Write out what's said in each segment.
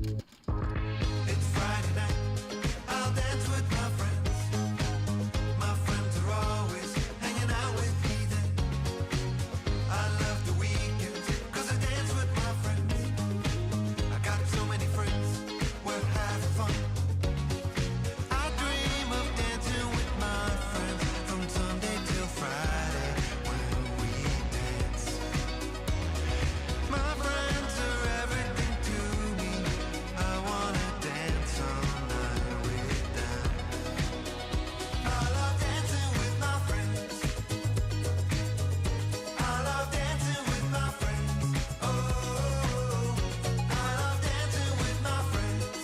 It's Friday night, I'll dance with my friends. My friends are always hanging out with me then. I love the weekends, cause I dance with my friends. I got so many friends, we're having fun. I dream of dancing with my friends from Sunday till Friday when we dance. My friends are everything to me. I wanna dance all night with them. I love dancing with my friends. I love dancing with my friends. Oh, I love dancing with my friends.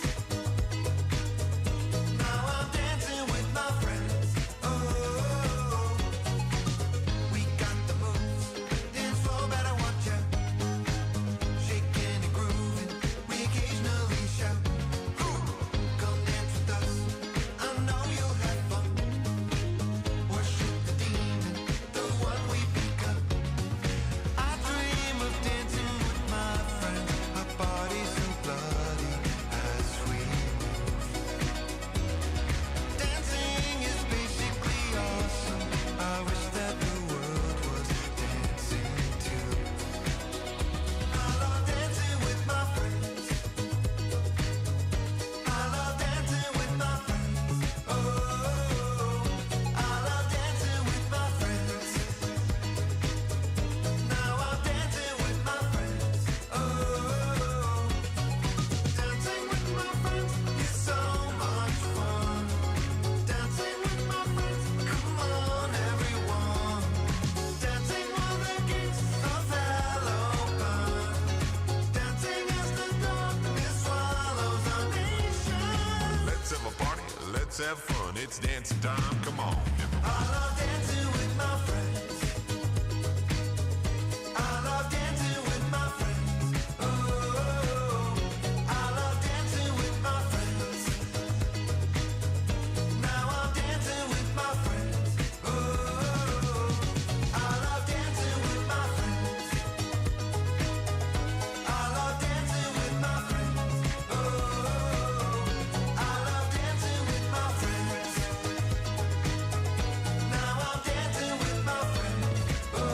Now I'm dancing with my friends. Oh, we got the moves. Dance floor better watch out. Shaking and grooving, we occasionally shout. Come dance with us, I know you'll have fun. Worship the demon, the one we become. I dream of dancing with my friends. Our bodies so bloody as we move. Dancing is basically awesome. I wish that the world was dancing too. I love dancing with my friends. I love dancing with my friends. Oh, I love dancing with my friends. Now I'm dancing with my friends. Oh, dancing with my friends is so much fun. Dancing with my friends, come on everyone. Dancing while the gates of hell open. Dancing as the darkness swallows our nation. Let's have a party, let's have fun. It's dancing time, come on. I love dancing with my friends. I love dancing with my friends. Oh, I love dancing with my friends. Now I'm dancing with my friends. Oh, I love dancing with my friends. I love dancing with my friends. Oh, I love dancing with my friends. Now I'm dancing with my friends. Oh.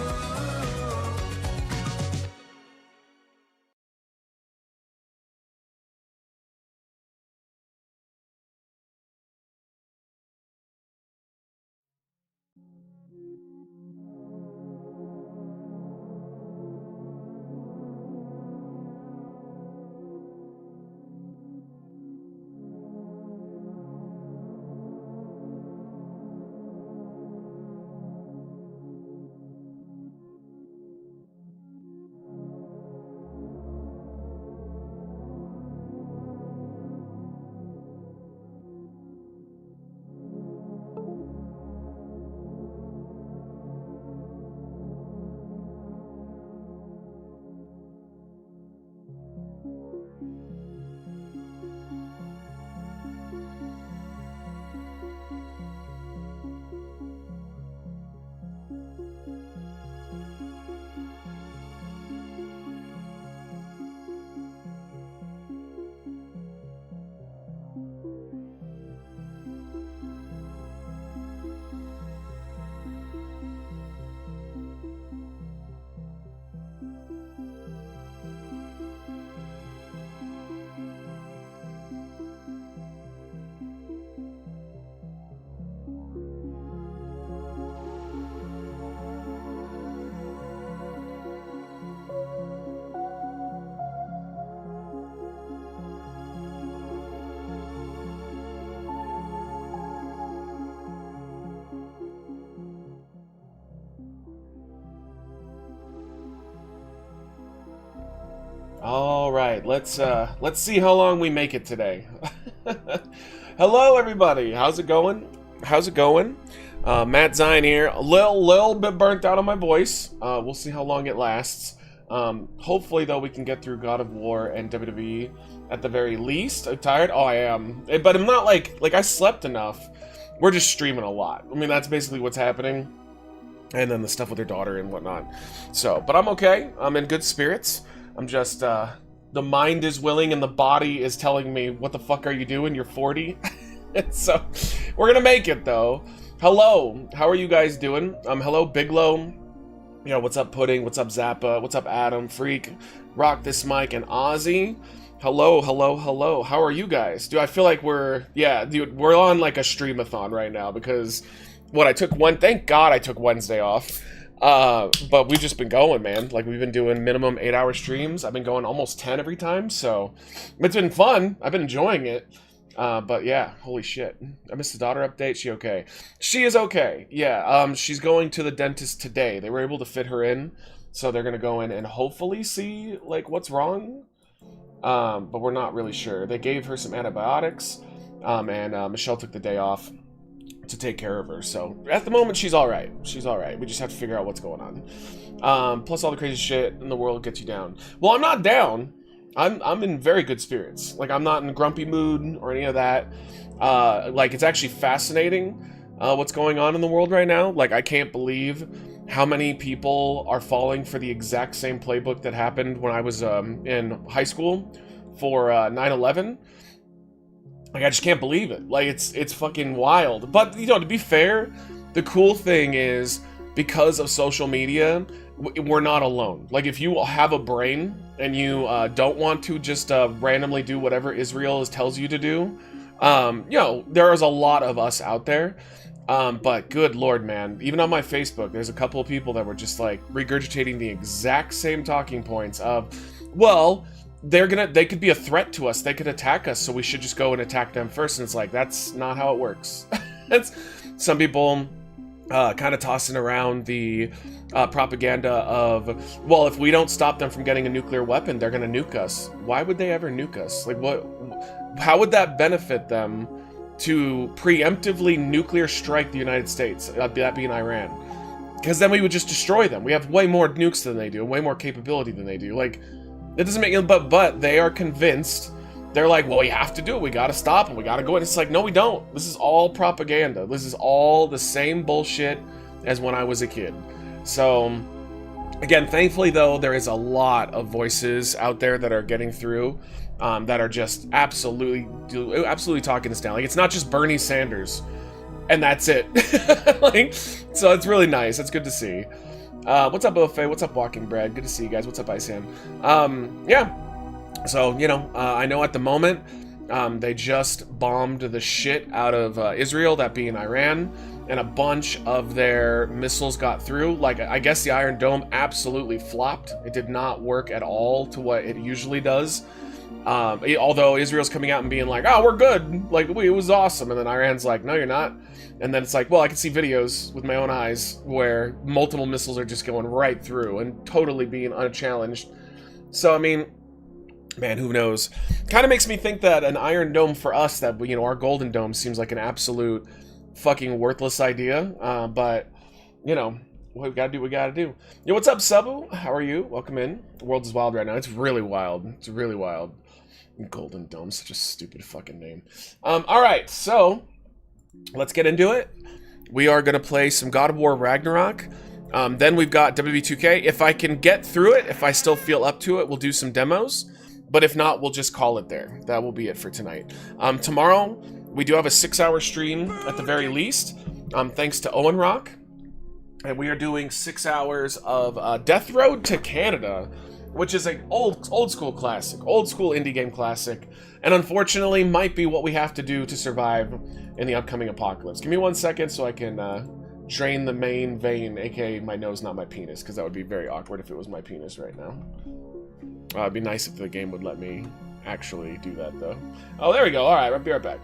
All right, let's see how long we make it today. Hello, everybody. How's it going? How's it going? Matt Zion here. A little bit burnt out on my voice. We'll see how long it lasts. Hopefully, though, we can get through God of War and WWE at the very least. I'm tired. Oh, I am. But I'm not like I slept enough. We're just streaming a lot. I mean, that's basically what's happening. And then the stuff with her daughter and whatnot. So, but I'm okay. I'm in good spirits. I'm just the mind is willing and the body is telling me, what the fuck are you doing? You're 40. So we're gonna make it though. Hello, how are you guys doing? Hello, Biglow. You know, what's up, Pudding? What's up, Zappa? What's up, Adam, Freak, Rock This Mic, and Ozzy? Hello, hello, hello. How are you guys? Dude, I feel like we're on like a streamathon right now because thank God I took Wednesday off. But we've just been going, man. Like, we've been doing minimum 8-hour streams. I've been going almost 10 every time, so it's been fun. I've been enjoying it. But yeah, holy shit. I missed the daughter update. She okay? She is okay. Yeah, she's going to the dentist today. They were able to fit her in, so they're gonna go in and hopefully see, like, what's wrong. But we're not really sure. They gave her some antibiotics, and Michelle took the day off to take care of her. So at the moment, she's all right. She's all right. We just have to figure out what's going on. Plus all the crazy shit in the world gets you down. Well, I'm not down. I'm in very good spirits. Like, I'm not in a grumpy mood or any of that. Like, it's actually fascinating what's going on in the world right now. Like, I can't believe how many people are falling for the exact same playbook that happened when I was in high school for 9/11. Like, I just can't believe it. Like, it's fucking wild. But, you know, to be fair, the cool thing is, because of social media, we're not alone. Like, if you have a brain and you don't want to just randomly do whatever Israel tells you to do, you know, there is a lot of us out there. But good lord, man, even on my Facebook, there's a couple of people that were just like regurgitating the exact same talking points of, well, they could be a threat to us, they could attack us, so we should just go and attack them first. And it's like, that's not how it works. It's some people kind of tossing around the propaganda of, well, if we don't stop them from getting a nuclear weapon, they're gonna nuke us. Why would they ever nuke us? Like, how would that benefit them to preemptively nuclear strike the United States, that being Iran? Because then we would just destroy them. We have way more nukes than they do, way more capability than they do. Like, it doesn't make, but they are convinced. They're like, well, we have to do it. We got to stop them. We got to go in. It's like, no, we don't. This is all propaganda. This is all the same bullshit as when I was a kid. So, again, thankfully, though, there is a lot of voices out there that are getting through, that are just absolutely talking us down. Like, it's not just Bernie Sanders, and that's it. Like, so it's really nice. It's good to see. What's up, Buffet? What's up, Walking Bread? Good to see you guys. What's up, Isan? Yeah. So, you know, I know at the moment, they just bombed the shit out of Israel, that being Iran, and a bunch of their missiles got through. Like, I guess the Iron Dome absolutely flopped. It did not work at all to what it usually does. Although Israel's coming out and being like, oh, we're good. Like, it was awesome. And then Iran's like, no, you're not. And then it's like, well, I can see videos with my own eyes where multiple missiles are just going right through and totally being unchallenged. So, I mean, man, who knows? Kind of makes me think that an Iron Dome for us, that, you know, our Golden Dome seems like an absolute fucking worthless idea. But, you know, what we gotta do, we gotta do. Yo, what's up, Subu? How are you? Welcome in. The world is wild right now. It's really wild. It's really wild. Golden Dome, such a stupid fucking name. Alright, so let's get into it. We are gonna play some God of War Ragnarok. Then we've got WWE 2K. If I can get through it, if I still feel up to it, we'll do some demos. But if not, we'll just call it there. That will be it for tonight. Tomorrow, we do have a 6-hour stream at the very least, thanks to Owen Rock. And we are doing 6 hours of Death Road to Canada, which is an old school classic, old school indie game classic, and unfortunately might be what we have to do to survive in the upcoming apocalypse. Give me 1 second so I can drain the main vein, aka my nose, not my penis, because that would be very awkward if it was my penis right now. It'd be nice if the game would let me actually do that, though. Oh, there we go. All right, I'll be right back.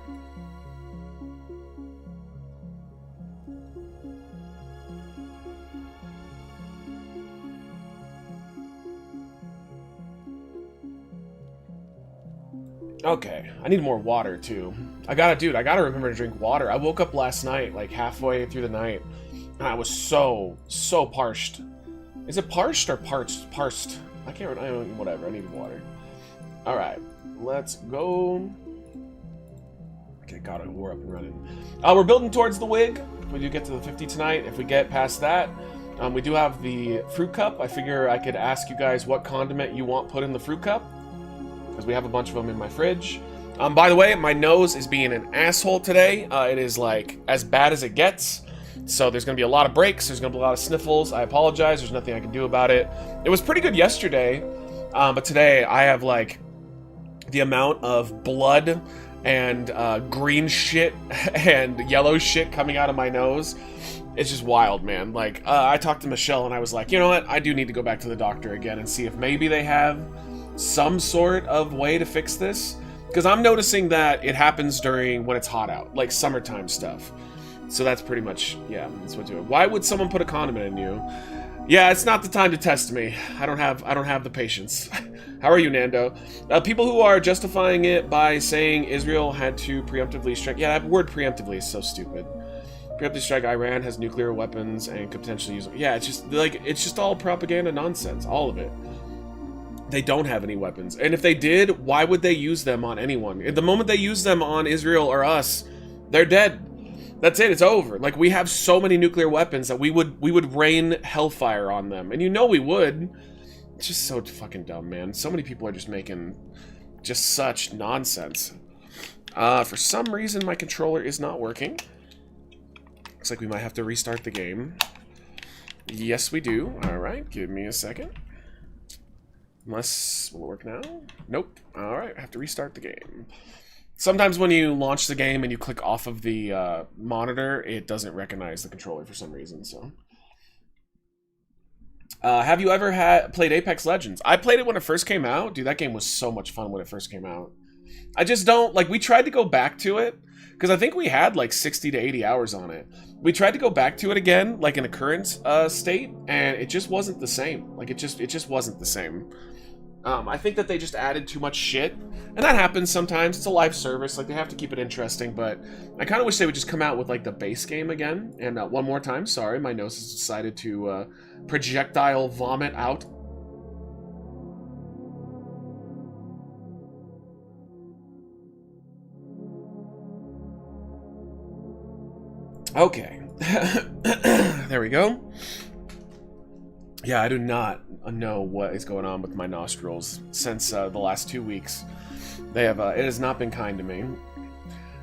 Okay, I need more water, too. I gotta remember to drink water. I woke up last night, like, halfway through the night, and I was so parched. Is it parched or parched? Parsed. I can't remember. Whatever, I need water. Alright, let's go. Okay, God, we're up and running. We're building towards the wig. We do get to the 50 tonight. If we get past that, we do have the fruit cup. I figure I could ask you guys what condiment you want put in the fruit cup. because we have a bunch of them in my fridge. By the way, my nose is being an asshole today. It is like as bad as it gets. So there's going to be a lot of breaks. There's going to be a lot of sniffles. I apologize. There's nothing I can do about it. It was pretty good yesterday. But today I have like the amount of blood and green shit and yellow shit coming out of my nose. It's just wild, man. Like, I talked to Michelle and I was like, you know what? I do need to go back to the doctor again and see if maybe they have some sort of way to fix this. Because I'm noticing that it happens during when it's hot out, like summertime stuff. So that's pretty much, yeah, that's what I do. Why would someone put a condom in you? Yeah, it's not the time to test me. I don't have the patience. How are you, Nando? People who are justifying it by saying Israel had to preemptively strike. Yeah, that word preemptively is so stupid. Preemptively strike Iran has nuclear weapons and could potentially use them. Yeah, it's just all propaganda nonsense, all of it. They don't have any weapons. And if they did, why would they use them on anyone? At the moment they use them on Israel or us, they're dead. That's it, it's over. Like, we have so many nuclear weapons that we would rain hellfire on them. And you know we would. It's just so fucking dumb, man. So many people are just making just such nonsense. For some reason, my controller is not working. Looks like we might have to restart the game. Yes, we do. Alright, give me a second. Unless, will it work now? Nope. Alright, I have to restart the game. Sometimes when you launch the game and you click off of the monitor, it doesn't recognize the controller for some reason, so. Have you ever played Apex Legends? I played it when it first came out. Dude, that game was so much fun when it first came out. I just don't, like, we tried to go back to it, because I think we had like 60 to 80 hours on it. We tried to go back to it again, like in a current state, and it just wasn't the same. Like, it just wasn't the same. I think that they just added too much shit, and that happens sometimes. It's a live service, like they have to keep it interesting, but I kind of wish they would just come out with like the base game again. And one more time, sorry, my nose has decided to projectile vomit out. Okay. There we go. Yeah, I do not know what is going on with my nostrils since the last 2 weeks. They have, it has not been kind to me.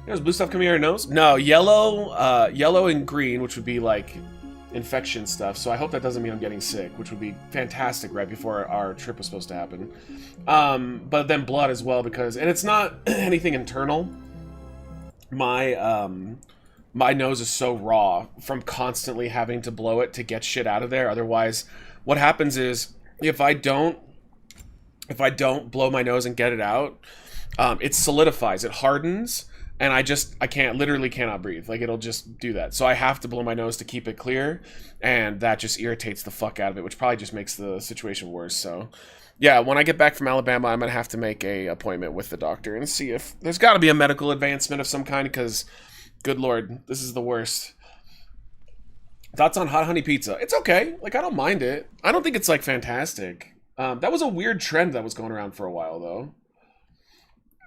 There's blue stuff coming out of your nose? No, yellow and green, which would be like infection stuff. So I hope that doesn't mean I'm getting sick, which would be fantastic right before our trip was supposed to happen. But then blood as well, because, and it's not anything internal. My nose is so raw from constantly having to blow it to get shit out of there. Otherwise, what happens is if I don't blow my nose and get it out, it solidifies, it hardens, and I literally cannot breathe. Like, it'll just do that. So I have to blow my nose to keep it clear, and that just irritates the fuck out of it, which probably just makes the situation worse. So yeah, when I get back from Alabama, I'm gonna have to make a appointment with the doctor and see if there's got to be a medical advancement of some kind, because good lord, this is the worst. Thoughts on hot honey pizza? It's okay. Like, I don't mind it. I don't think it's like fantastic. That was a weird trend that was going around for a while though.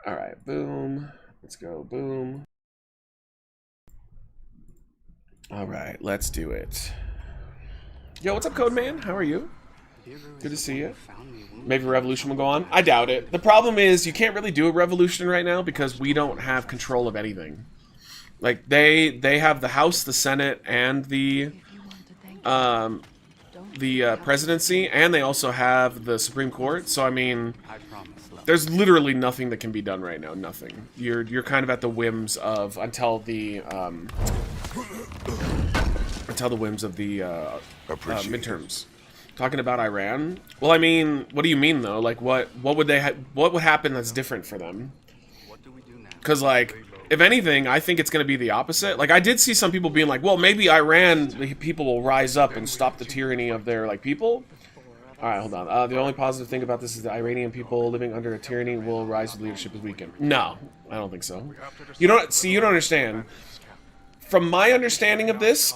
All right, boom. Let's go, boom. All right, let's do it. Yo, what's up, Code Man? How are you? Good to see you. Maybe a revolution will go on. I doubt it. The problem is you can't really do a revolution right now because we don't have control of anything. Like, they have the House, the Senate, and the presidency, and they also have the Supreme Court. So I mean, there's literally nothing that can be done right now. Nothing. You're kind of at the whims of until the whims of the midterms. Talking about Iran. Well, I mean, what do you mean though? Like, what would happen that's different for them? Because like, if anything, I think it's going to be the opposite. Like, I did see some people being like, well, maybe Iran people will rise up and stop the tyranny of their, like, people. All right, hold on. The only positive thing about this is the Iranian people living under a tyranny will rise with leadership as weakened. No, I don't think so. You don't understand. From my understanding of this,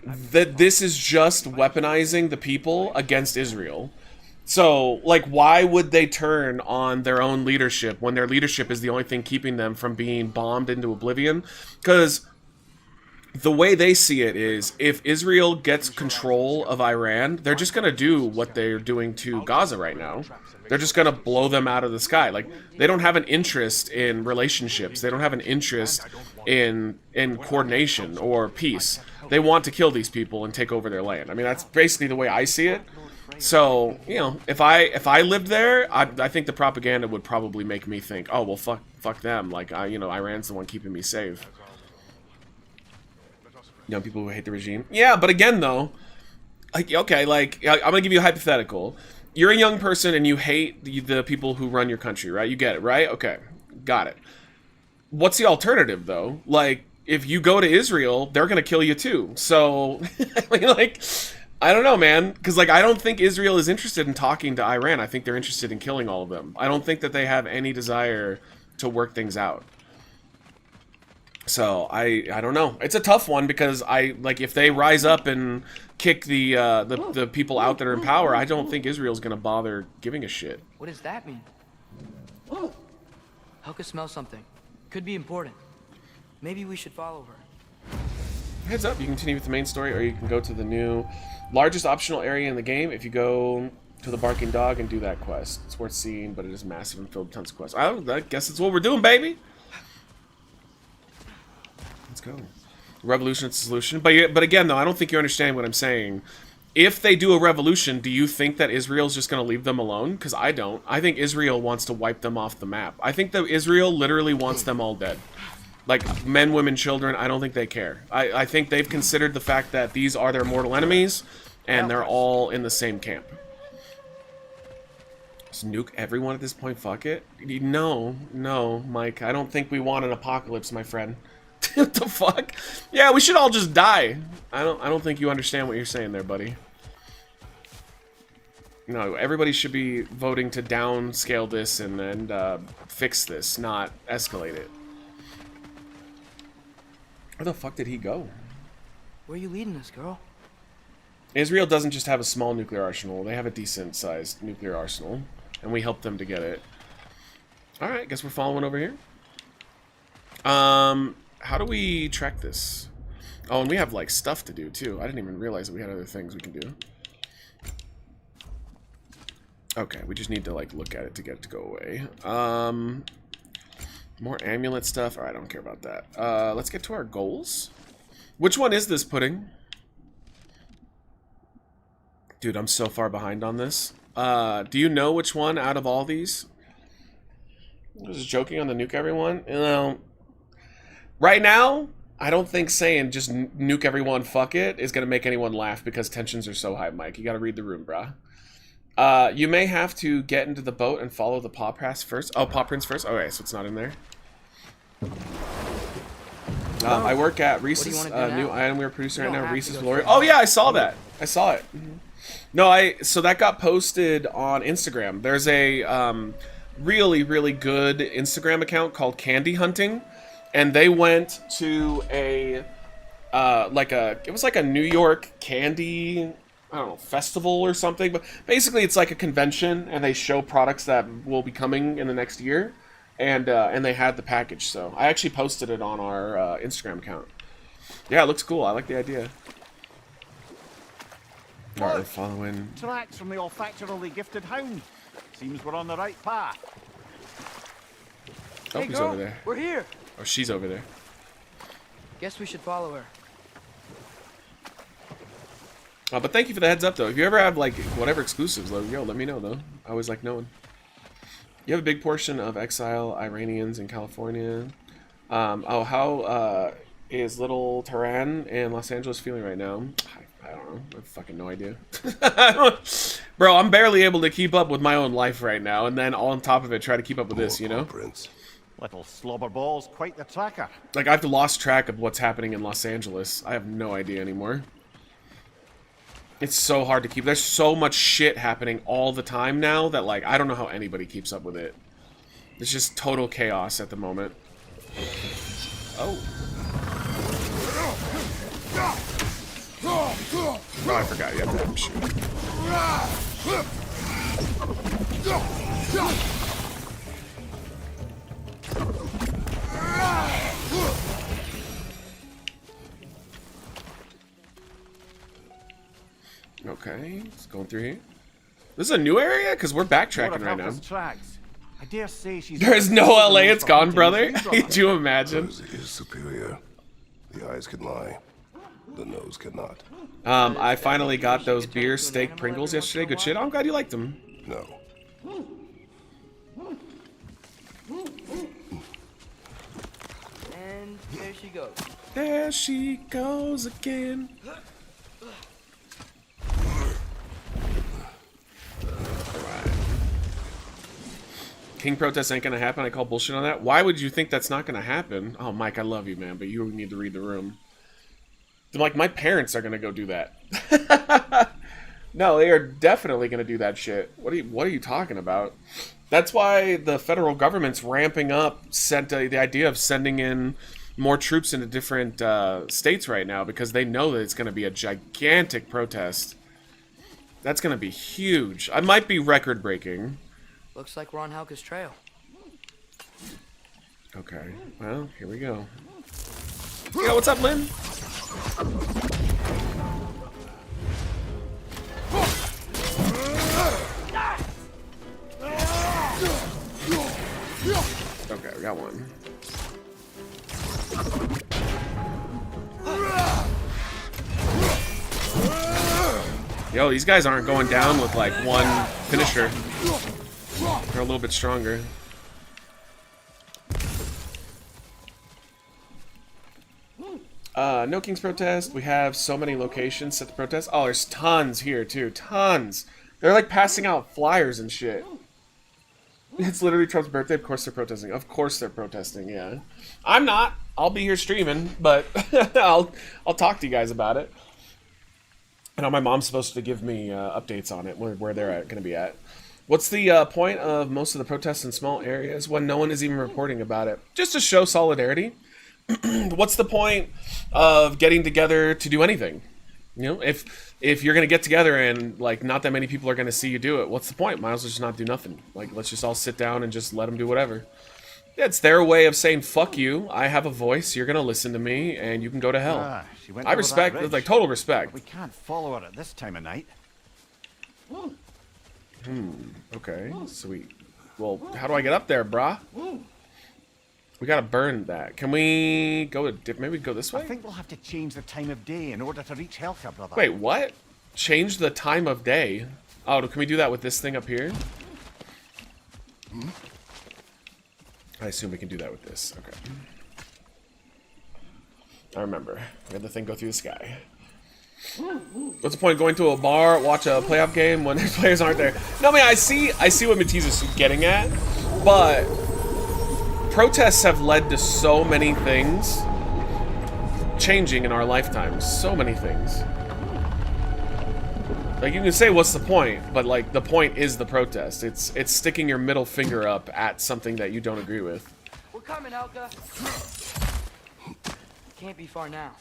that this is just weaponizing the people against Israel. So, like, why would they turn on their own leadership when their leadership is the only thing keeping them from being bombed into oblivion? Because the way they see it is, if Israel gets control of Iran, they're just going to do what they're doing to Gaza right now. They're just going to blow them out of the sky. Like, they don't have an interest in relationships. They don't have an interest in coordination or peace. They want to kill these people and take over their land. I mean, that's basically the way I see it. So, you know, if I lived there, I think the propaganda would probably make me think, oh, well, fuck them. Like, you know, Iran's the one keeping me safe. You know, people who hate the regime. Yeah, but again, though, like, okay, like, I'm gonna give you a hypothetical. You're a young person and you hate the people who run your country, right? You get it, right? Okay, got it. What's the alternative, though? Like, if you go to Israel, they're gonna kill you too. So, I mean, like, I don't know, man. Because, like, I don't think Israel is interested in talking to Iran. I think they're interested in killing all of them. I don't think that they have any desire to work things out. So, I don't know. It's a tough one because like, if they rise up and kick the people out that are in power, I don't think Israel's gonna bother giving a shit. What does that mean? Helka smell something. Could be important. Maybe we should follow her. Heads up, you can continue with the main story, or you can go to the new largest optional area in the game if you go to the barking dog and do that quest. It's worth seeing, but it is massive and filled with tons of quests. I guess that's what we're doing, baby. Let's go. Revolution is the solution. But again, though, I don't think you understand what I'm saying. If they do a revolution, do you think that Israel's just going to leave them alone? Because I don't. I think Israel wants to wipe them off the map. I think that Israel literally wants them all dead. Like, men, women, children, I don't think they care. I think they've considered the fact that these are their mortal enemies, and they're all in the same camp. Just nuke everyone at this point, fuck it? No, Mike, I don't think we want an apocalypse, my friend. What the fuck? Yeah, we should all just die. I don't think you understand what you're saying there, buddy. No, everybody should be voting to downscale this and fix this, not escalate it. Where the fuck did he go? Where are you leading us, girl? Israel doesn't just have a small nuclear arsenal. They have a decent-sized nuclear arsenal. And we helped them to get it. Alright, guess we're following over here. How do we track this? Oh, and we have, like, stuff to do, too. I didn't even realize that we had other things we can do. Okay, we just need to, like, look at it to get it to go away. More amulet stuff. Alright, I don't care about that. Let's get to our goals. Which one is this pudding? Dude, I'm so far behind on this. Do you know which one out of all these? I was just joking on the nuke everyone. You know, right now, I don't think saying just nuke everyone, fuck it, is going to make anyone laugh because tensions are so high, Mike. You got to read the room, brah. You may have to get into the boat and follow the paw prints first. Oh, paw prints first? Okay, so it's not in there. I work at Reese's new itemware producer right now, Reese's Glory. Oh yeah, I saw that. I saw it. No, so that got posted on Instagram. There's a really, really good Instagram account called Candy Hunting, and they went to a it was like a New York candy, I don't know, festival or something, but basically it's like a convention, and they show products that will be coming in the next year, and they had the package. So I actually posted it on our Instagram account. Yeah, it looks cool. I like the idea. All right, we're following. Tracks from the olfactorily gifted hound. Seems we're on the right path. Oh, Hey, he's girl, over there. we're here. Oh, she's over there. Guess we should follow her. But thank you for the heads up, though. If you ever have, like, whatever exclusives, let me know, though. I always like knowing. You have a big portion of exile Iranians in California. How is little Tehran and Los Angeles feeling right now? I don't know. I have fucking no idea. Bro, I'm barely able to keep up with my own life right now, and then on top of it, try to keep up with this, you know? Little slobberball's quite the tracker. Like, I've lost track of what's happening in Los Angeles. I have no idea anymore. It's so hard to keep. There's so much shit happening all the time now that, like, I don't know how anybody keeps up with it. It's just total chaos at the moment. Oh. Oh, I forgot you have to have him shoot. Okay, it's going through here. This is a new area? Because we're backtracking right now. Tracks. I dare say she's There's no LA, it's gone, brother. Could you imagine? Music is superior. The eyes can lie. The nose cannot. I finally got those beer steak Pringles yesterday. Good shit. I'm glad you liked them. No. And there she goes. There she goes again. King protest ain't gonna happen. I call bullshit on that. Why would you think that's not gonna happen? Oh, Mike, I love you, man, but you need to read the room. Like, my parents are gonna go do that. No, they are definitely gonna do that shit. What are you talking about? That's why the federal government's ramping up the idea of sending in more troops into different states right now, because they know that it's gonna be a gigantic protest. That's gonna be huge. I might be record breaking. Looks like we're on Halka's trail. Okay, well, here we go. Yo, what's up, Lynn? Okay, we got one. Yo, these guys aren't going down with like one finisher. They're a little bit stronger. No King's protest. We have so many locations set to protest. Oh, there's tons here too. Tons. They're like passing out flyers and shit. It's literally Trump's birthday. Of course they're protesting. Of course they're protesting. Yeah. I'm not. I'll be here streaming, but I'll talk to you guys about it. I know my mom's supposed to give me updates on it, where they're going to be at. What's the point of most of the protests in small areas when no one is even reporting about it? Just to show solidarity. What's the point of getting together to do anything? You know, if you're gonna get together and like not that many people are gonna see you do it, what's the point? Might as well just not do nothing. Like, let's just all sit down and just let them do whatever. Yeah, it's their way of saying fuck you. I have a voice. You're gonna listen to me, and you can go to hell. She went I over respect, that ridge. like total respect. We can't follow her at this time of night. Okay, sweet. Well, how do I get up there, brah? We gotta burn that. Can we go maybe go this I way? think we'll have to change the time of day in order to reach Helka, brother. Wait, what? Change the time of day? Oh, can we do that with this thing up here? I assume we can do that with this. Okay. I remember. We had the thing go through the sky. What's the point of going to a bar, watch a playoff game when their players aren't there? No, I mean, I see what Matisse is getting at, but protests have led to so many things changing in our lifetimes. So many things. Like, you can say, what's the point? But, like, the point is the protest. It's sticking your middle finger up at something that you don't agree with. We're coming, Halka. Can't be far now.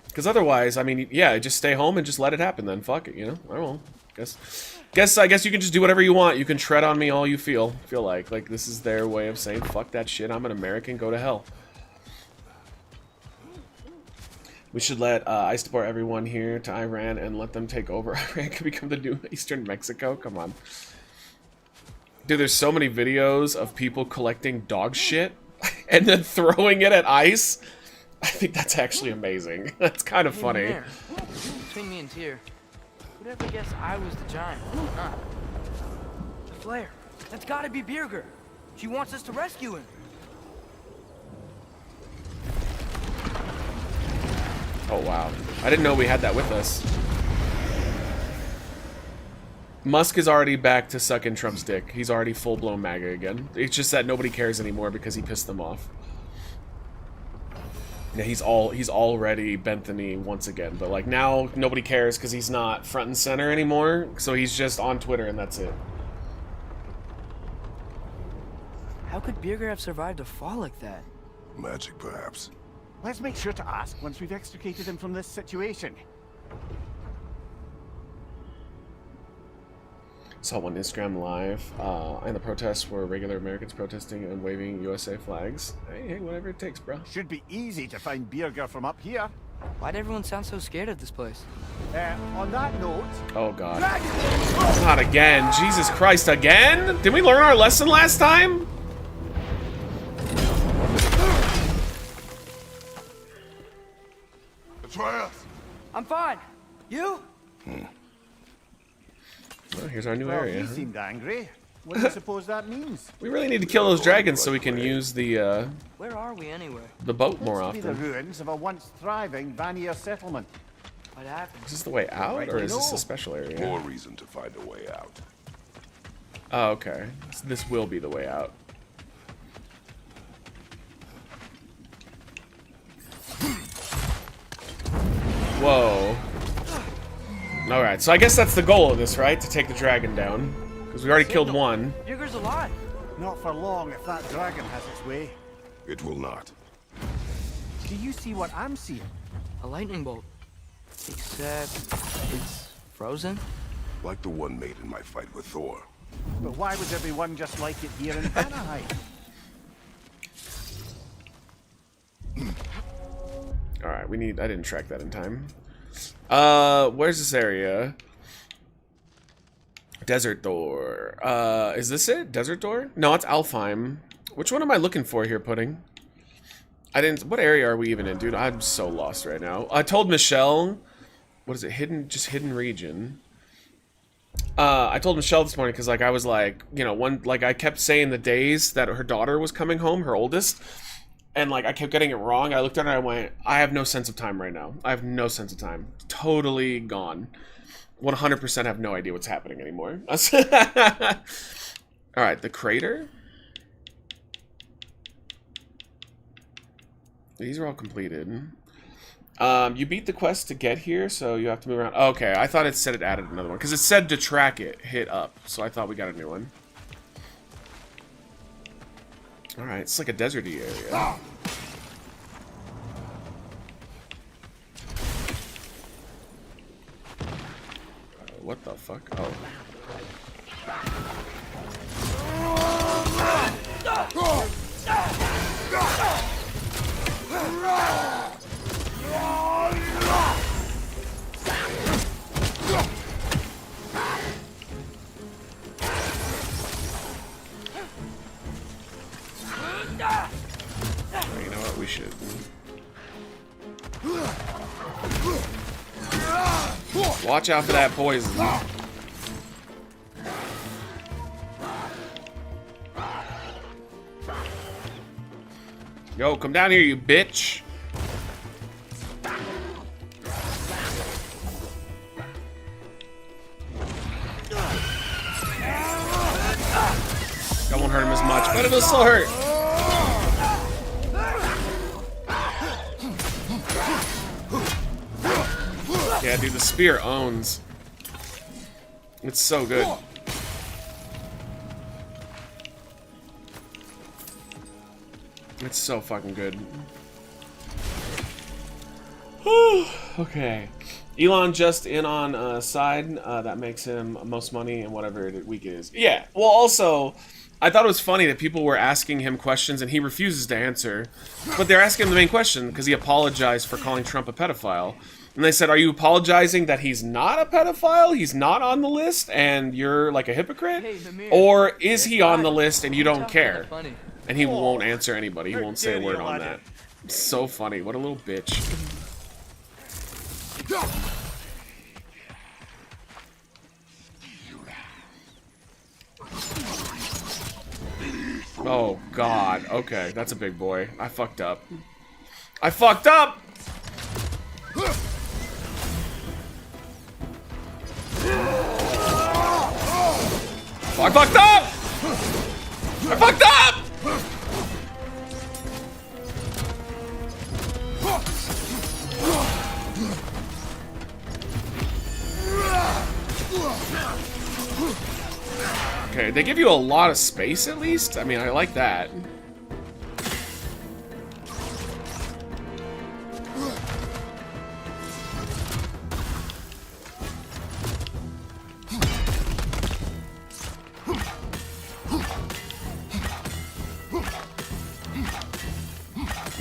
Because otherwise, I mean, yeah, just stay home and just let it happen then. Fuck it, you know? I don't know. I guess you can just do whatever you want. You can tread on me all you feel like. Like, this is their way of saying, fuck that shit, I'm an American, go to hell. We should let ICE deport everyone here to Iran and let them take over. Iran could become the new Eastern Mexico? Come on. Dude, there's so many videos of people collecting dog shit and then throwing it at ICE. I think that's actually amazing. That's kind of funny. There. Between me and Tyr, who'd ever guess I was the giant? Not. The flare. That's gotta be Birger. She wants us to rescue him. Oh, wow. I didn't know we had that with us. Musk is already back to sucking Trump's dick. He's already full-blown MAGA again. It's just that nobody cares anymore because he pissed them off. Yeah, he's already bent the knee once again. But, like, now nobody cares because he's not front and center anymore. So he's just on Twitter and that's it. How could Birger have survived a fall like that? Magic, perhaps. Let's make sure to ask once we've extricated him from this situation. Saw one Instagram live, and the protests were regular Americans protesting and waving USA flags. Hey, whatever it takes, bro. Should be easy to find Birger from up here. Why'd everyone sound so scared of this place? On that note, Oh god. Not again. Jesus Christ, again? Did we learn our lesson last time? Atreus! I'm fine. You? Well, here's our new well, area. he Huh? seemed angry. What do you suppose that means? We really need to kill those dragons so we can use the Where are we anyway? boat more Looks to be the often. ruins of a once thriving Vanir settlement. What happened? Is this the way out, or is this a special area? More reason to find a way out. Oh, okay. So this will be the way out. Whoa. Alright, so I guess that's the goal of this, right? To take the dragon down. Because we already killed one. Bierger's alive. Not for long if that dragon has its way. It will not. Do you see what I'm seeing? A lightning bolt. Except it's frozen. Like the one made in my fight with Thor. But why would there be one just like it here in Vanaheim? Alright, we need... I didn't track that in time. Where's this area? Desert Door. Is this it? Desert Door? No, it's Alfheim. Which one am I looking for here, Pudding? I didn't... What area are we even in, dude? I'm so lost right now. I told Michelle... What is it? Hidden... Just hidden region. I told Michelle this morning because, like, I was like... You know, like, I kept saying the days that her daughter was coming home, her oldest... And, like, I kept getting it wrong. I looked at her and I went, I have no sense of time right now. I have no sense of time. Totally gone. 100% have no idea what's happening anymore. Alright, the crater? These are all completed. You beat the quest to get here, so you have to move around. Okay, I thought it said it added another one. Because it said to track it, hit up. So I thought we got a new one. Alright, it's like a deserty area. What the fuck? Oh. You know what? We should. Watch out for that poison. Yo, come down here, you bitch. That won't hurt him as much, but it'll still hurt. Yeah, dude, the spear owns. It's so good. It's so fucking good. Okay. Elon just in on side. That makes him most money in whatever week it is. Yeah. Well, also, I thought it was funny that people were asking him questions and he refuses to answer. But they're asking him the main question because he apologized for calling Trump a pedophile. And they said, are you apologizing that he's not a pedophile? He's not on the list and you're like a hypocrite? Hey, Namir. Or is he on the list and you don't care? Funny. And he won't answer anybody. He won't say a dare word you, on laddie. that. So funny. What a little bitch. Oh, God. Okay, that's a big boy. I fucked up. I fucked up! I fucked up! I fucked up! Okay, they give you a lot of space at least. I mean, I like that.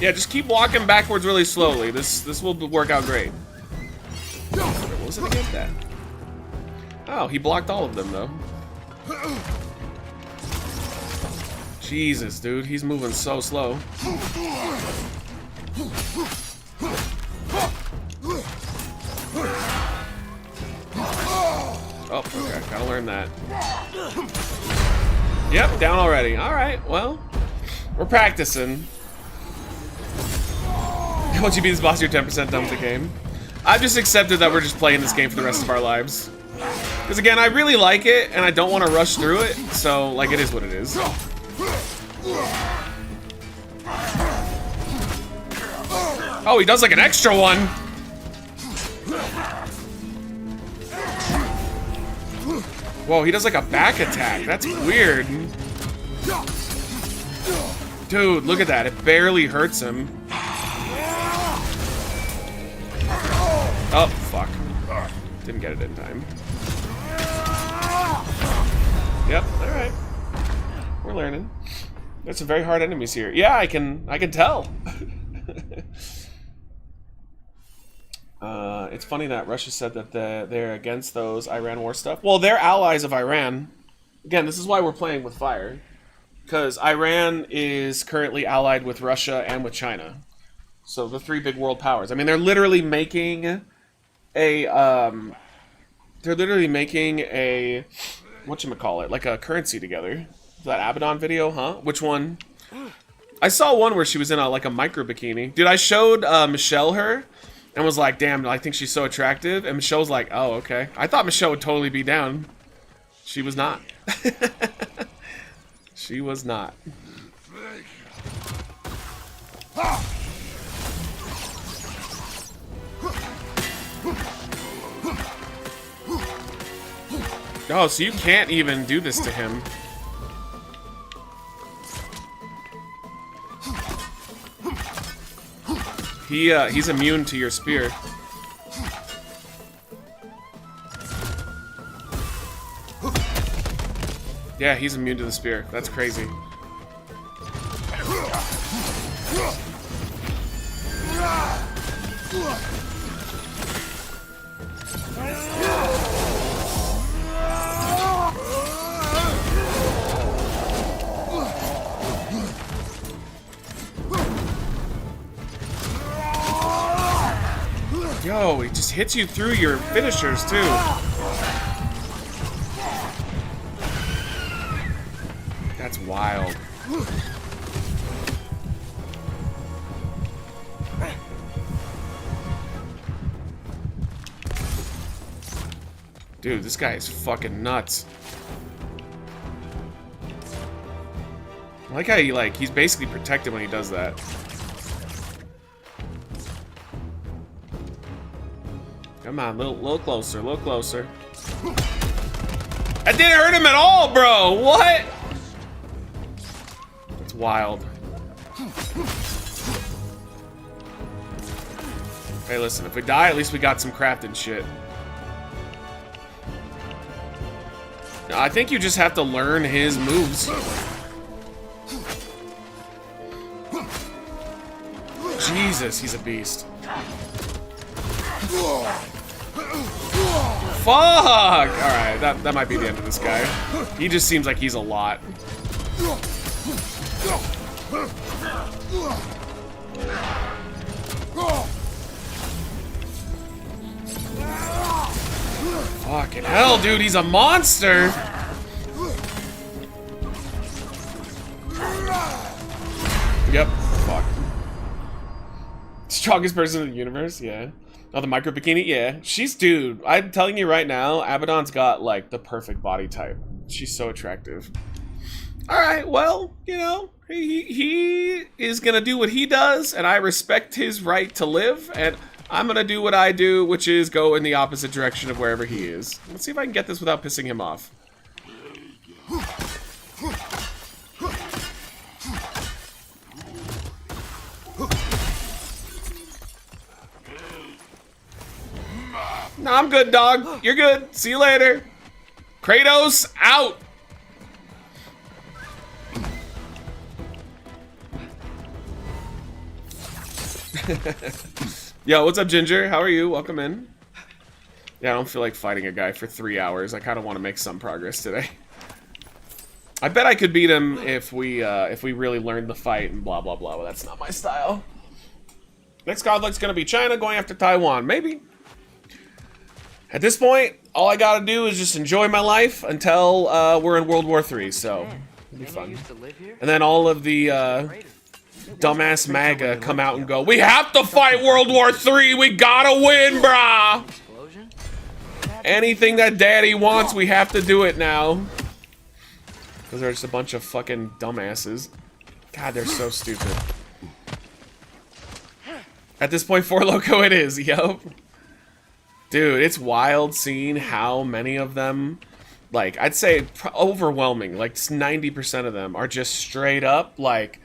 Yeah, just keep walking backwards really slowly. This will work out great. What was it again? That. Oh, he blocked all of them though. Jesus, dude, he's moving so slow. Oh, okay, gotta learn that. Yep, down already. Alright, well, we're practicing. Once you beat this boss, you're 10% done with the game. I've just accepted that we're just playing this game for the rest of our lives. Because again, I really like it, and I don't want to rush through it, so, like, it is what it is. Oh, he does like an extra one! Whoa, he does like a back attack. That's weird. Dude, look at that. It barely hurts him. Oh, fuck. Didn't get it in time. Yep, alright. We're learning. There's some very hard enemies here. Yeah, I can tell. It's funny that Russia said that they're against those Iran war stuff. Well, they're allies of Iran. Again, this is why we're playing with fire. Because Iran is currently allied with Russia and with China. So the three big world powers. I mean, they're literally making a whatchamacallit, like a currency together. That Abaddon video, huh? Which one? I saw one where she was in like a micro bikini. Dude, I showed Michelle her and was like, damn, I think she's so attractive. And Michelle was like, oh, okay. I thought Michelle would totally be down. She was not. She was not. Oh, so you can't even do this to him. He's immune to your spear. Yeah, he's immune to the spear. That's crazy. Yo, he just hits you through your finishers, too. That's wild. Dude, this guy is fucking nuts. I like how he's basically protected when he does that. Come on, little closer, a little closer. That didn't hurt him at all, bro! What? That's wild. Hey, listen, if we die, at least we got some crafted shit. I think you just have to learn his moves. Jesus, he's a beast. Fuck! Alright, that might be the end of this guy. He just seems like he's a lot. Fucking hell, dude, he's a monster! Yep, fuck. Strongest person in the universe, yeah. Oh, the micro bikini? Yeah. She's, dude, I'm telling you right now, Abaddon's got, like, the perfect body type. She's so attractive. Alright, well, you know, he is gonna do what he does, and I respect his right to live, and I'm gonna do what I do, which is go in the opposite direction of wherever he is. Let's see if I can get this without pissing him off. No, I'm good, dog. You're good. See you later. Kratos, out. Yo, what's up, Ginger? How are you? Welcome in. Yeah, I don't feel like fighting a guy for 3 hours. I kind of want to make some progress today. I bet I could beat him if we really learned the fight and blah blah blah. But that's not my style. Next conflict's gonna be China going after Taiwan. Maybe. At this point, all I gotta do is just enjoy my life until we're in World War III. So it'll be fun. And then all of the dumbass MAGA come out and go, "We have to fight World War III. We gotta win, brah. Anything that Daddy wants, we have to do it now." Because they're just a bunch of fucking dumbasses. God, they're so stupid. At this point, 4 Loco it is, yup. Dude, it's wild seeing how many of them, like, I'd say overwhelming, like 90% of them are just straight up, like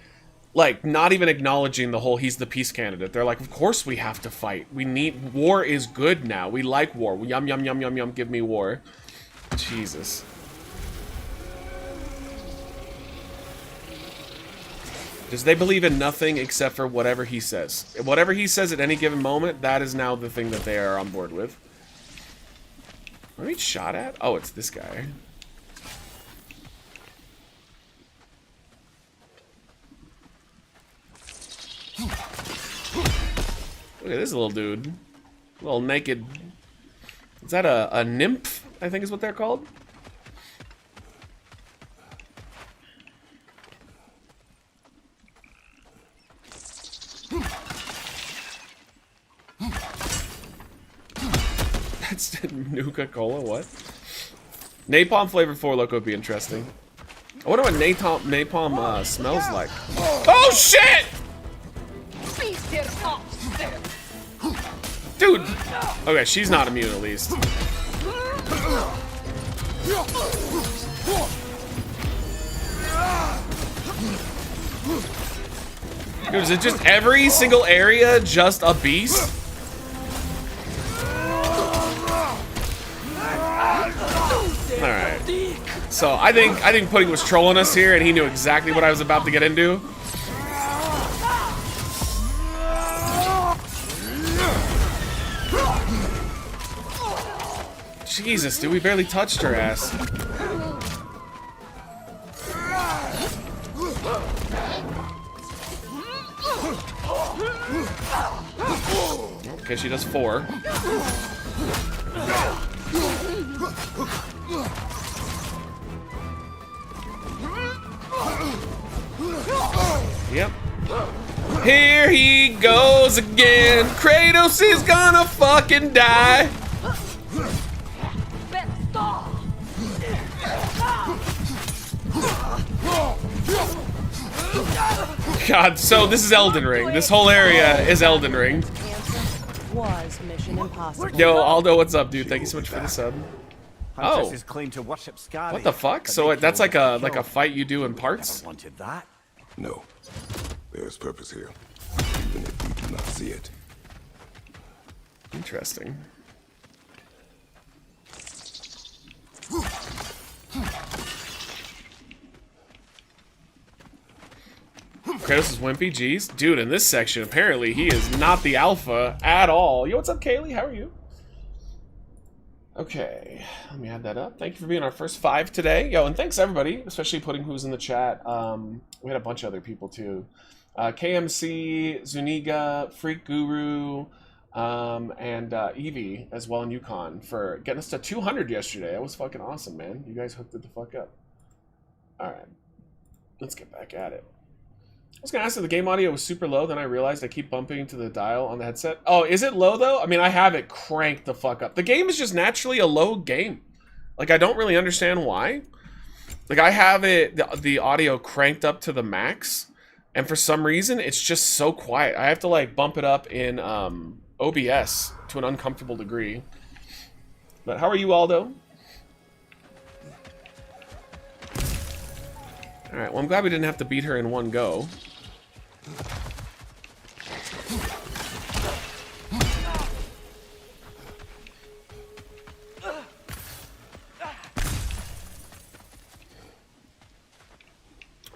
not even acknowledging the whole he's the peace candidate. They're like, of course we have to fight. We need, war is good now. We like war. Yum, yum, yum, yum, yum, give me war. Jesus. Because they believe in nothing except for whatever he says. Whatever he says at any given moment, that is now the thing that they are on board with. What are we shot at? Oh, it's this guy. Look at this little dude. Little naked. Is that a nymph? I think is what they're called. That's Nuka-Cola, what? Napalm flavored 4 Loco would be interesting. I wonder what napalm smells like. Oh shit! Dude! Okay, she's not immune at least. Dude, is it just every single area just a beast? Alright. So I think Pudding was trolling us here and he knew exactly what I was about to get into. Jesus, dude, we barely touched her ass. Okay, she does 4. Yep. Here he goes again. Kratos is gonna fucking die. God, so this is Elden Ring. This whole area is Elden Ring. Was Mission Impossible. Yo, Aldo, what's up, dude? Thank you so much for the sub. Oh, claim to worship Skadi, what the fuck? So that's like a fight you do in parts? Wanted that. No. There's purpose here. Even if we do not see it. Interesting. Kratos is wimpy, geez. Dude, in this section, apparently he is not the alpha at all. Yo, what's up, Kaylee? How are you? Okay, let me add that up. Thank you for being our first 5 today. Yo, and thanks everybody, especially Pudding who's in the chat. We had a bunch of other people too. KMC, Zuniga, Freak Guru, and Evie as well in Yukon for getting us to 200 yesterday. That was fucking awesome, man. You guys hooked it the fuck up. Alright, let's get back at it. I was gonna ask if the game audio was super low, then I realized I keep bumping into the dial on the headset. Oh, is it low though? I mean, I have it cranked the fuck up. The game is just naturally a low game. Like, I don't really understand why. Like, I have it, the audio cranked up to the max, and for some reason, it's just so quiet. I have to, like, bump it up in OBS to an uncomfortable degree. But how are you, Aldo? Alright, well, I'm glad we didn't have to beat her in one go.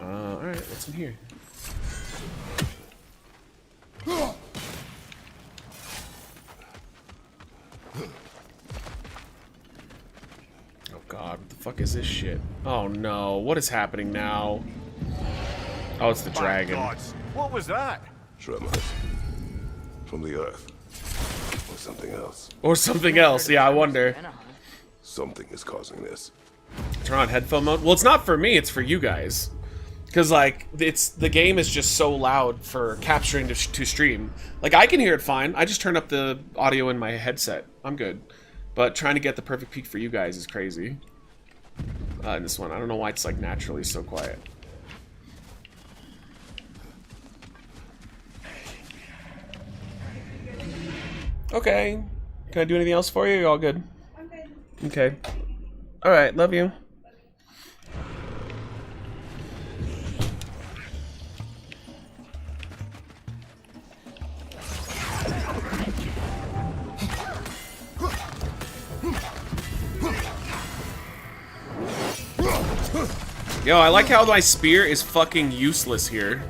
Alright, what's in here? fuck is this shit? Oh no, what is happening now? Oh, it's the dragon. My gods, what was that? Tremors. From the earth. Or something else. Or something else, yeah, I wonder. Something is causing this. Turn on headphone mode? Well, it's not for me, it's for you guys. Because, like, the game is just so loud for capturing to stream. Like, I can hear it fine. I just turn up the audio in my headset. I'm good. But trying to get the perfect peak for you guys is crazy. In this one, I don't know why it's, like, naturally so quiet. Okay. Can I do anything else for you? You're all good? I'm good. Okay. Alright, love you. Yo, I like how my spear is fucking useless here.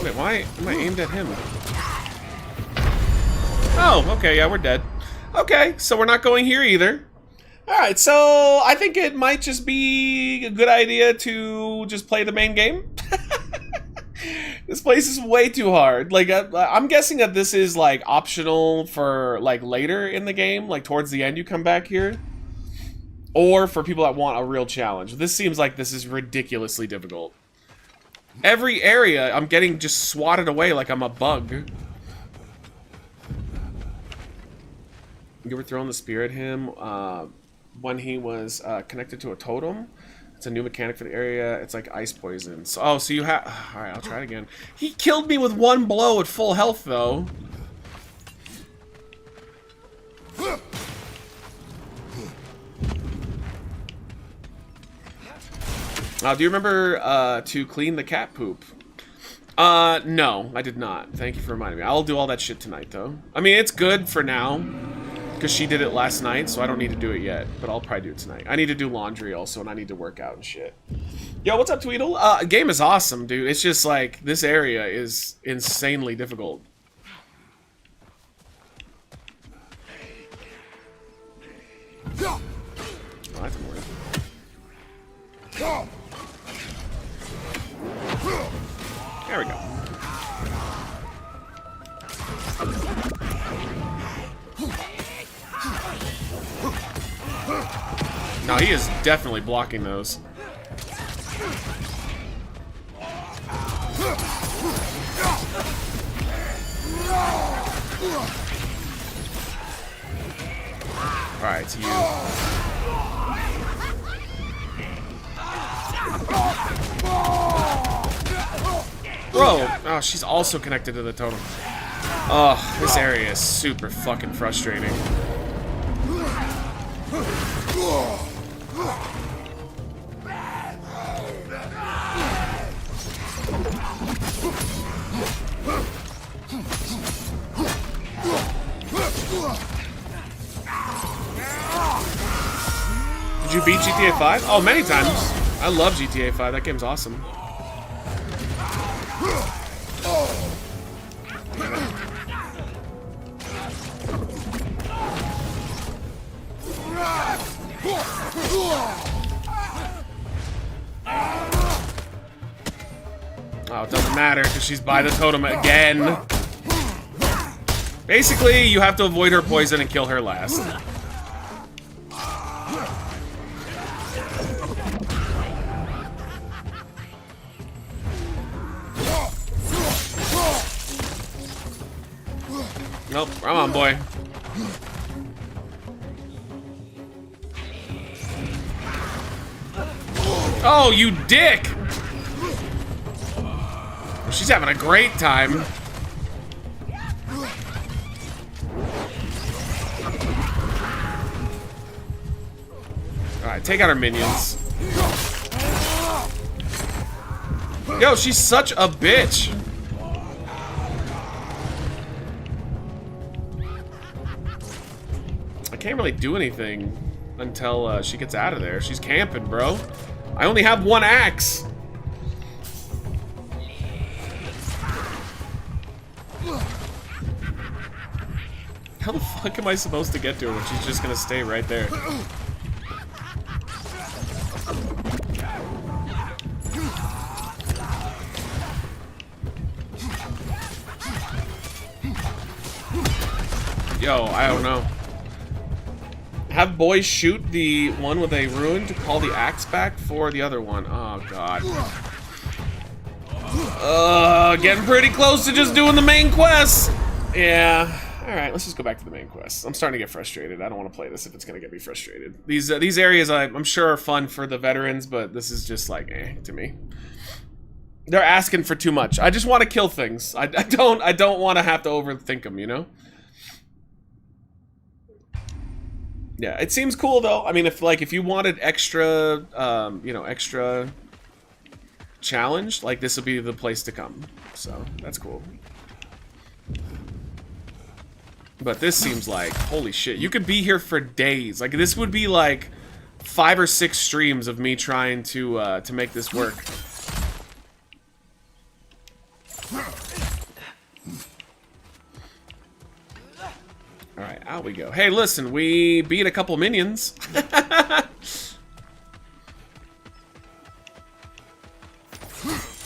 Wait, why am I aimed at him? Oh, okay, yeah, we're dead. Okay, so we're not going here either. Alright, so I think it might just be a good idea to just play the main game. This place is way too hard. Like, I'm guessing that this is, like, optional for, like, later in the game. Like, towards the end you come back here. Or for people that want a real challenge. This seems like this is ridiculously difficult. Every area, I'm getting just swatted away like I'm a bug. You were throwing the spear at him when he was connected to a totem. It's a new mechanic for the area. It's like ice poison. So, oh, so you have... Alright, I'll try it again. He killed me with one blow at full health, though. Do you remember to clean the cat poop? No, I did not. Thank you for reminding me. I'll do all that shit tonight, though. I mean, it's good for now. Because she did it last night, so I don't need to do it yet. But I'll probably do it tonight. I need to do laundry also, and I need to work out and shit. Yo, what's up, Tweedle? Game is awesome, dude. It's just like, this area is insanely difficult. Oh, that didn't work. There we go. No, he is definitely blocking those. Alright, it's you. Bro! Oh, she's also connected to the totem. Oh, this area is super fucking frustrating. Did you beat GTA 5? Oh, many times. I love GTA 5. That game's awesome. Oh, it doesn't matter because she's by the totem again. Basically, you have to avoid her poison and kill her last. Nope, come on, boy. Oh, you dick! She's having a great time. Alright, take out her minions. Yo, she's such a bitch. I can't really do anything until she gets out of there. She's camping, bro. I only have one axe. How the fuck am I supposed to get to her when she's just gonna stay right there? Yo, I don't know. Have boys shoot the one with a rune to call the axe back for the other one. Oh, God. Getting pretty close to just doing the main quest. Yeah. Alright, let's just go back to the main quest. I'm starting to get frustrated. I don't want to play this if it's going to get me frustrated. These areas I'm sure are fun for the veterans, but this is just like, to me. They're asking for too much. I just want to kill things. I don't want to have to overthink them, you know? Yeah, it seems cool though. I mean, if you wanted extra, you know, extra challenge, like this would be the place to come. So that's cool. But this seems like, holy shit, you could be here for days. Like this would be like 5 or 6 streams of me trying to make this work. Alright, out we go. Hey, listen, we beat a couple minions.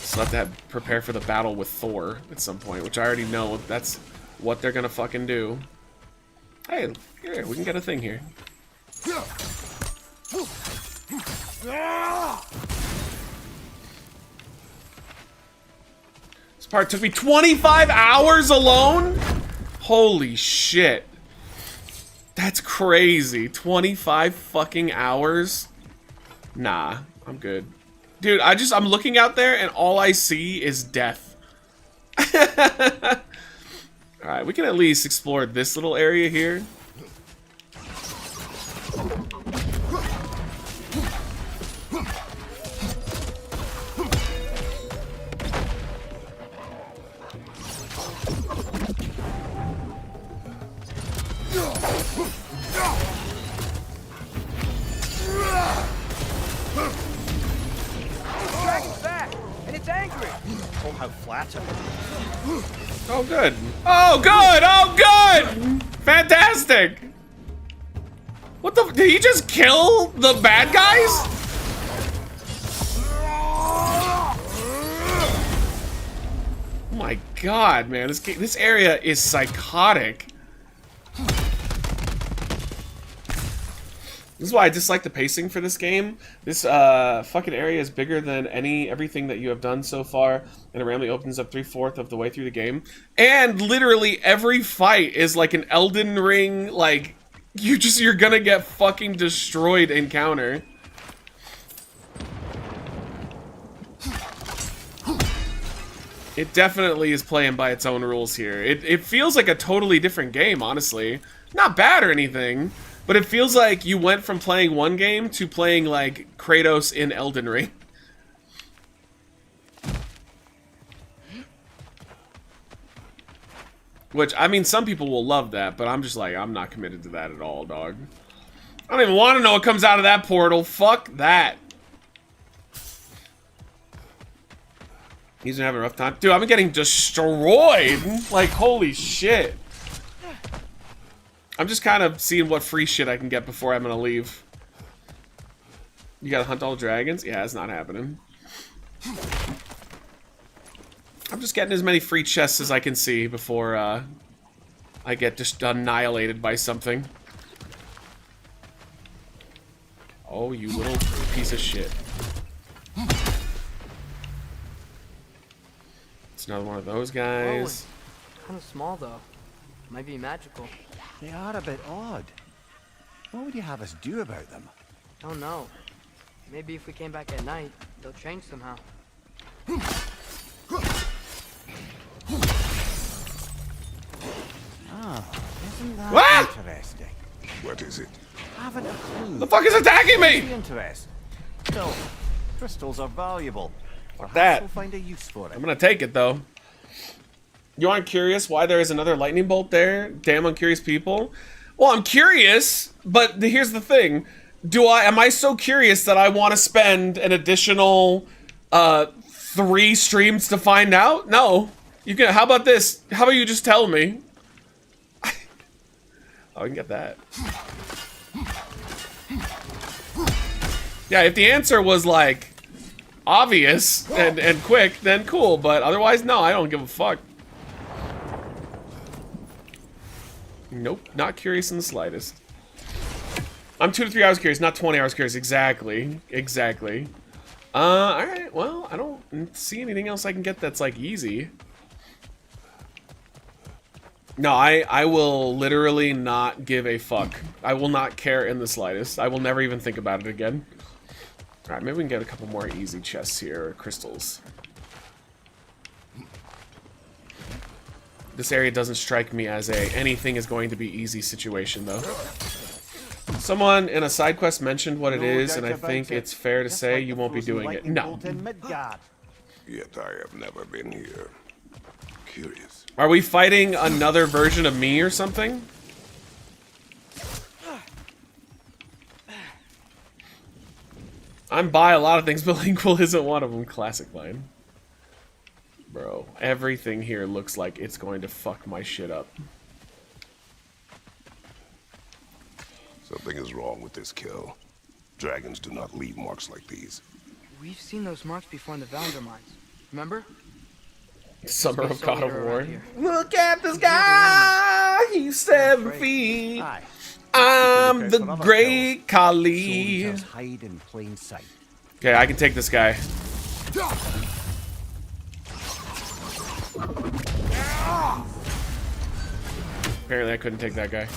So have to prepare for the battle with Thor at some point, which I already know that's what they're gonna fucking do. Hey, here, we can get a thing here. This part took me 25 hours alone? Holy shit. That's crazy. 25 fucking hours? Nah, I'm good. Dude, I'm looking out there and all I see is death. Alright, we can at least explore this little area here. Oh, how flattering. Oh, good. Oh, good! Oh, good! Fantastic! What the... Did he just kill the bad guys? Oh my god, man. This area is psychotic. This is why I dislike the pacing for this game. This fucking area is bigger than everything that you have done so far, and it randomly opens up 3/4 of the way through the game. And literally every fight is like an Elden Ring, like you're gonna get fucking destroyed encounter. It definitely is playing by its own rules here. It feels like a totally different game, honestly. Not bad or anything. But it feels like you went from playing one game to playing, like, Kratos in Elden Ring. Which, I mean, some people will love that, but I'm just like, I'm not committed to that at all, dog. I don't even want to know what comes out of that portal. Fuck that. He's gonna have a rough time. Dude, I'm getting destroyed. Like, holy shit. I'm just kind of seeing what free shit I can get before I'm gonna leave. You gotta hunt all dragons? Yeah, it's not happening. I'm just getting as many free chests as I can see before I get just annihilated by something. Oh, you little piece of shit. It's another one of those guys. Kind of small though. Might be magical. They are a bit odd. What would you have us do about them? Don't know. Maybe if we came back at night, they'll change somehow. Ah, isn't that What? interesting? What is it? Haven't a clue. The fuck is attacking me? Interest. Still, crystals are valuable. Fuck that. We'll find a use for it. I'm gonna take it though. You aren't curious why there is another lightning bolt there? Damn uncurious people. Well, I'm curious, but here's the thing. Am I so curious that I want to spend an additional 3 streams to find out? No. You can. How about this? How about you just tell me? Oh, I can get that. Yeah, if the answer was like obvious and quick, then cool, but otherwise, no, I don't give a fuck. Nope, not curious in the slightest. I'm 2 to 3 hours curious, not 20 hours curious. Exactly. Exactly. Alright, well, I don't see anything else I can get that's, like, easy. No, I will literally not give a fuck. I will not care in the slightest. I will never even think about it again. Alright, maybe we can get a couple more easy chests here, or crystals. This area doesn't strike me as a anything is going to be easy situation, though. Someone in a side quest mentioned what it is, and I think it's fair to say you won't be doing it. No. Yet I have never been here. Curious. Are we fighting another version of me or something? I'm by a lot of things, but Lingual isn't one of them. Classic line. Bro, everything here looks like it's going to fuck my shit up. Something is wrong with this kill. Dragons do not leave marks like these. We've seen those marks before in the Valor mines. Remember? Summer of God of Soldier War. around here. Look at this guy! He's 7 feet. Aye. I'm the great Kali. Soldiers hide in plain sight. Okay, I can take this guy. Apparently I couldn't take that guy.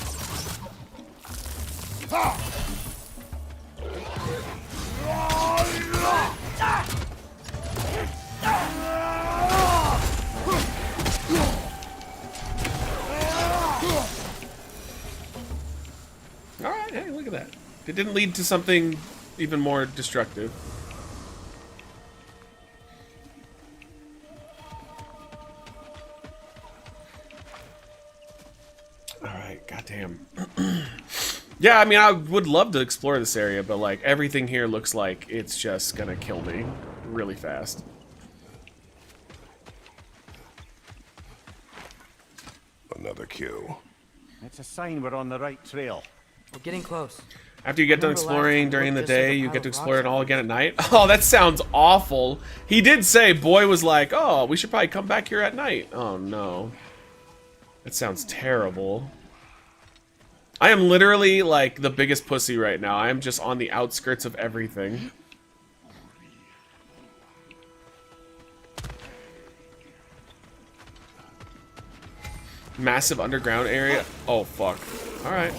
Alright, hey, look at that. It didn't lead to something even more destructive. Alright, goddamn. Yeah, I mean, I would love to explore this area, but, like, everything here looks like it's just gonna kill me really fast. Another kill. It's a sign we're on the right trail. We're getting close. After you get done Remember last exploring time during we the looked just at day, the you pile get to of explore it rocks all again at night. Oh, that sounds awful. He did say, Boy was like, oh, we should probably come back here at night. Oh, no. That sounds terrible. I am literally, like, the biggest pussy right now. I am just on the outskirts of everything. Massive underground area. Oh, fuck. Alright.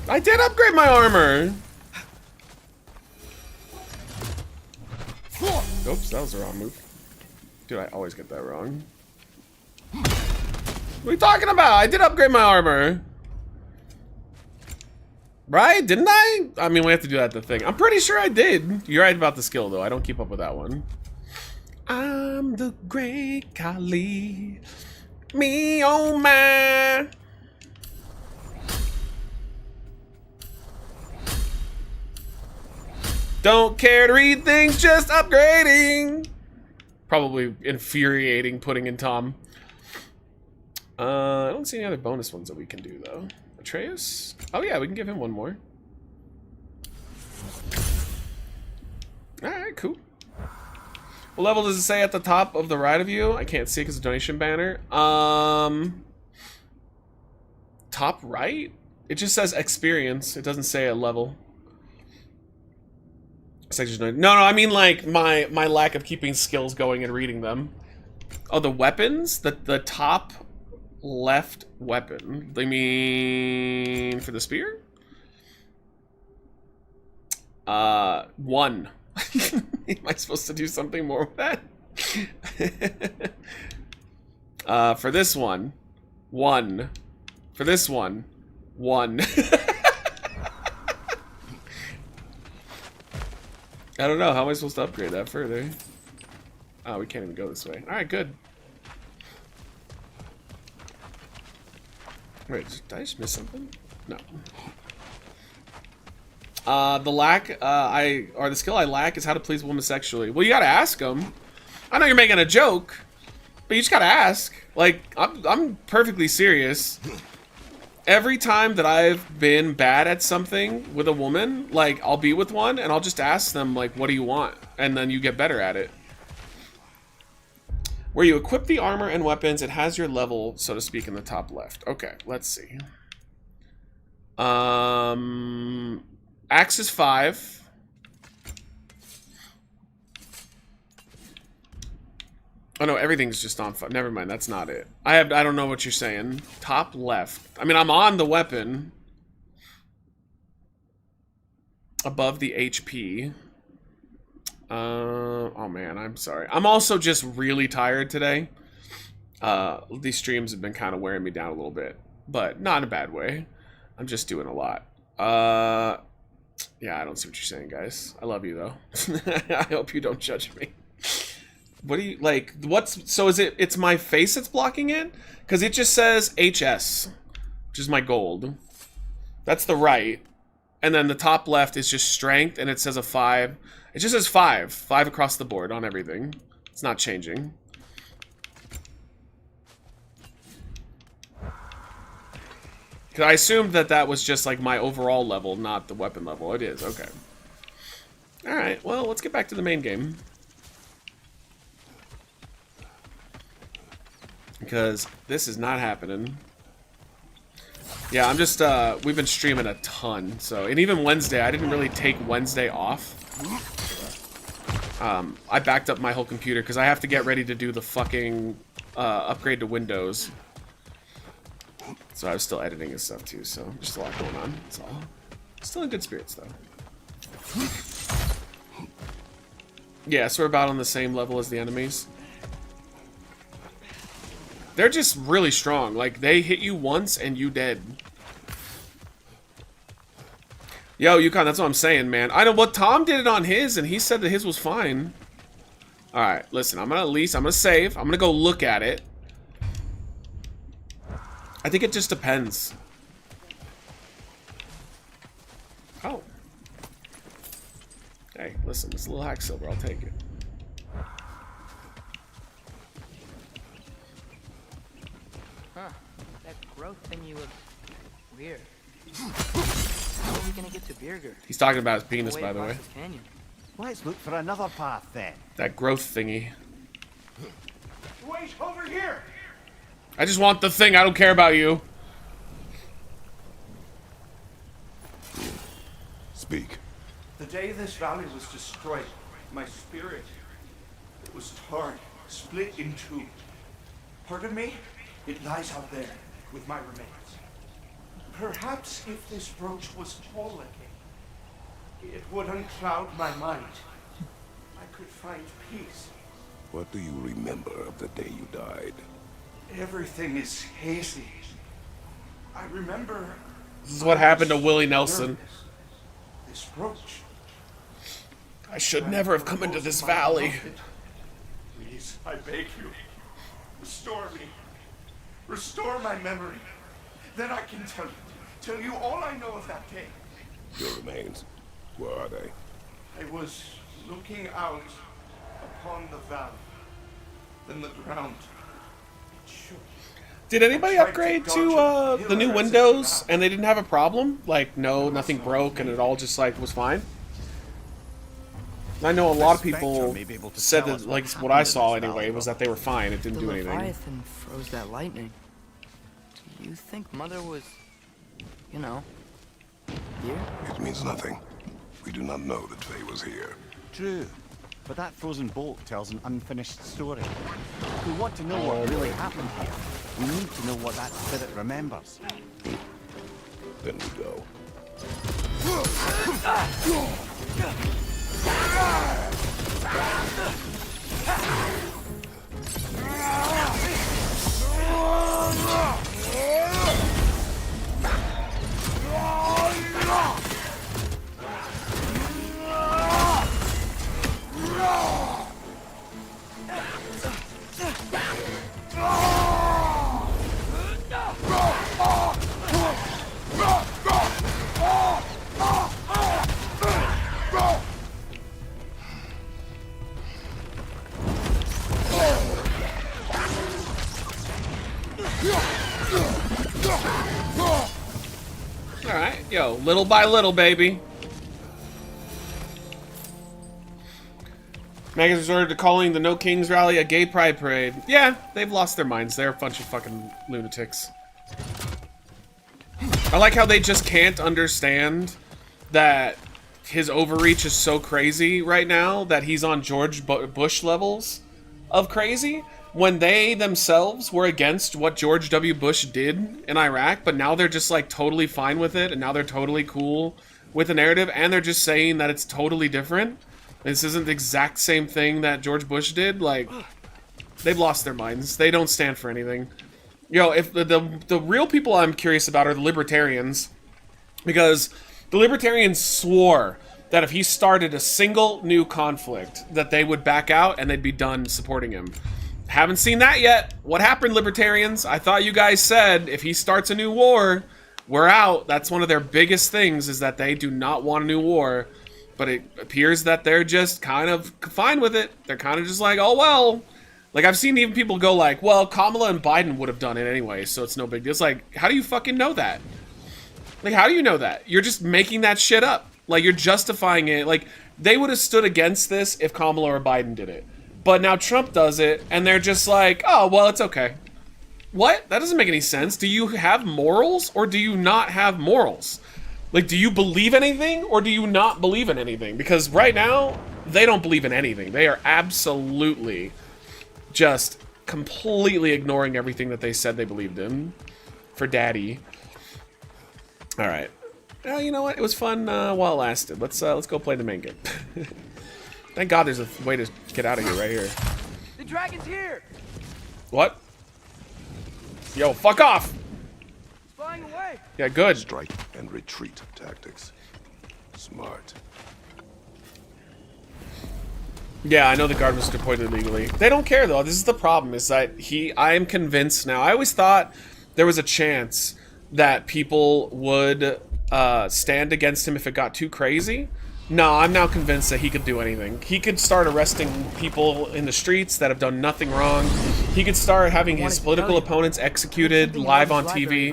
I did upgrade my armor! Oops, that was the wrong move. Dude, I always get that wrong. What are you talking about? I did upgrade my armor. Right? Didn't I? I mean, we have to do that the thing. I'm pretty sure I did. You're right about the skill, though. I don't keep up with that one. I'm the great Kali. Me, oh my. Don't care to read things, just upgrading. Probably infuriating putting in Tom. I don't see any other bonus ones that we can do, though. Atreus? Oh, yeah, we can give him one more. Alright, cool. What level does it say at the top of the right of you? I can't see because of the donation banner. Top right? It just says experience. It doesn't say a level. No, I mean like my lack of keeping skills going and reading them. Oh, the weapons? The top left weapon. They mean for the spear? 1. Am I supposed to do something more with that? For this one, 1. For this one, 1. I don't know. How am I supposed to upgrade that further? Oh, we can't even go this way. Alright, good. Wait, did I just miss something? No. The skill I lack is how to please a woman sexually. Well, you gotta ask them. I know you're making a joke, but you just gotta ask. Like, I'm perfectly serious. Every time that I've been bad at something with a woman, like, I'll be with one and I'll just ask them, like, what do you want? And then you get better at it. Where you equip the armor and weapons, it has your level, so to speak, in the top left. Okay, let's see. Axe is 5. Oh no, everything's just on 5. Never mind, that's not it. I don't know what you're saying. Top left. I mean, I'm on the weapon. Above the HP. Oh man, I'm sorry. I'm also just really tired today. These streams have been kind of wearing me down a little bit, but not in a bad way. I'm just doing a lot. Yeah, I don't see what you're saying, guys. I love you though. I hope you don't judge me. What do you like? So is it? It's my face that's blocking it? Because it just says HS, which is my gold. That's the right, and then the top left is just strength, and it says a 5. It just says 5 across the board on everything. It's not changing. Because I assumed that was just like my overall level, not the weapon level. It is, okay. Alright, well, let's get back to the main game. Because this is not happening. Yeah, I'm just, we've been streaming a ton, so, and even Wednesday, I didn't really take Wednesday off. I backed up my whole computer because I have to get ready to do the fucking, upgrade to Windows. So I was still editing and stuff too, so just a lot going on, that's all. Still in good spirits, though. Yeah, so we're about on the same level as the enemies. They're just really strong. Like, they hit you once and you dead. Yo, Yukon, that's what I'm saying, man. I know what Tom did it on his, and he said that his was fine. Alright, listen, I'm gonna save. I'm gonna go look at it. I think it just depends. Oh. Hey, listen, it's a little hack silver. I'll take it. Huh. That growth thingy looks weird. How are we gonna get to Birger? He's talking about his penis, by the way. Across this canyon. Let's look for another path then. That growth thingy. Wait, over here! I just want the thing. I don't care about you. Speak. The day this valley was destroyed, my spirit was torn, split in two. Part of me, it lies out there with my remains. Perhaps if this brooch was whole again, it would uncloud my mind. I could find peace. What do you remember of the day you died? Everything is hazy. I remember... This is what happened to Willie Nelson. This brooch. I should never have come into this valley. Please, I beg you, restore me. Restore my memory. Then I can tell you all I know of that day. Your remains. Where are they? I was looking out upon the valley. Then the ground shook. Did anybody upgrade to the new Windows and they didn't have a problem? Like, no, nothing broke and it all just, like, was fine? I know a lot of people said that, like, what I saw anyway, was that they were fine. It didn't do anything. Leviathan froze that lightning. Do you think Mother was, you know, here? It means nothing. We do not know that Faye was here. True. But that frozen bolt tells an unfinished story. If we want to know what really happened here, we need to know what that spirit remembers. Then we go. Yo, little by little, baby. Megas resorted to calling the No Kings rally a gay pride parade. Yeah, they've lost their minds. They're a bunch of fucking lunatics. I like how they just can't understand that his overreach is so crazy right now that he's on George Bush levels of crazy when they themselves were against what George W. Bush did in Iraq, but now they're just like totally fine with it, and now they're totally cool with the narrative, and they're just saying that it's totally different. This isn't the exact same thing that George Bush did. Like, they've lost their minds. They don't stand for anything. Yo, if the real people I'm curious about are the libertarians, because the libertarians swore that if he started a single new conflict, that they would back out and they'd be done supporting him. Haven't seen that yet. What happened, libertarians? I thought you guys said if he starts a new war, we're out. That's one of their biggest things, is that they do not want a new war. But it appears that they're just kind of fine with it. They're kind of just like, oh, well. Like, I've seen even people go like, well, Kamala and Biden would have done it anyway, so it's no big deal. It's like, how do you fucking know that? Like, how do you know that? You're just making that shit up. Like, you're justifying it. Like, they would have stood against this if Kamala or Biden did it. But now Trump does it, and they're just like, oh, well, it's okay. What? That doesn't make any sense. Do you have morals, or do you not have morals? Like, do you believe anything, or do you not believe in anything? Because right now, they don't believe in anything. They are absolutely just completely ignoring everything that they said they believed in for daddy. All right. Well, you know what? It was fun while it lasted. Let's go play the main game. Thank God there's a way to get out of here right here. The dragon's here. What? Yo, fuck off! It's flying away. Yeah, good. Strike and retreat tactics. Smart. Yeah, I know the guard was deployed illegally. They don't care though. This is the problem, is that I am convinced now. I always thought there was a chance that people would stand against him if it got too crazy. No, I'm now convinced that he could do anything. He could start arresting people in the streets that have done nothing wrong. He could start having his political opponents executed live on TV.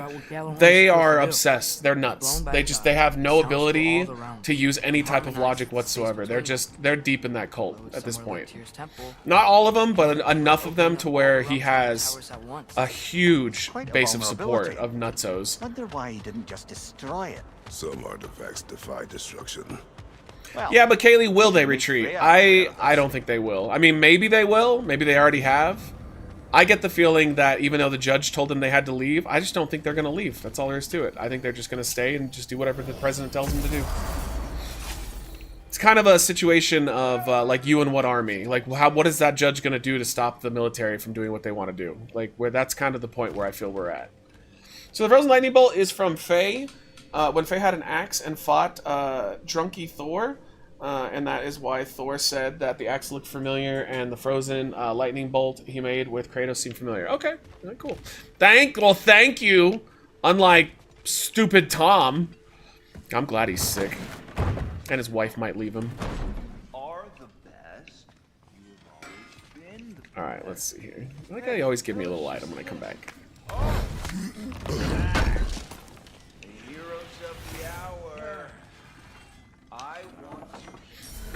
They are obsessed. They're nuts. They have no ability to use any type of logic whatsoever. They're deep in that cult at this point. Not all of them, but enough of them to where he has a huge base of support of nutsos. Wonder why he didn't just destroy it. Some artifacts defy destruction. Well, Yeah, but Kaylee, will they retreat? I don't think they will. I mean, maybe they will. Maybe they already have. I get the feeling that even though the judge told them they had to leave, I just don't think they're going to leave. That's all there is to it. I think they're just going to stay and just do whatever the president tells them to do. It's kind of a situation of, like, you and what army? Like, what is that judge going to do to stop the military from doing what they want to do? Like, where that's kind of the point where I feel we're at. So the Frozen Lightning Bolt is from Faye. When Faye had an axe and fought Drunky Thor, and that is why Thor said that the axe looked familiar and the frozen lightning bolt he made with Kratos seemed familiar. Okay, cool. Thank you. Unlike stupid Tom. I'm glad he's sick. And his wife might leave him. Alright, let's see here. I like how you always give me a little item when I come back.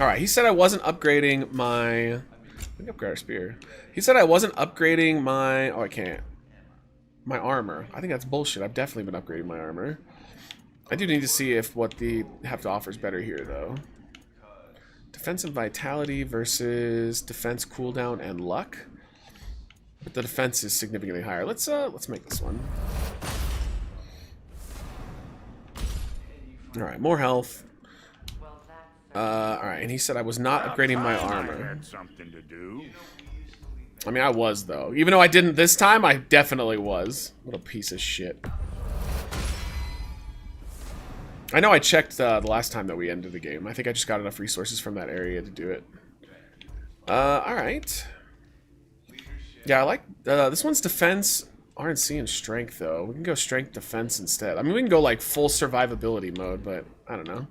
Alright, he said I wasn't upgrading my... Let me upgrade our spear. He said I wasn't upgrading my... Oh, I can't. My armor. I think that's bullshit. I've definitely been upgrading my armor. I do need to see if what they have to offer is better here, though. Defense and vitality versus defense cooldown and luck. But the defense is significantly higher. Let's make this one. Alright, more health. Alright, and he said I was not upgrading my armor. I mean, I was, though. Even though I didn't this time, I definitely was. What a piece of shit. I know I checked the last time that we ended the game. I think I just got enough resources from that area to do it. Alright. Yeah, I like... this one's defense, RNC, and strength, though. We can go strength defense instead. I mean, we can go, like, full survivability mode, but I don't know.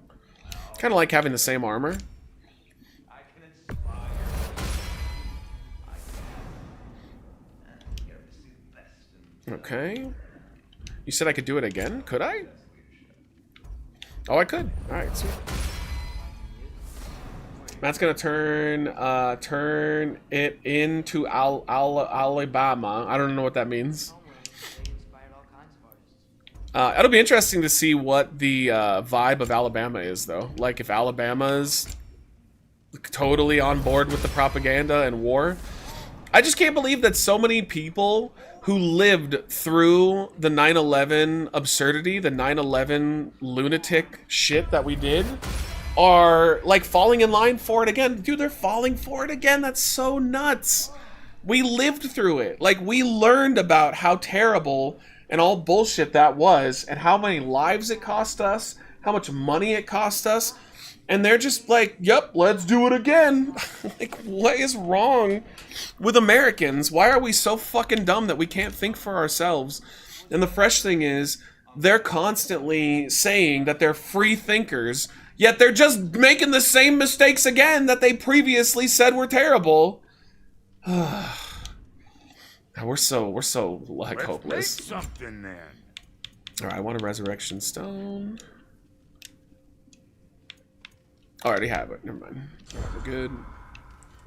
Kind of like having the same armor. Okay. You said I could do it again? Could I? Oh, I could. All right, sweet. Matt's gonna turn it into Alabama. I don't know what that means. It'll be interesting to see what the vibe of Alabama is, though. Like, if Alabama's totally on board with the propaganda and war. I just can't believe that so many people who lived through the 9/11 absurdity, the 9/11 lunatic shit that we did, are like falling in line for it again. Dude, they're falling for it again. That's so nuts. We lived through it. Like, we learned about how terrible and all bullshit that was, and how many lives it cost us, how much money it cost us, and they're just like, yep, let's do it again. Like, what is wrong with Americans? Why are we so fucking dumb that we can't think for ourselves? And the fresh thing is, they're constantly saying that they're free thinkers, yet they're just making the same mistakes again that they previously said were terrible. We're so like Let's hopeless. make something then. All right, I want a resurrection stone. I already have it. Never mind. All right, we're good.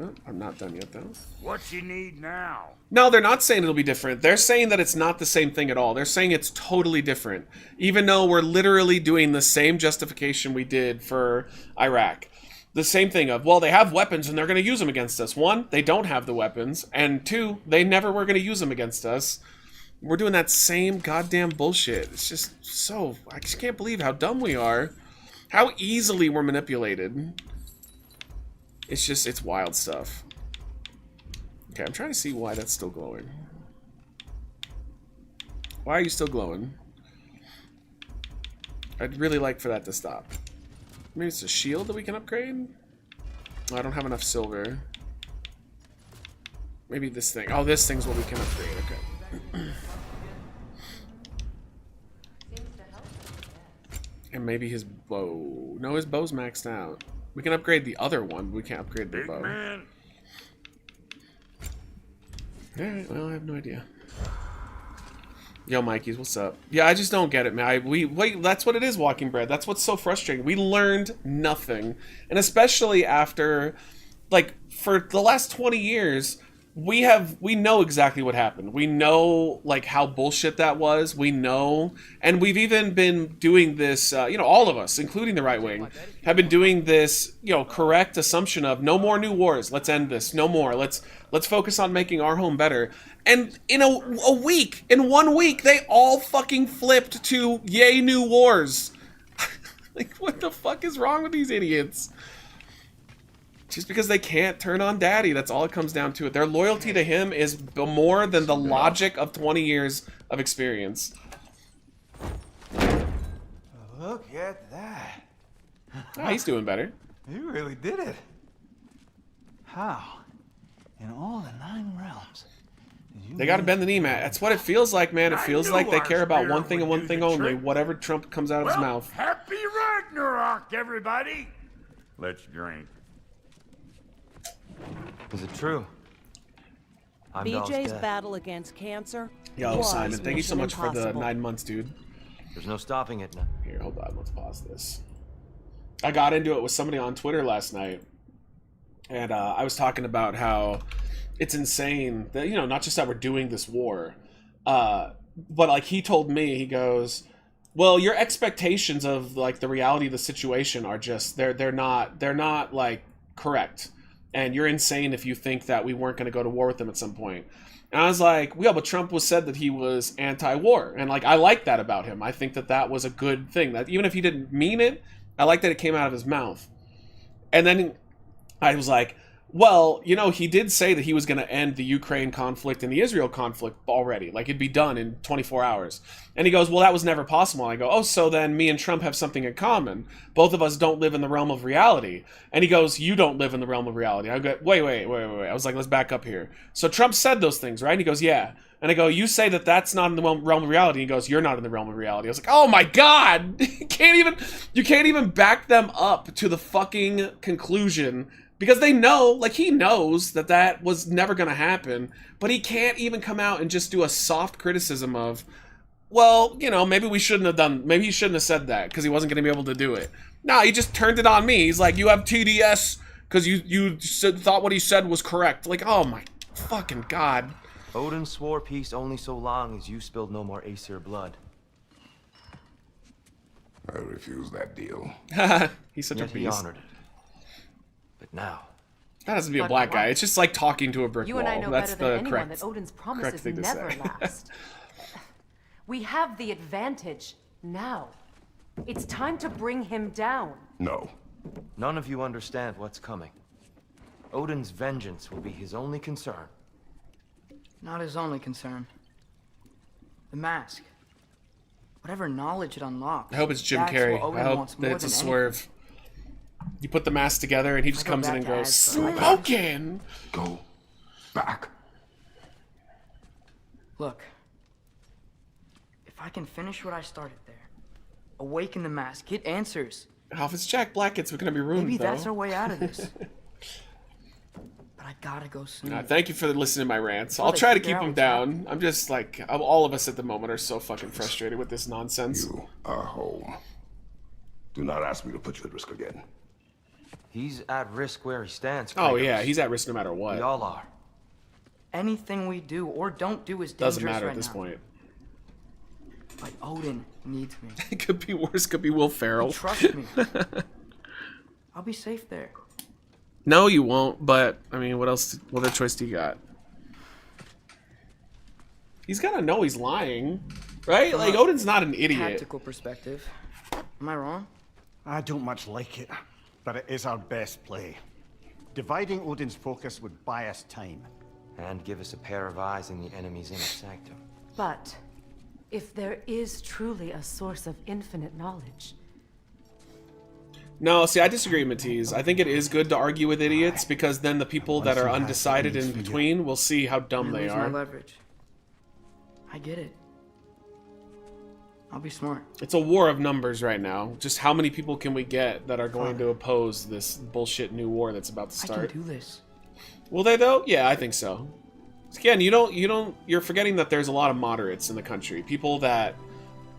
Oh, I'm not done yet, though. What you need now? No, they're not saying it'll be different. They're saying that it's not the same thing at all. They're saying it's totally different, even though we're literally doing the same justification we did for Iraq. The same thing of, well, they have weapons and they're going to use them against us. One, they don't have the weapons. And two, they never were going to use them against us. We're doing that same goddamn bullshit. It's just so... I just can't believe how dumb we are. How easily we're manipulated. It's just... It's wild stuff. Okay, I'm trying to see why that's still glowing. Why are you still glowing? I'd really like for that to stop. Maybe it's a shield that we can upgrade? Oh, I don't have enough silver. Maybe this thing. Oh, this thing's what we can upgrade. Okay. And maybe his bow. No, his bow's maxed out. We can upgrade the other one, but we can't upgrade the Big bow. man. Alright, well, I have no idea. Yo, Mikey's, what's up? Yeah, I just don't get it, man. Wait, that's what it is, Walking Bread. That's what's so frustrating. We learned nothing. And especially after, like, for the last 20 years, we know exactly what happened. We know, like, how bullshit that was. We know. And we've even been doing this, all of us, including the right wing, have been doing this, correct assumption of no more new wars. Let's end this. No more. Let's focus on making our home better. And in in 1 week, they all fucking flipped to yay new wars. Like, what the fuck is wrong with these idiots? Just because they can't turn on daddy, that's all it comes down to. Their loyalty to him is more than the logic of 20 years of experience. Look at that. Oh, he's doing better. You really did it. How? In all the 9 realms. They gotta bend the knee, Matt. That's what it feels like, man. It feels like they care about one thing and one thing only. Whatever Trump comes out of his mouth. Happy Ragnarok, everybody. Let's drink. Is it true? BJ's battle against cancer. Yo, was Simon, thank you so much Mission for the Impossible. 9 months, dude. There's no stopping it now. Here, hold on. Let's pause this. I got into it with somebody on Twitter last night, and I was talking about how it's insane that, not just that we're doing this war, but like he told me, he goes, well, your expectations of like the reality of the situation are just they're not like correct, and you're insane if you think that we weren't going to go to war with them at some point. And I was like, yeah, but Trump said that he was anti-war, and like I like that about him. I think that was a good thing. That even if he didn't mean it, I like that it came out of his mouth. And then I was like, well, he did say that he was going to end the Ukraine conflict and the Israel conflict already. Like, it'd be done in 24 hours. And he goes, well, that was never possible. And I go, oh, so then me and Trump have something in common. Both of us don't live in the realm of reality. And he goes, you don't live in the realm of reality. I go, wait. I was like, let's back up here. So Trump said those things, right? And he goes, yeah. And I go, you say that that's not in the realm of reality. And he goes, you're not in the realm of reality. I was like, oh my God. You can't even back them up to the fucking conclusion. Because they know, like he knows that was never going to happen, but he can't even come out and just do a soft criticism of, well, you know, maybe we shouldn't have done, maybe he shouldn't have said that because he wasn't going to be able to do it. No, he just turned it on me. He's like, you have TDS because you thought what he said was correct. Like, oh my fucking God. Odin swore peace only so long as you spilled no more Aesir blood. I refuse that deal. He's such Yet a he beast. honored it. But now... That has to be a But black guy. what? It's just like talking to a brick You wall. and I know That's better than the anyone correct, that Odin's correct promises thing to never say. last. We have the advantage now. It's time to bring him down. No. None of you understand what's coming. Odin's vengeance will be his only concern. Not his only concern. The mask. Whatever knowledge it unlocks. I hope it's Jim that's Carrey. what Odin I hope wants that more it's a than swerve. You put the mask together and he just I go comes in back and to goes, Asgard. smoking! Go back. Look. If I can finish what I started there, awaken the mask, get answers. Oh, if it's Jack Black, it's going to be ruined, Maybe though. that's our way out of this. But I gotta go soon. Thank you for listening to my rants. Well, I'll they try to figure keep out them what's down. I'm just like, all of us at the moment are so fucking frustrated with this nonsense. You are home. Do not ask me to put you at risk again. He's at risk where he stands. Oh Kratos. yeah, he's at risk no matter what. We all are. Anything we do or don't do is dangerous Doesn't matter right at this now. point. But Odin needs me. It could be worse. Could be Will Ferrell. Trust me. I'll be safe there. No, you won't. But I mean, what else? What other choice do you got? He's gotta know he's lying, right? From Like a Odin's not an idiot. Tactical perspective. Am I wrong? I don't much like it, but it is our best play. Dividing Odin's focus would buy us time. And give us a pair of eyes in the enemy's inner sanctum. But if there is truly a source of infinite knowledge, No, see, I disagree, Matisse. I think it is good to argue with idiots because then the people that are undecided in between will see how dumb I they lose my are. leverage. I get it. I'll be smart. It's a war of numbers right now. Just how many people can we get that are going to oppose this bullshit new war that's about to I start? can do this. Will they though? Yeah, I think so. Again, you're forgetting that there's a lot of moderates in the country. People that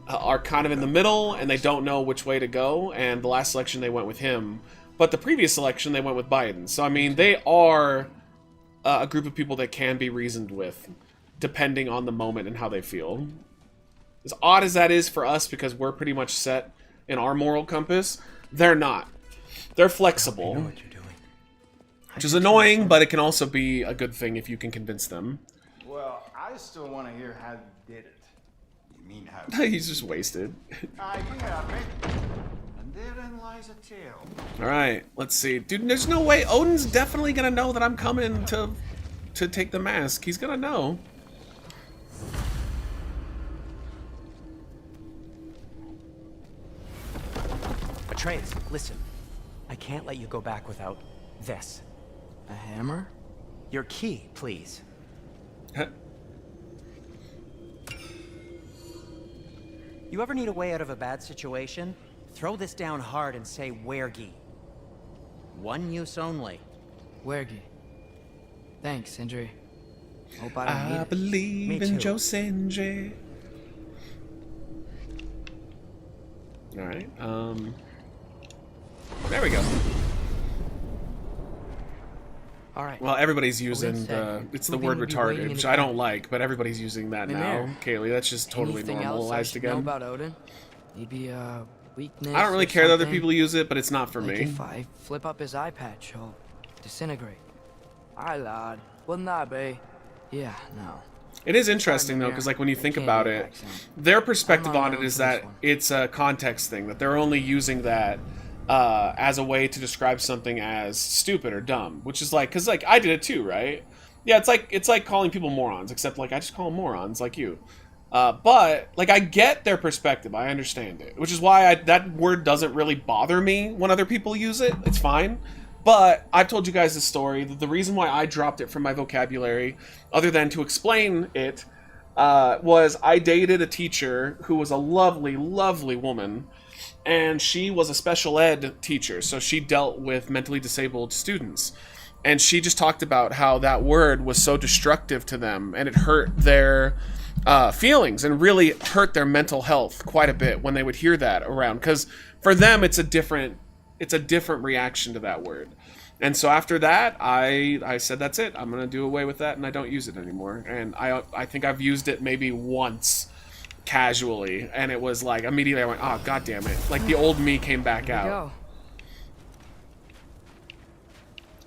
are kind of in the middle and they don't know which way to go. And the last election they went with him, but the previous election they went with Biden. So I mean, they are a group of people that can be reasoned with, depending on the moment and how they feel. As odd as that is for us, because we're pretty much set in our moral compass, they're not. They're flexible. I know what you're doing. Which is annoying, but it can also be a good thing if you can convince them. Well, I still want to hear how you did it. You mean how? He's just wasted. I think I admit. And therein lies a tale. Alright, let's see. Dude, there's no way. Odin's definitely gonna know that I'm coming to take the mask. He's gonna know. Atreus, listen. I can't let you go back without this. A hammer? Your key, please. You ever need a way out of a bad situation? Throw this down hard and say wergi. One use only. Wergi. Thanks, Sindri. Hope I don't need I it. believe Me in too. Josinji. Alright, there we go. Alright. Well, everybody's using said, the, it's the "Proving word to be waiting retarded, in which the I don't cabin." like, but everybody's using that now. Mimir, Kaylee, that's just totally Anything else I normalized should know again. about Odin? Maybe weakness. I don't really or care that other something? people use it, but it's not for Like me. if I flip up his eye patch, he'll disintegrate. Aye, lad. Wouldn't that be? Yeah, no. It is interesting though, because like when you think about it, their perspective I'm on it unknown is for this that one. it's a context thing, that they're only using that as a way to describe something as stupid or dumb, which is like, because like I did it too, right? Yeah, it's like calling people morons, except like I just call them morons, like you. But like I get their perspective, I understand it, which is why that word doesn't really bother me when other people use it. It's fine. But I've told you guys this story. The reason why I dropped it from my vocabulary, other than to explain it, was I dated a teacher who was a lovely, lovely woman. And she was a special ed teacher, so she dealt with mentally disabled students. And she just talked about how that word was so destructive to them, and it hurt their feelings and really hurt their mental health quite a bit when they would hear that around, because for them it's a different reaction to that word. And so after that, I said, that's it, I'm gonna do away with that, and I don't use it anymore. And I think I've used it maybe once casually, and it was like immediately I went, oh god damn it, like the old me came back out.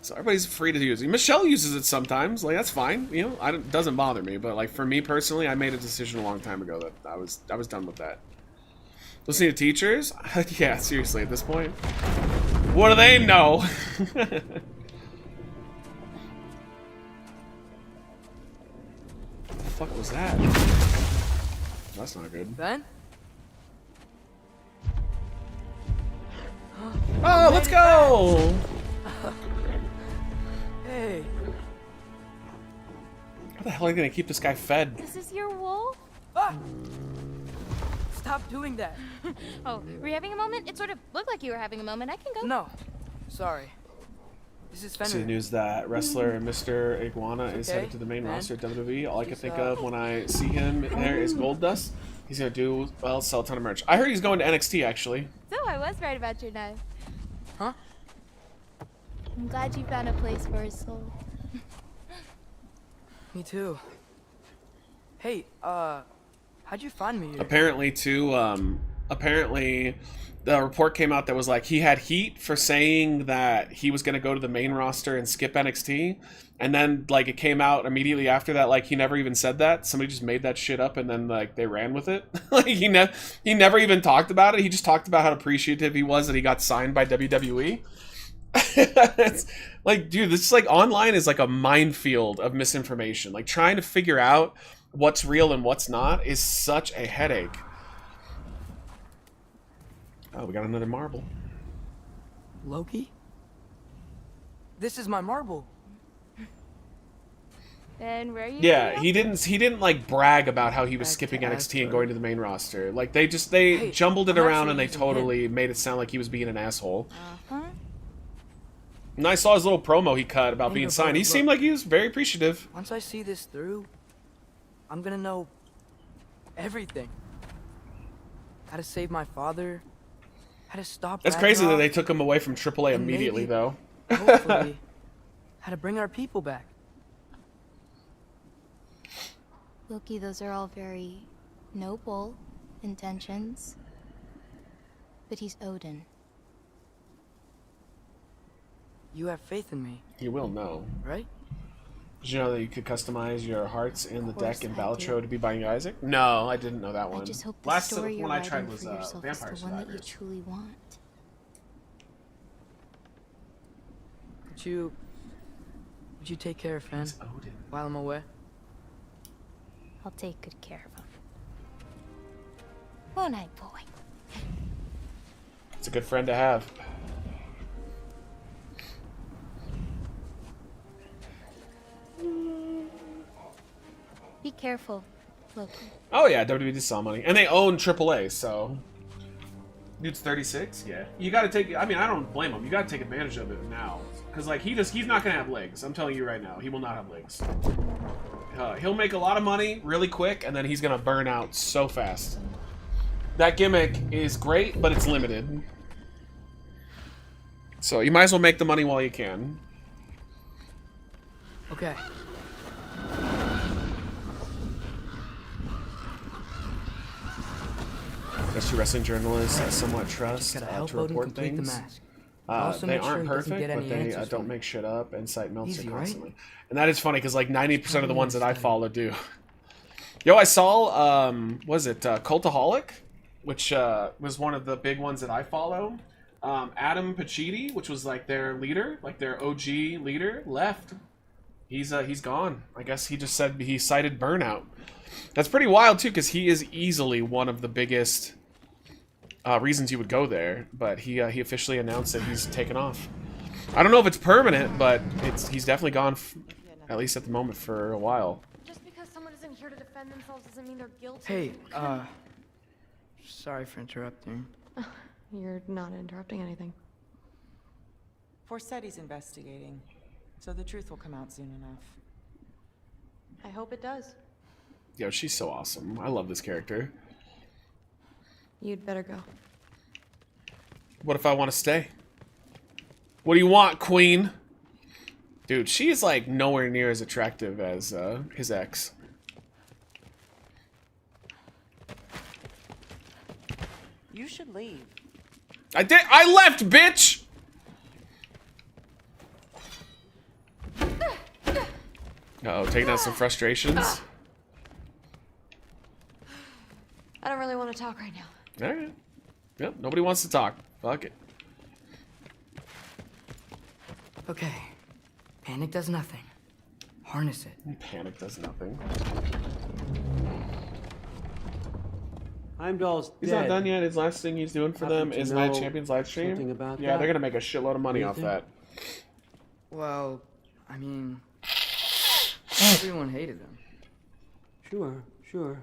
So everybody's free to use it. Michelle uses it sometimes, like that's fine, you know, it doesn't bother me. But like for me personally, I made a decision a long time ago that I was done with that. Listening to teachers? Yeah, seriously, at this point, what do they know? What the fuck was that? That's not good. Ben? Oh, let's go! Hey. How the hell are you gonna keep this guy fed? This is your wolf? Ah! Stop doing that. Oh, were you having a moment? It sort of looked like you were having a moment. I can go. No. Sorry. This is Fenrir. See the news that wrestler Mr. Iguana is okay, headed to the main man. roster at WWE. All I can think of when I see him there is Gold Dust. He's gonna do well, sell a ton of merch. I heard he's going to NXT actually. So I was right about your knife. Huh? I'm glad you found a place for his soul. Me too. Hey, how'd you find me here? Apparently the report came out that was like he had heat for saying that he was gonna go to the main roster and skip NXT, and then like it came out immediately after that like he never even said that. Somebody just made that shit up and then like they ran with it. Like he never even talked about it. He just talked about how appreciative he was that he got signed by WWE. It's like, dude, this is like online is like a minefield of misinformation. Like trying to figure out what's real and what's not is such a headache. Oh, we got another marble. Loki? This is my marble. And where are you? Yeah, he didn't like brag about how he was skipping NXT and going to the main roster. Like they jumbled it around and they totally made it sound like he was being an asshole. And I saw his little promo he cut about being signed. He seemed like he was very appreciative. Once I see this through, I'm gonna know everything. How to save my father. How to stop It's crazy that Ragnarok, they took him away from AAA immediately, maybe, though. Hopefully, how to bring our people back. Loki, those are all very noble intentions. But he's Odin. You have faith in me. You will know. Right? Did you know that you could customize your hearts in the deck in I Balatro do. to be buying Isaac? No, I didn't know that one. I just hope the Last story you're one I tried writing was for yourself is Vampire the one that you Survivors. truly want. Would you take care of Fen while I'm away? I'll take good care of him. Won't I, boy? It's a good friend to have. Be careful, Loki. Oh yeah, WWE does sell money, and they own AAA. So, dude's 36. Yeah, you got to take. I mean, I don't blame him. You got to take advantage of it now, because like he's not gonna have legs. I'm telling you right now, he will not have legs. He'll make a lot of money really quick, and then he's gonna burn out so fast. That gimmick is great, but it's limited. So you might as well make the money while you can. Okay. Guess you wrestling journalists I somewhat trust Gotta to help Odin report complete the things. mask. Also They make sure aren't he doesn't perfect, get but any they answers don't from make shit up and cite Meltzer Easy, right? constantly. And that is funny because like 90% of the ones that I follow do. Yo, I saw was it Cultaholic, which was one of the big ones that I follow. Adam Pacitti, which was like their leader, like their OG leader, left. He's gone. I guess he just said he cited burnout. That's pretty wild too, because he is easily one of the biggest reasons you would go there. But he officially announced that he's taken off. I don't know if it's permanent, but he's definitely gone, at least at the moment, for a while. Just because someone isn't here to defend themselves doesn't mean they're guilty. Hey, sorry for interrupting. You're not interrupting anything. Forseti's investigating, so the truth will come out soon enough. I hope it does. Yo, she's so awesome. I love this character. You'd better go. What if I want to stay? What do you want, queen? Dude, she's like nowhere near as attractive as his ex. You should leave. I did. I left, bitch. Uh-oh, taking out some frustrations. I don't really want to talk right now. All right. Yep. Nobody wants to talk. Fuck it. Okay. Panic does nothing. Harness it. Panic does nothing. Heimdall's He's dead. not done yet. His last thing he's doing for them is Night Champions live stream. About yeah, that? they're gonna make a shitload of money off that. Well, I mean, everyone hated him. Sure, sure.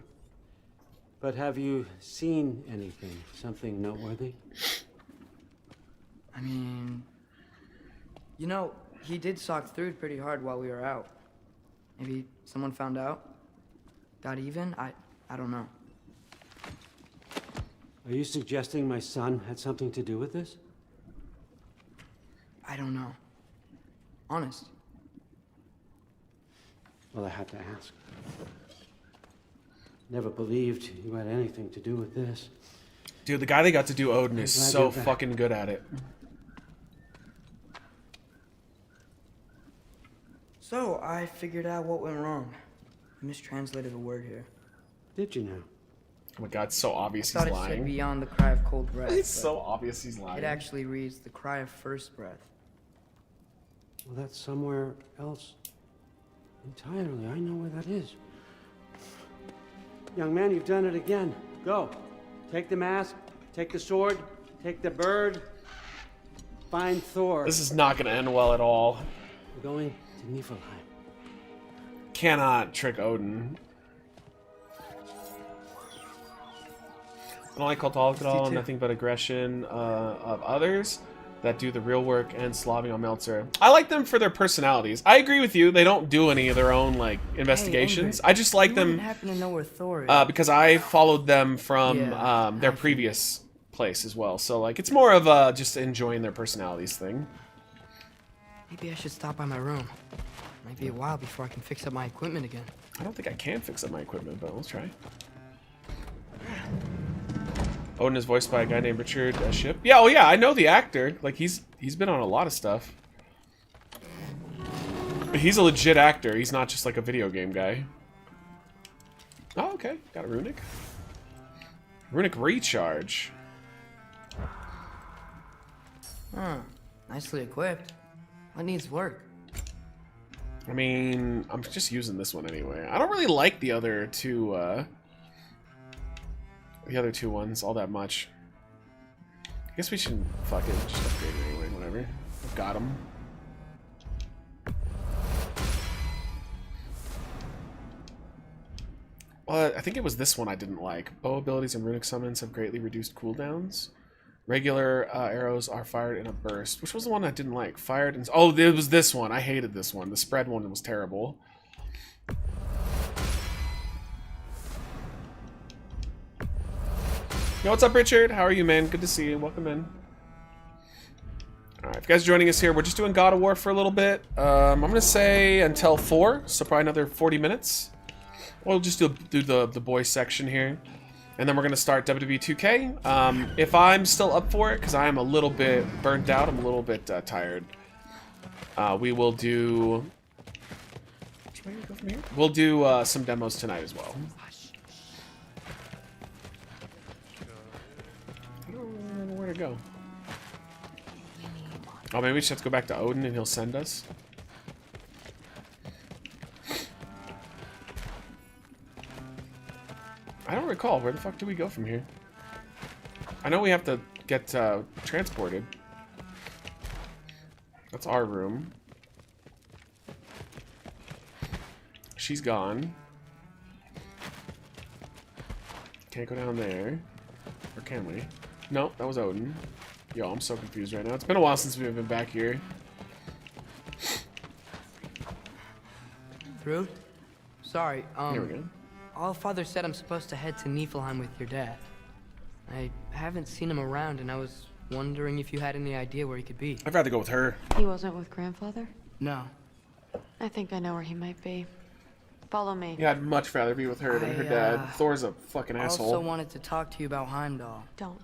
But have you seen anything? Something noteworthy? I mean, you know, he did sock through it pretty hard while we were out. Maybe someone found out? Got even? I don't know. Are you suggesting my son had something to do with this? I don't know. Honest. Well, I had to ask. Never believed you had anything to do with this. Dude, the guy they got to do Odin is glad so you're back. fucking good at it. So, I figured out what went wrong. I mistranslated a word here. Did you know? Oh my god, it's so obvious I thought he's it said lying. beyond the cry of cold breath. It's but so obvious he's lying. It actually reads the cry of first breath. Well, that's somewhere else entirely. I know where that is. Young man, you've done it again. Go. Take the mask, take the sword, take the bird. Find Thor. This is not gonna end well at all. We're going to Niflheim. Cannot trick Odin. I don't like Cultaholic at all. Nothing but aggression of others that do the real work and slobbing on Meltzer. I like them for their personalities. I agree with you. They don't do any of their own like investigations. Hey, I just like you them wouldn't happen to know where Thor is. because I followed them from Yeah, their previous place as well. So like it's more of just enjoying their personalities thing. Maybe I should stop by my room. Might be a while before I can fix up my equipment again. I don't think I can fix up my equipment, but let's try. Odin is voiced by a guy named Richard Shipp. Yeah, oh yeah, I know the actor. Like he's been on a lot of stuff. He's a legit actor. He's not just like a video game guy. Oh, okay. Got a runic. Runic recharge. Huh. Nicely equipped. What needs work? I mean, I'm just using this one anyway. I don't really like the other two ones all that much. I guess we should fuck it, just upgrade it anyway, whatever. I've got them. Well, I think it was this one I didn't like. Bow abilities and runic summons have greatly reduced cooldowns. Regular arrows are fired in a burst. Which was the one I didn't like? Fired in... Oh, it was this one. I hated this one. The spread one was terrible. Yo, what's up, Richard? How are you, man? Good to see you. Welcome in. Alright, if you guys are joining us here, we're just doing God of War for a little bit. I'm going to say until 4, so probably another 40 minutes. We'll just do the boys section here. And then we're going to start WWE 2K. If I'm still up for it, because I am a little bit burnt out, I'm a little bit tired. We will do... Which way do we go from here? We'll do some demos tonight as well. I don't know where to go. Oh, maybe we just have to go back to Odin and he'll send us. I don't recall. Where the fuck do we go from here? I know we have to get transported. That's our room. She's gone. Can't go down there. Or can we? No, that was Odin. Yo, I'm so confused right now. It's been a while since we've been back here. Through? Sorry, Here we go. Allfather said I'm supposed to head to Niflheim with your dad. I haven't seen him around, and I was wondering if you had any idea where he could be. I'd rather go with her. He wasn't with Grandfather? No. I think I know where he might be. Follow me. Yeah, I'd much rather be with her than her dad. Thor's a fucking I asshole. also wanted to talk to you about Heimdall. Don't.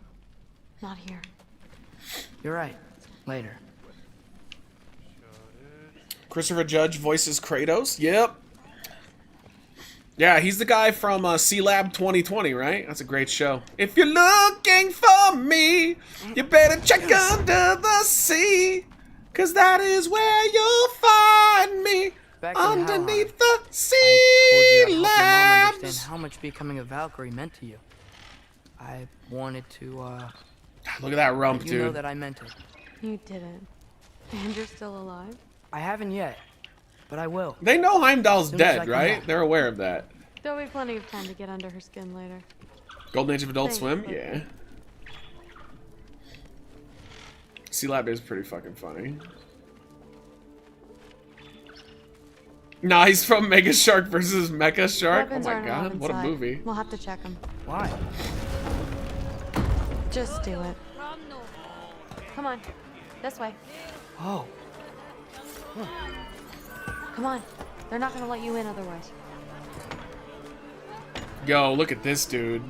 Not here. You're right. Later. Christopher Judge voices Kratos. Yep. Yeah, he's the guy from C-Lab 2020, right? That's a great show. If you're looking for me, you better check under the sea, 'cause that is where you'll find me. Back in underneath the I told you I hope your mom C-Labs. understands how much becoming a Valkyrie meant to you. I wanted to, Look at that rump, let you know dude. that I meant it. You didn't. And you're still alive? I haven't yet, but I will. They know Heimdall's As soon as I dead, come right? back. They're aware of that. There'll be plenty of time to get under her skin later. Golden Age of Adult Thanks, Swim? Loki. Yeah. C-Lab is pretty fucking funny. Nah, he's from Mega Shark versus Mecha Shark. Weapons Oh my aren't god, allowed what a inside. movie. We'll have to check them. Why? Just do it. Come on. This way. Oh. Come on. They're not gonna let you in otherwise. Yo, look at this dude.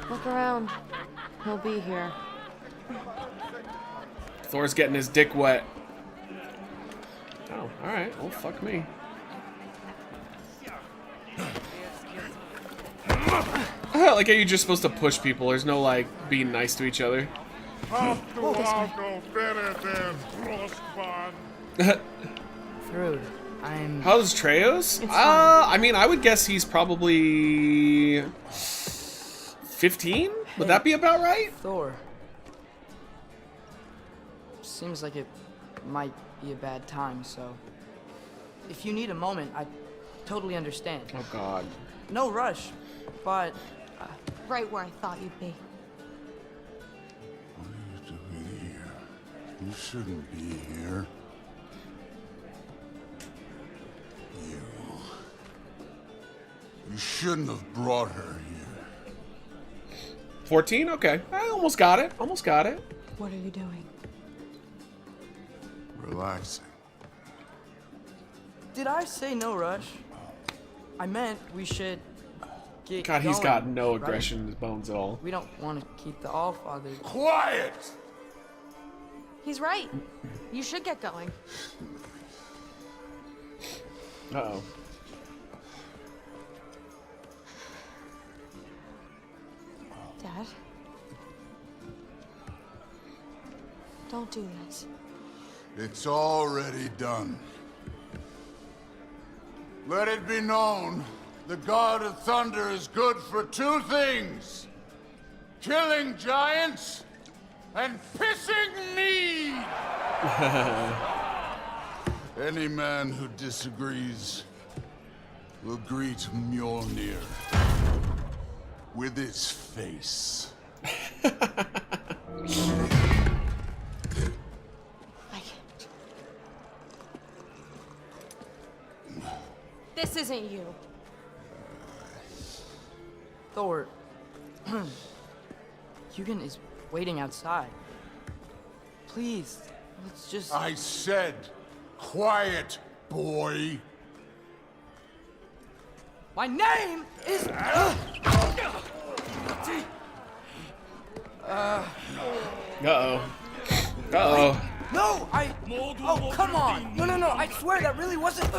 Look around. He'll be here. Thor's getting his dick wet. Oh, alright. Well, fuck me. Like how you're just supposed to push people. There's no, like, being nice to each other. Thrud, I'm... How's Treos? I mean, I would guess he's probably 15? Would that be about right? Thor. Seems like it might be a bad time, so... If you need a moment, I totally understand. Oh, God. No rush, but... Right where I thought you'd be. What are you doing here? You shouldn't be here. You shouldn't have brought her here. 14? Okay. I almost got it. Almost got it. What are you doing? Relaxing. Did I say no rush? I meant we should get God, he's going, got no right? aggression in his bones at all. We don't want to keep the Allfather... Quiet! He's right. You should get going. Uh-oh. Dad? Don't do this. It's already done. Let it be known, the God of Thunder is good for two things. Killing giants and pissing me! Any man who disagrees will greet Mjolnir with his face. This isn't you. Thor... Hugin is waiting outside. Please, let's just... I said, quiet, boy. My name is... Uh-oh. Uh-oh. No, I... Oh, come on. No, I swear that really wasn't...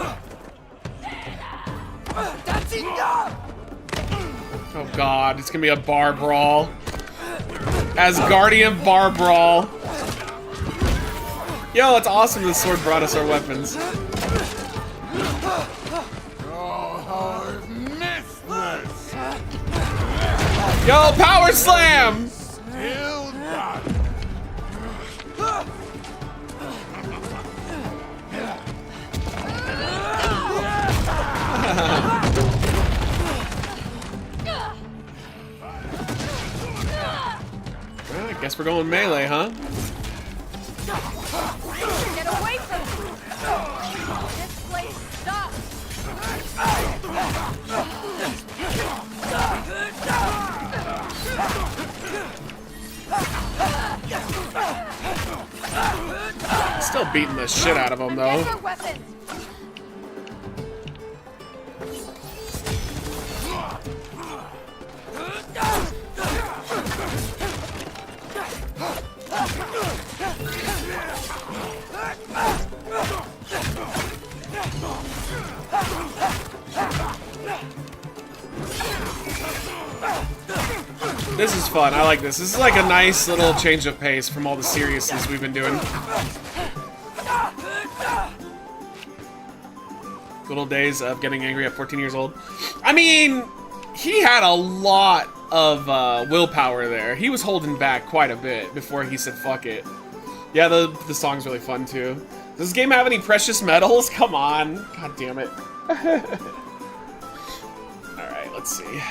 That's enough! Oh god, it's gonna be a bar brawl. Asgardian bar brawl. Yo, it's awesome this sword brought us our weapons. Oh, I've missed this. Yo, power slam! Still done. Well, I guess we're going melee, huh? Get away from me! Still beating the shit out of him, though. Get your weapons. This is fun. I like this. This is like a nice little change of pace from all the seriousness we've been doing. Good old days of getting angry at 14 years old. I mean, he had a lot of willpower there. He was holding back quite a bit before he said fuck it. Yeah, the song's really fun too. Does this game have any precious metals? Come on. God damn it. Alright, let's see.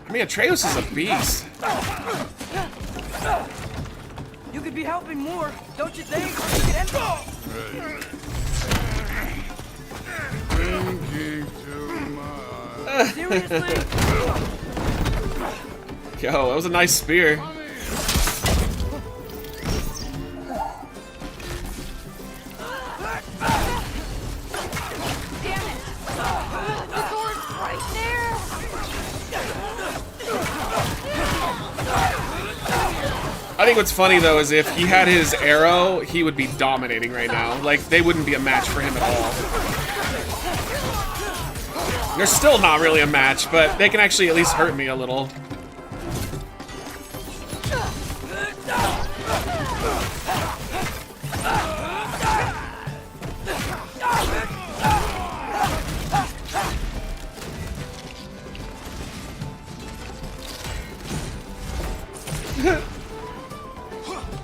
I mean, Atreus is a beast. You could be helping more, don't you think? Seriously? Yo, that was a nice spear. Damn it! The sword's right there. I think what's funny though is if he had his arrow, he would be dominating right now. Like, they wouldn't be a match for him at all. They're still not really a match, but they can actually at least hurt me a little.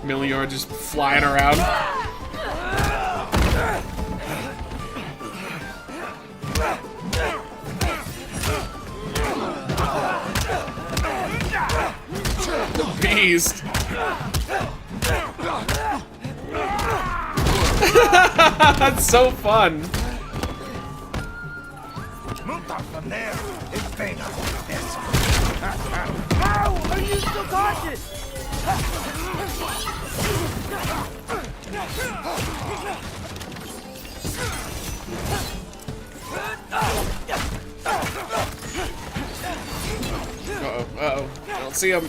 Melior just flying around. The beast. That's so fun. From there, it's pain. How are you still conscious? Uh-oh, uh-oh. I don't see him.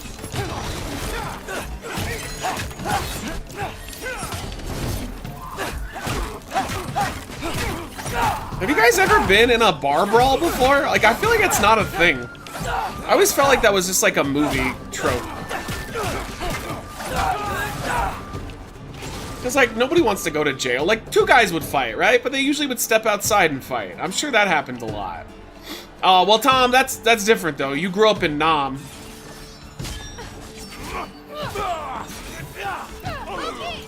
Have you guys ever been in a bar brawl before? Like, I feel like it's not a thing. I always felt like that was just like a movie trope. Because, like, nobody wants to go to jail. Like, two guys would fight, right? But they usually would step outside and fight. I'm sure that happens a lot. Oh, well, Tom, that's different, though. You grew up in Nam.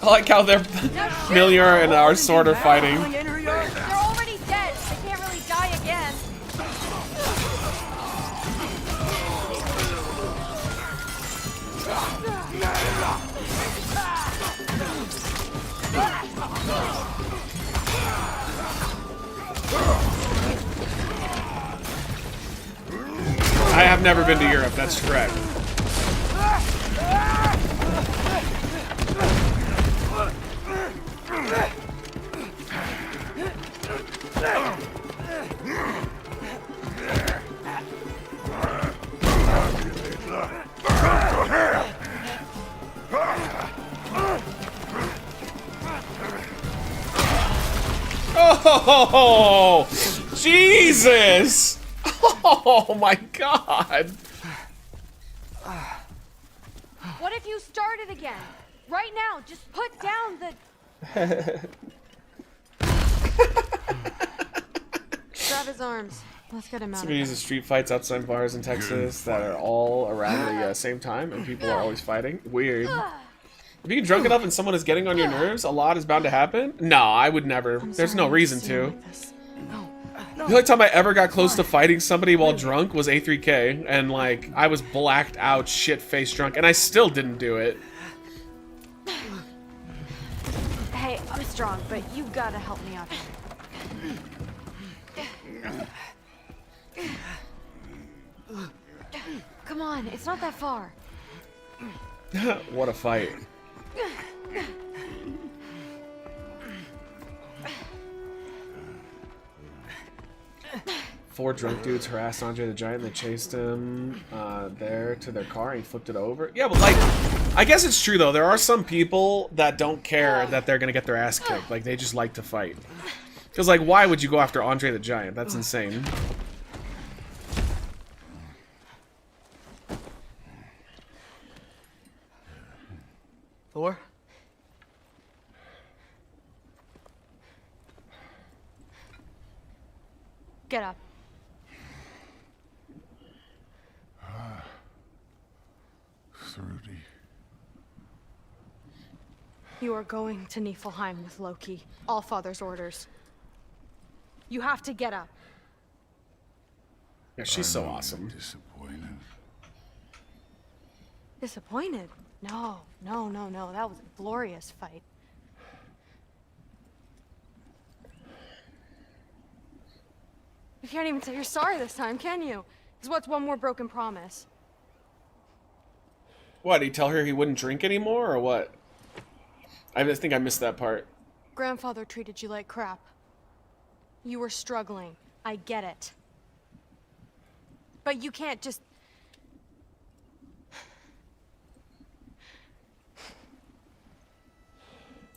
I like how they're Melior and our sword are fighting. They're already dead. They can't really die again. I have never been to Europe, that's correct. Oh, Jesus! Oh my God! What if you started again? Right now, just put down the... Grab his arms. Let's get him out. Series of street fights outside bars in Texas that are all around the same time, and people are always fighting. Weird. If you get drunk enough and someone is getting on your nerves, a lot is bound to happen. No, I would never. There's no reason to. The only time I ever got close to fighting somebody while drunk was A3K, and like I was blacked out, shit-faced drunk, and I still didn't do it. Hey, I'm strong, but you gotta help me out here. Come on, it's not that far. What a fight. Four drunk dudes harassed Andre the Giant. They chased him there to their car and he flipped it over. Yeah, but like, I guess it's true though. There are some people that don't care that they're gonna get their ass kicked. Like, they just like to fight. Because like, why would you go after Andre the Giant? That's insane. Thor? Get up. Thrudy. You are going to Niflheim with Loki. Allfather's orders. You have to get up. Yeah, she's so awesome. Disappointed. Disappointed? No. That was a glorious fight. You can't even say you're sorry this time, can you? Because what's one more broken promise? What, did he tell her he wouldn't drink anymore, or what? I think I missed that part. Grandfather treated you like crap. You were struggling. I get it. But you can't just...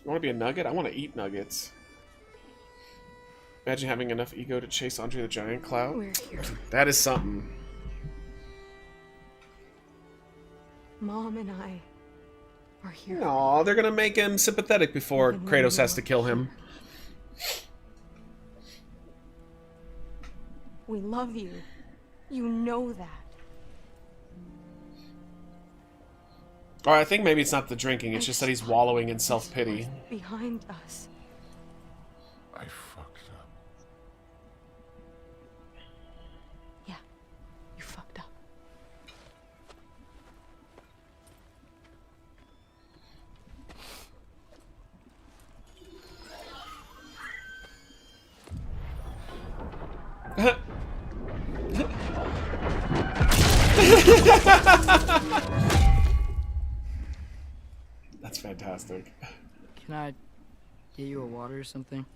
You want to be a nugget? I want to eat nuggets. Imagine having enough ego to chase Andre the Giant clout. We're here. That is something. Mom and I are here. Aw, they're gonna make him sympathetic before Kratos has to kill him. We love you. You know that. Or I think maybe it's not the drinking, it's just that he's wallowing in self-pity. Behind us. I fucked up. Yeah, you fucked up. That's fantastic. Can I get you a water or something?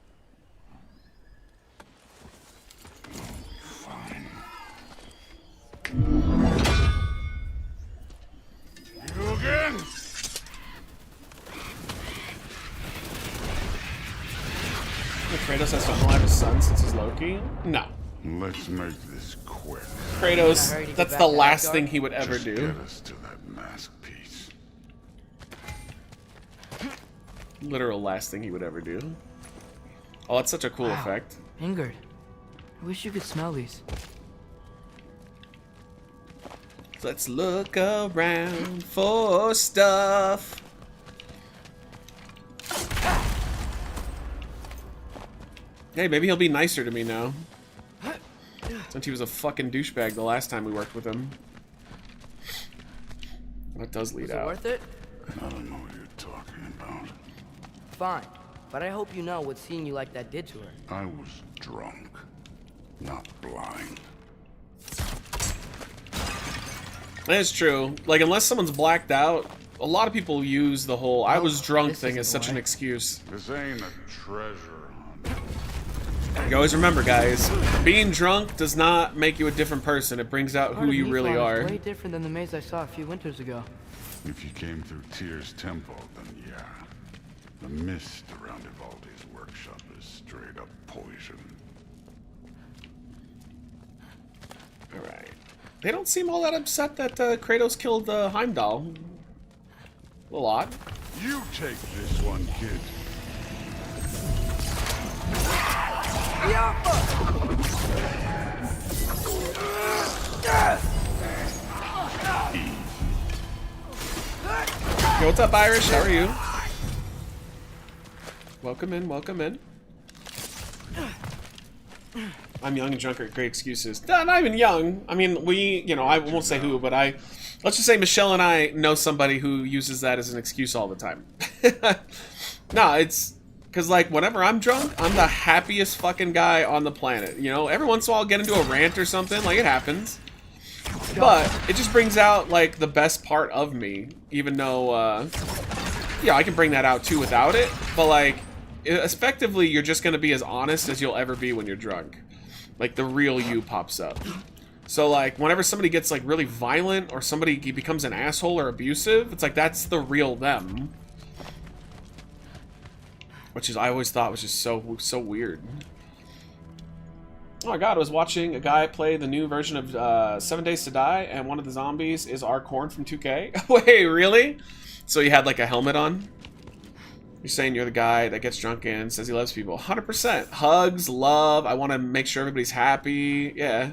Fine. You again? Kratos has to unalive his son since he's Loki? No. Let's make this quick. Kratos, that's the last thing he would ever do. Get us to that mask piece. Literal last thing he would ever do. Oh, that's such a cool effect. Ingrid, I wish you could smell these. Let's look around for stuff. Hey, maybe he'll be nicer to me now. Since he was a fucking douchebag the last time we worked with him. That does lead out. Was it worth it? I don't know what you're talking about. Fine, but I hope you know what seeing you like that did to her. I was drunk, not blind. That's true. Like, unless someone's blacked out, a lot of people use the whole I was drunk thing as such an excuse. This ain't a treasure hunt. You always remember, guys, being drunk does not make you a different person. It brings out who you really are. Way different than the maze I saw a few winters ago. If you came through Tyr's temple, then yeah. The mist around Ivaldi's workshop is straight up poison. Alright. They don't seem all that upset that Kratos killed Heimdall. A little odd. You take this one, kid. Yo, what's up, Irish? How are you? Welcome in, welcome in. I'm young and drunk are great excuses. No, not even young. I mean, I won't say who, but let's just say Michelle and I know somebody who uses that as an excuse all the time. No, it's because, like, whenever I'm drunk, I'm the happiest fucking guy on the planet. You know, every once in a while I'll get into a rant or something. Like, it happens. But it just brings out, like, the best part of me, even though, yeah, I can bring that out too without it, but, like, effectively, you're just gonna be as honest as you'll ever be when you're drunk. Like, the real you pops up. So, like, whenever somebody gets, like, really violent, or somebody becomes an asshole or abusive, it's like, that's the real them. Which is, I always thought was just so weird. Oh my god, I was watching a guy play the new version of 7 Days to Die, and one of the zombies is our Corn from 2K. Wait, really? So he had, like, a helmet on? You're saying you're the guy that gets drunk and says he loves people. 100%. Hugs, love, I want to make sure everybody's happy. Yeah.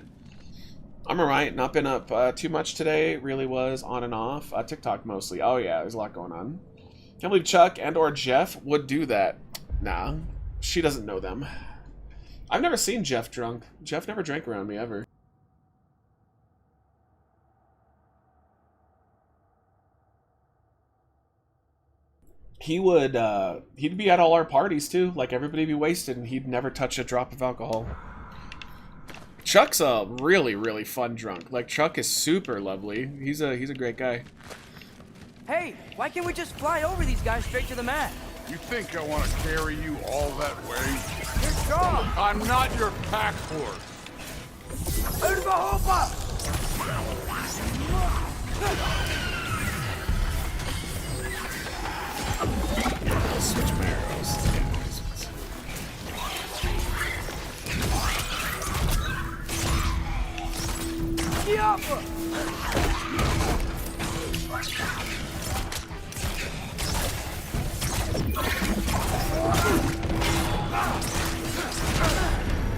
I'm alright. Not been up too much today. Really was on and off. TikTok mostly. Oh yeah, there's a lot going on. Can't believe Chuck and or Jeff would do that. Nah. She doesn't know them. I've never seen Jeff drunk. Jeff never drank around me, ever. He would, he'd be at all our parties, too. Like, everybody be wasted, and he'd never touch a drop of alcohol. Chuck's a really, really fun drunk. Like, Chuck is super lovely. He's a great guy. Hey, why can't we just fly over these guys straight to the mat? You think I want to carry you all that way? You're strong! I'm not your pack horse. Switch my arrows.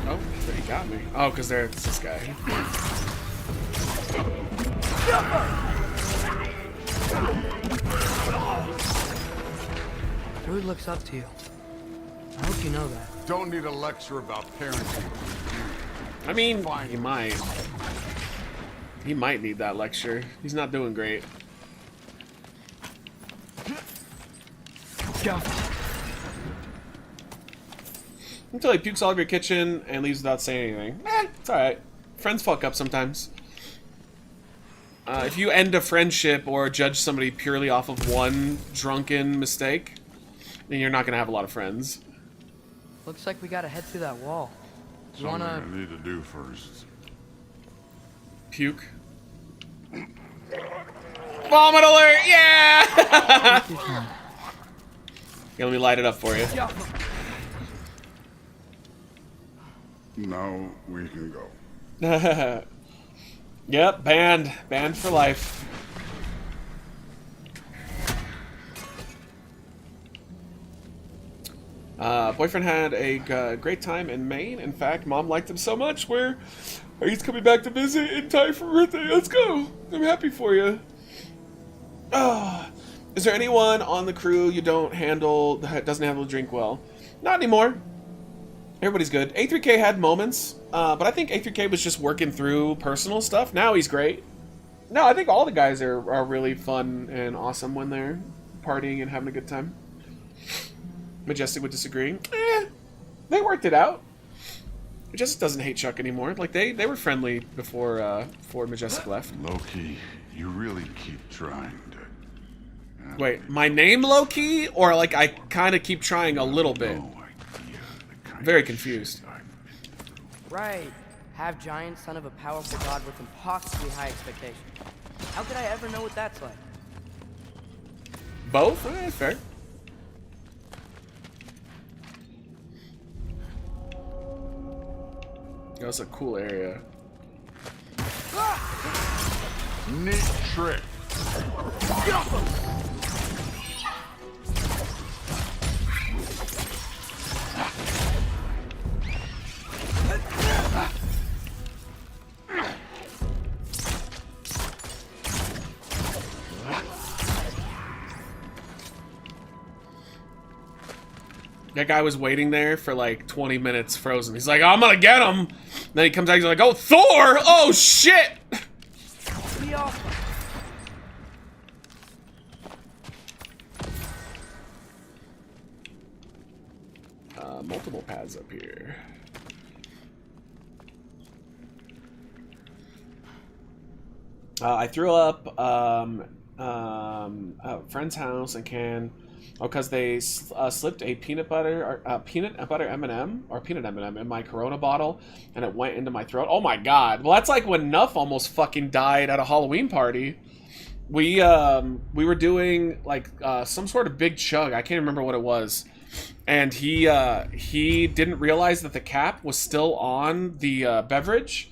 Oh, he got me. Oh, because it's this guy. Druid looks up to you. I hope you know that. Don't need a lecture about parenting. I mean, he might. He might need that lecture. He's not doing great. Until he pukes all over your kitchen and leaves without saying anything. It's alright. Friends fuck up sometimes. If you end a friendship or judge somebody purely off of one drunken mistake, then you're not gonna have a lot of friends. Looks like we gotta head through that wall. You Something wanna... I need to do first. Puke. Vomit alert! Yeah! Yeah, let me light it up for you. Now we can go. Yep, banned. Banned for life. Boyfriend had a great time in Maine. In fact, Mom liked him so much where he's coming back to visit in time for birthday. Let's go. I'm happy for you. Is there anyone on the crew you don't handle that doesn't handle the drink well? Not anymore. Everybody's good. A3K had moments, but I think A3K was just working through personal stuff. Now he's great. No, I think all the guys are really fun and awesome when they're partying and having a good time. Majestic would disagree. They worked it out. Majestic doesn't hate Chuck anymore. Like, they were friendly before Majestic left. Loki, you really keep trying to... Wait, my name Loki? Or, like, I kind of keep trying a little bit? Very confused. Right. Half giant, son of a powerful god with impossibly high expectations. How could I ever know what that's like? Both? Fair. That was a cool area. Neat trick. That guy was waiting there for like 20 minutes frozen. He's like, I'm gonna get him. Then he comes out, he's like, oh, Thor! Oh, shit! Multiple paths up here. I threw up a friend's house and can. Oh, because they slipped a peanut butter M&M or peanut M&M in my Corona bottle, and it went into my throat. Oh my god! Well, that's like when Nuff almost fucking died at a Halloween party. We were doing like some sort of big chug. I can't remember what it was, and he didn't realize that the cap was still on the beverage.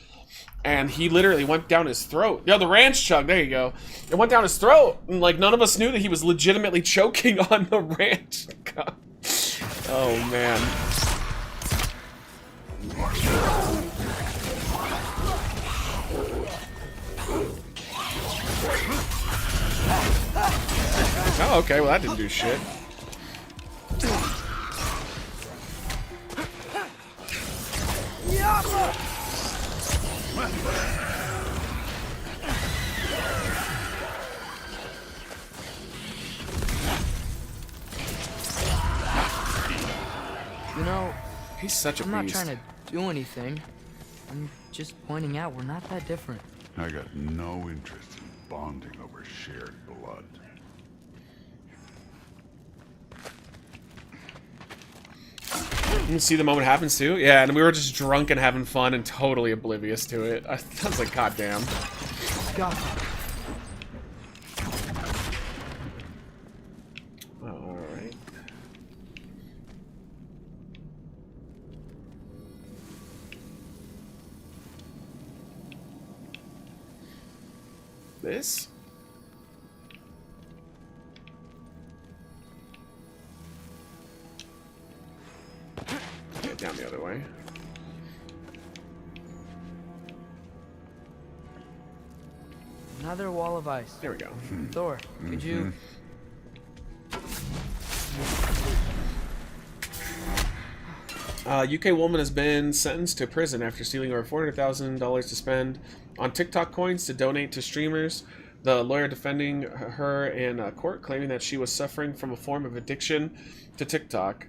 And he literally went down his throat. Yeah, the ranch chug, there you go. It went down his throat. And like none of us knew that he was legitimately choking on the ranch. God. Oh man. Oh, okay, well that didn't do shit. You know, he's such a I'm not beast. trying to do anything. I'm just pointing out we're not that different. I got no interest in bonding over shared blood. You can see the moment happens too? Yeah, and we were just drunk and having fun and totally oblivious to it. I was like, god damn. God. Alright. This? Get down the other way. Another wall of ice. There we go. Thor, could you... UK woman has been sentenced to prison after stealing over $400,000 to spend on TikTok coins to donate to streamers. The lawyer defending her in court claiming that she was suffering from a form of addiction to TikTok.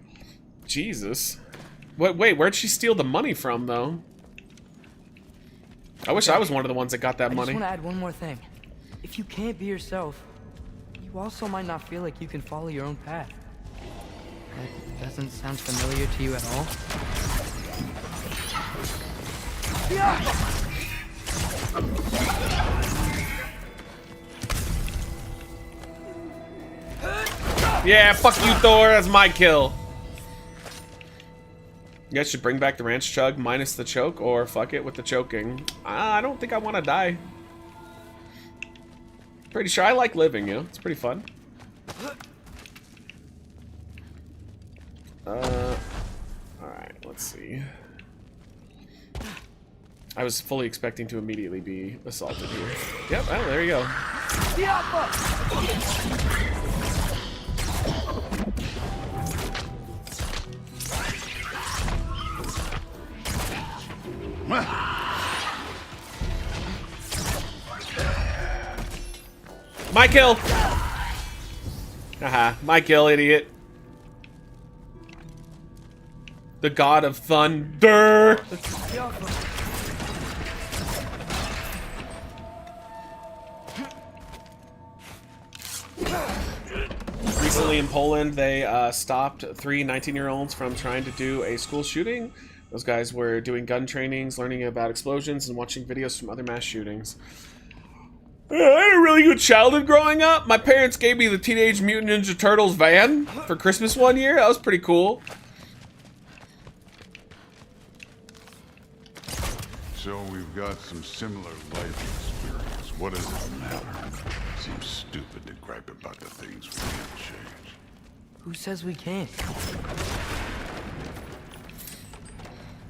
Jesus. Wait, where'd she steal the money from, though? I wish I was one of the ones that got that money. I just want to add one more thing. If you can't be yourself, you also might not feel like you can follow your own path. That doesn't sound familiar to you at all? Yeah, fuck you, Thor. That's my kill. You guys should bring back the ranch chug minus the choke, or fuck it with the choking. I don't think I want to die. Pretty sure I like living, you know? It's pretty fun. Alright, let's see. I was fully expecting to immediately be assaulted here. Yep, oh, there you go. My kill! Haha, my kill, idiot. The god of thunder! Recently in Poland, they stopped 3 19-year-olds from trying to do a school shooting. Those guys were doing gun trainings, learning about explosions, and watching videos from other mass shootings. I had a really good childhood growing up. My parents gave me the Teenage Mutant Ninja Turtles van for Christmas one year. That was pretty cool. So we've got some similar life experience. What does it matter? Seems stupid to gripe about the things we can't change. Who says we can't?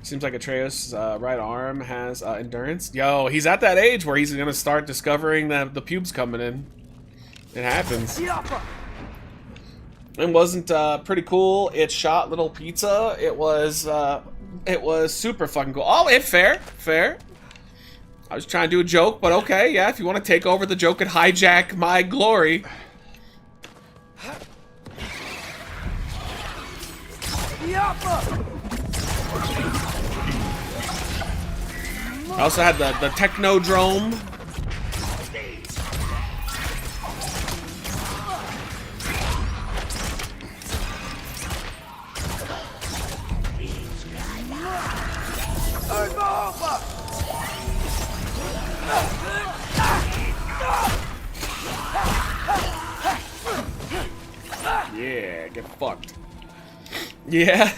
Seems like Atreus' right arm has endurance. Yo, he's at that age where he's gonna start discovering that the pubes coming in. It happens. It wasn't pretty cool. It shot little pizza. It was super fucking cool. Oh, fair. I was trying to do a joke, but okay, yeah. If you want to take over the joke and hijack my glory. I also had the Technodrome. Yeah, get fucked. Yeah.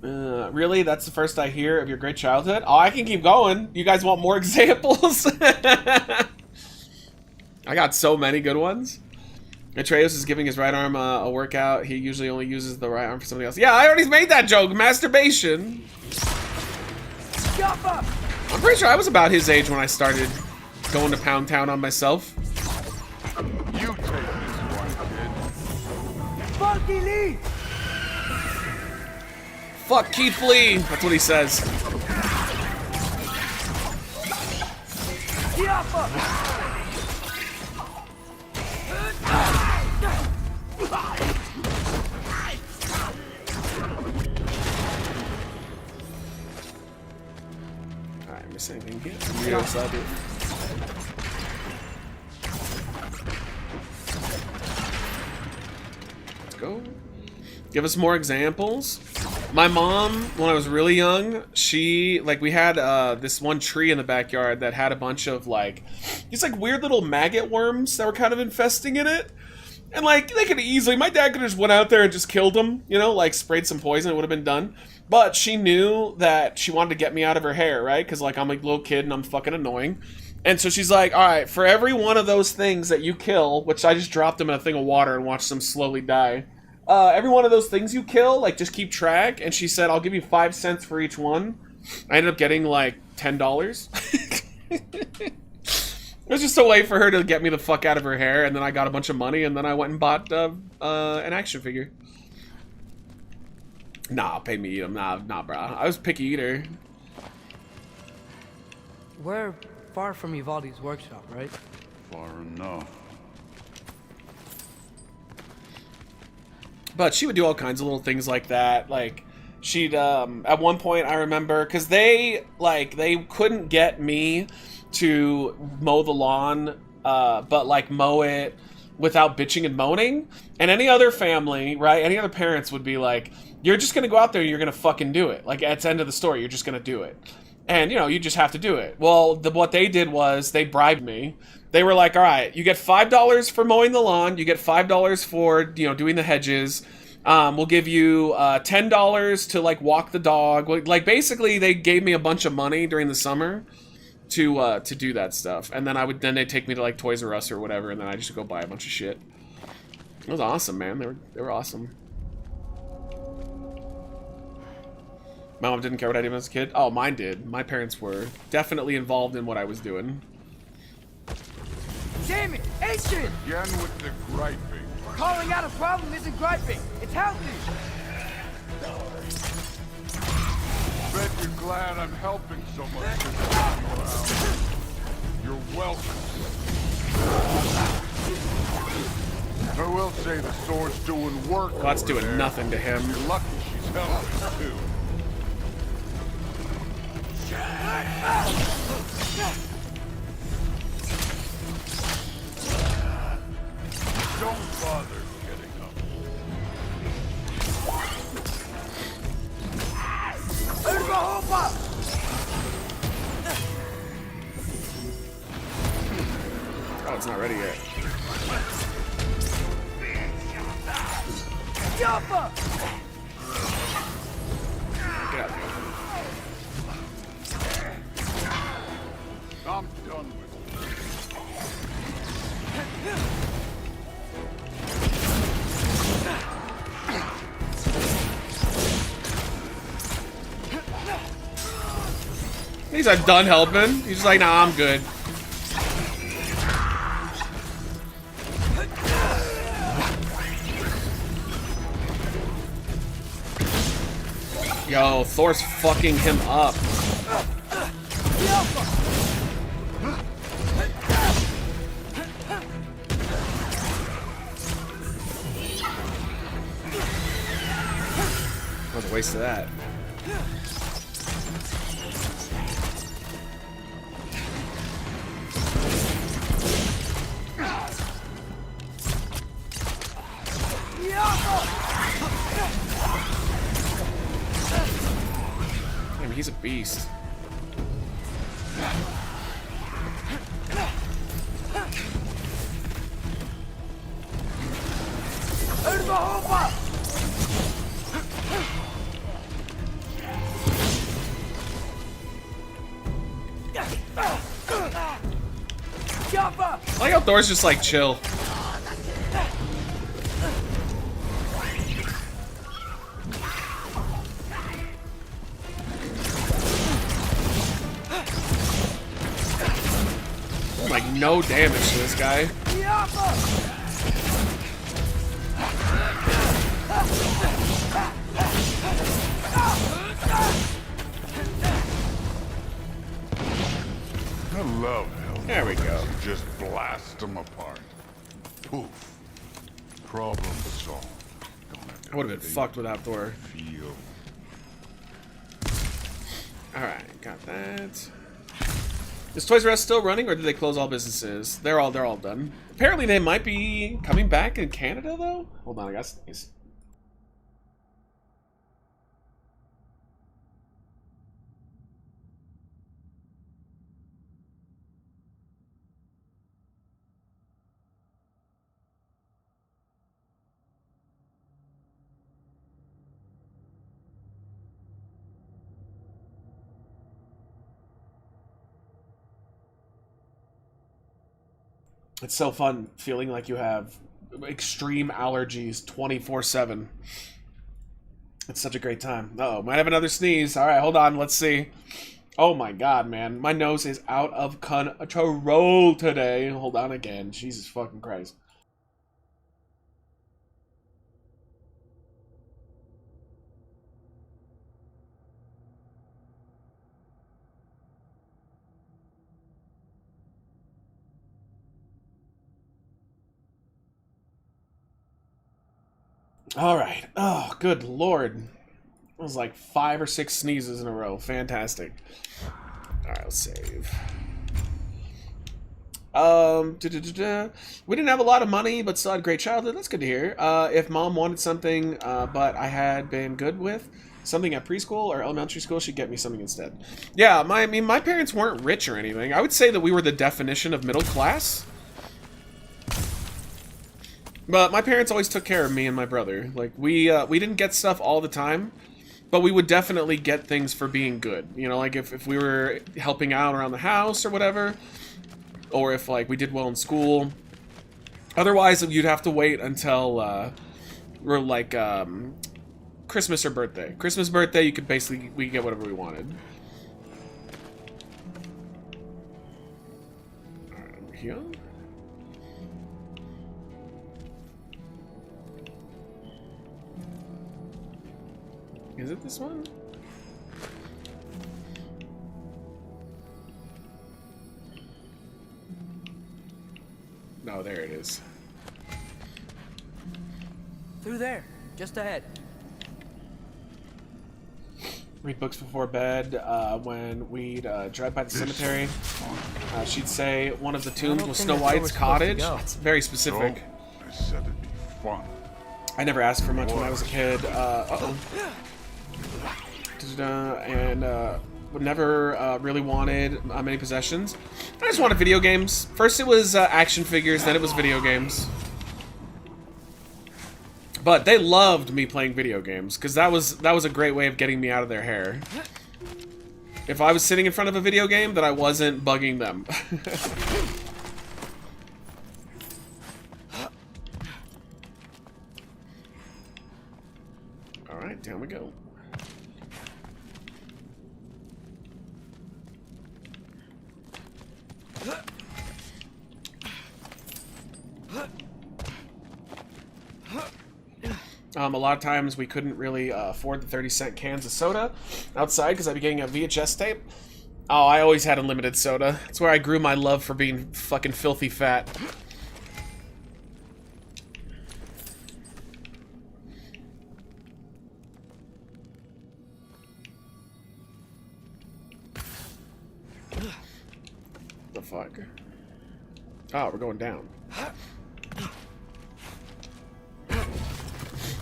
Really? That's the first I hear of your great childhood? Oh, I can keep going. You guys want more examples? I got so many good ones. Atreus is giving his right arm a workout. He usually only uses the right arm for somebody else. Yeah, I already made that joke. Masturbation. I'm pretty sure I was about his age when I started going to Pound Town on myself. You take this one, kid. Funky Lee! Fuck Keith Lee. That's what he says. Alright, miss anything here? Let's go. Give us more examples. My mom, when I was really young, she, like, we had this one tree in the backyard that had a bunch of, like, these, like, weird little maggot worms that were kind of infesting in it. And, like, they could easily, my dad could have just went out there and just killed them, you know, like, sprayed some poison, it would have been done. But she knew that she wanted to get me out of her hair, right? Because, like, I'm a little kid and I'm fucking annoying. And so she's like, all right, for every one of those things that you kill, which I just dropped them in a thing of water and watched them slowly die. Every one of those things you kill, like, just keep track. And she said, I'll give you 5 cents for each one. I ended up getting, like, $10. It was just a way for her to get me the fuck out of her hair. And then I got a bunch of money. And then I went and bought an action figure. Nah, pay me eat them. Nah, bro. I was a picky eater. We're far from Ivaldi's workshop, right? Far enough. But she would do all kinds of little things like that. Like, she'd, at one point, I remember, because they couldn't get me to mow the lawn, but, like, mow it without bitching and moaning. And any other family, right, any other parents would be like, you're just going to go out there and you're going to fucking do it. Like, at the end of the story, you're just going to do it. And, you know, you just have to do it. Well, what they did was they bribed me. They were like, all right, you get $5 for mowing the lawn. You get $5 for, you know, doing the hedges. We'll give you $10 to, like, walk the dog. Like, basically, they gave me a bunch of money during the summer to do that stuff. And then they'd take me to, like, Toys R Us or whatever, and then I just go buy a bunch of shit. It was awesome, man. They were awesome. My mom didn't care what I did when I was a kid. Oh, mine did. My parents were definitely involved in what I was doing. Damn it! Adrian! Again with the griping. Calling out a problem isn't griping. It's healthy. Bet you're glad I'm helping so much this time around. You're welcome. I will say the sword's doing work. God's doing nothing to him. You're lucky she's helping too. Don't bother getting up. Oh, it's not ready yet. Get out of here. I'm done with He's like done helping. He's just like, nah, I'm good. Yo, Thor's fucking him up. What a waste of that. Damn, he's a beast. I like how Thor's just like chill. Like no damage to this guy. I love hell. There we go. Just blast them apart. Poof. Problem solved. I would have been fucked without Thor. Feel. Alright, got that. Is Toys R Us still running, or did they close all businesses? They're all done. Apparently they might be coming back in Canada, though? Hold on, I got sneeze. It's so fun feeling like you have extreme allergies 24/7. It's such a great time. Uh-oh, might have another sneeze. Alright, hold on, let's see. Oh my god, man. My nose is out of control today. Hold on again. Jesus fucking Christ. Alright. Oh, good lord. It was like 5 or 6 sneezes in a row. Fantastic. Alright, let's save. We didn't have a lot of money, but still had a great childhood. That's good to hear. If mom wanted something, but I had been good with something at preschool or elementary school, she'd get me something instead. Yeah, my parents weren't rich or anything. I would say that we were the definition of middle class. But my parents always took care of me and my brother. Like, we didn't get stuff all the time, but we would definitely get things for being good. You know, like if we were helping out around the house or whatever, or if, like, we did well in school. Otherwise, you'd have to wait until, we're like, Christmas or birthday. Christmas, birthday, we could get whatever we wanted. Alright, over here. Is it this one? No, there it is. Through there, just ahead. Read books before bed. When we'd drive by the cemetery, she'd say one of the tombs was Snow White's cottage. It's very specific. I said it'd be fun. I never asked for much when I was a kid. And never really wanted many possessions. I just wanted video games. First it was action figures, then it was video games. But they loved me playing video games, because that was a great way of getting me out of their hair. If I was sitting in front of a video game, then I wasn't bugging them. Alright, down we go. A lot of times we couldn't really afford the 30-cent cans of soda outside because I'd be getting a VHS tape. Oh, I always had unlimited soda. That's where I grew my love for being fucking filthy fat. The fuck? Oh, we're going down.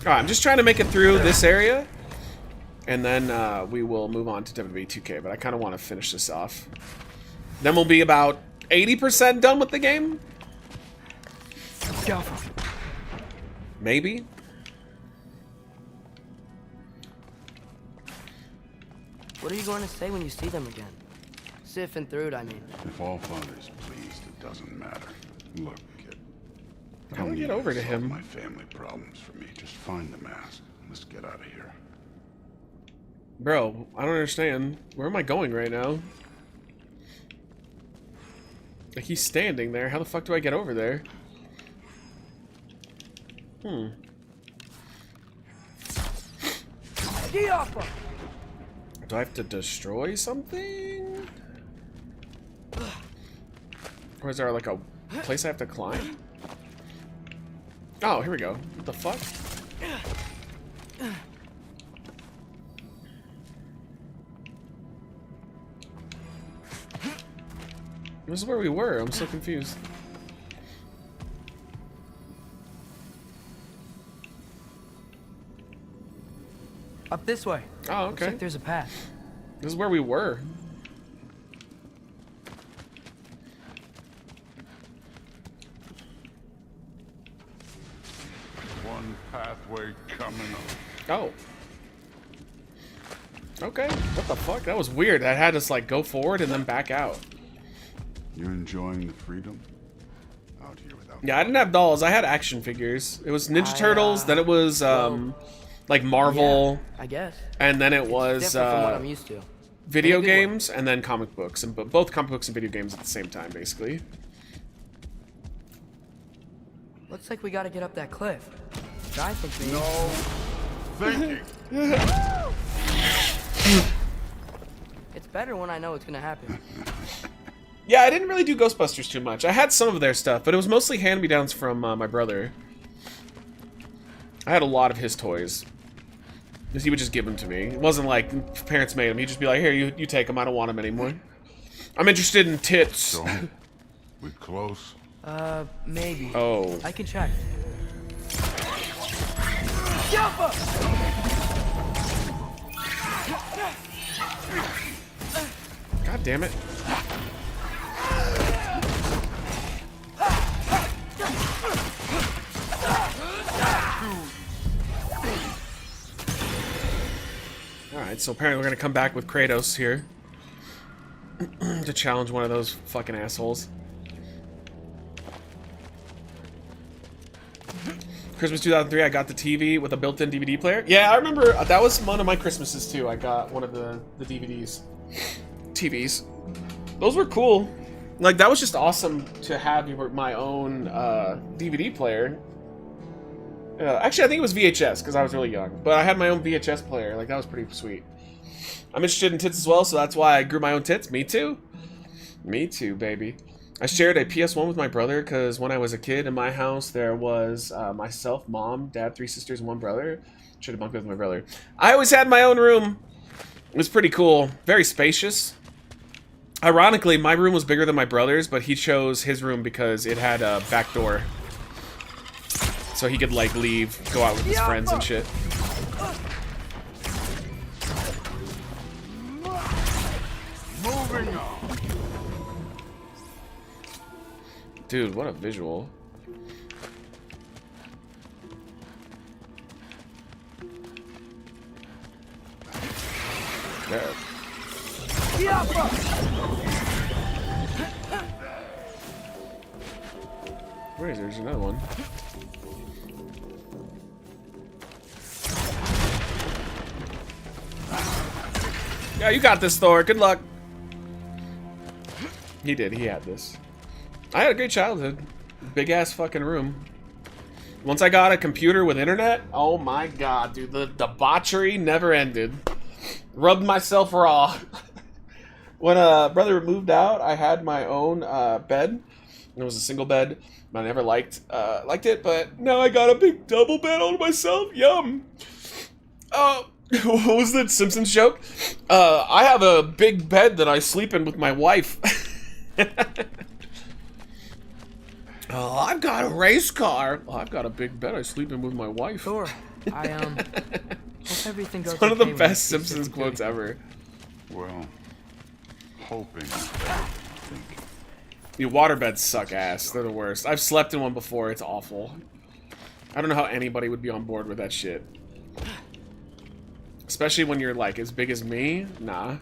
Alright, I'm just trying to make it through this area, and then we will move on to WWE 2K, but I kind of want to finish this off. Then we'll be about 80% done with the game? Maybe? What are you going to say when you see them again? Siphon through it, I mean. If all father's pleased, it doesn't matter. Look, kid. How do I get over to him? My family problems for me. Just find the mask. Let's get out of here. Bro, I don't understand. Where am I going right now? Like, he's standing there. How the fuck do I get over there? Hmm. Do I have to destroy something? Or is there like a place I have to climb? Oh, here we go. What the fuck? This is where we were. I'm so confused. Up this way. Oh, Looks okay. like there's a path. This is where we were. One pathway coming up. Oh. Okay. What the fuck? That was weird. That had us like go forward and then back out. You enjoying the freedom? Out here without. Yeah, I didn't have dolls. I had action figures. It was Ninja Turtles, then it was like Marvel. Yeah, I guess. And then it was different from what I'm used to. video games and then comic books, and both comic books and video games at the same time, basically. Looks like we gotta get up that cliff. I think thinking. It's better when I know it's gonna happen. Yeah, I didn't really do Ghostbusters too much. I had some of their stuff, but it was mostly hand-me-downs from my brother. I had a lot of his toys. Because he would just give them to me. It wasn't like parents made them. He'd just be like, here, you take them. I don't want them anymore. I'm interested in tits. So, we close? Maybe. Oh. I can check. God damn it. Alright, so apparently we're gonna come back with Kratos here. To challenge one of those fucking assholes. Christmas 2003, I got the TV with a built-in DVD player. Yeah, I remember that was one of my Christmases too. I got one of the DVDs. TVs. Those were cool. Like, that was just awesome to have my own DVD player. Actually, I think it was VHS, because I was really young. But I had my own VHS player. Like, that was pretty sweet. I'm interested in tits as well, so that's why I grew my own tits. Me too. Me too, baby. I shared a PS1 with my brother, because when I was a kid in my house, there was myself, mom, dad, 3 sisters, and 1 brother. Should have bunked with my brother. I always had my own room. It was pretty cool. Very spacious. Ironically, my room was bigger than my brother's, but he chose his room because it had a back door. So he could, like, leave, go out with his friends and shit. Moving on. Dude, what a visual. There. Where is there? There's another one. Yeah, you got this, Thor. Good luck. He did. He had this. I had a great childhood. Big ass fucking room. Once I got a computer with internet, oh my god, dude, the debauchery never ended. Rubbed myself raw. When brother moved out, I had my own bed. It was a single bed. I never liked it, but now I got a big double bed all to myself. Yum. What was the Simpsons joke? I have a big bed that I sleep in with my wife. I've got a race car. I've got a big bed I sleep in with my wife. Sure. I hope everything goes It's one of the okay best with Simpsons quotes ever. Well, hoping. Dude, waterbeds suck ass. They're the worst. I've slept in one before. It's awful. I don't know how anybody would be on board with that shit. Especially when you're, like, as big as me. Nah.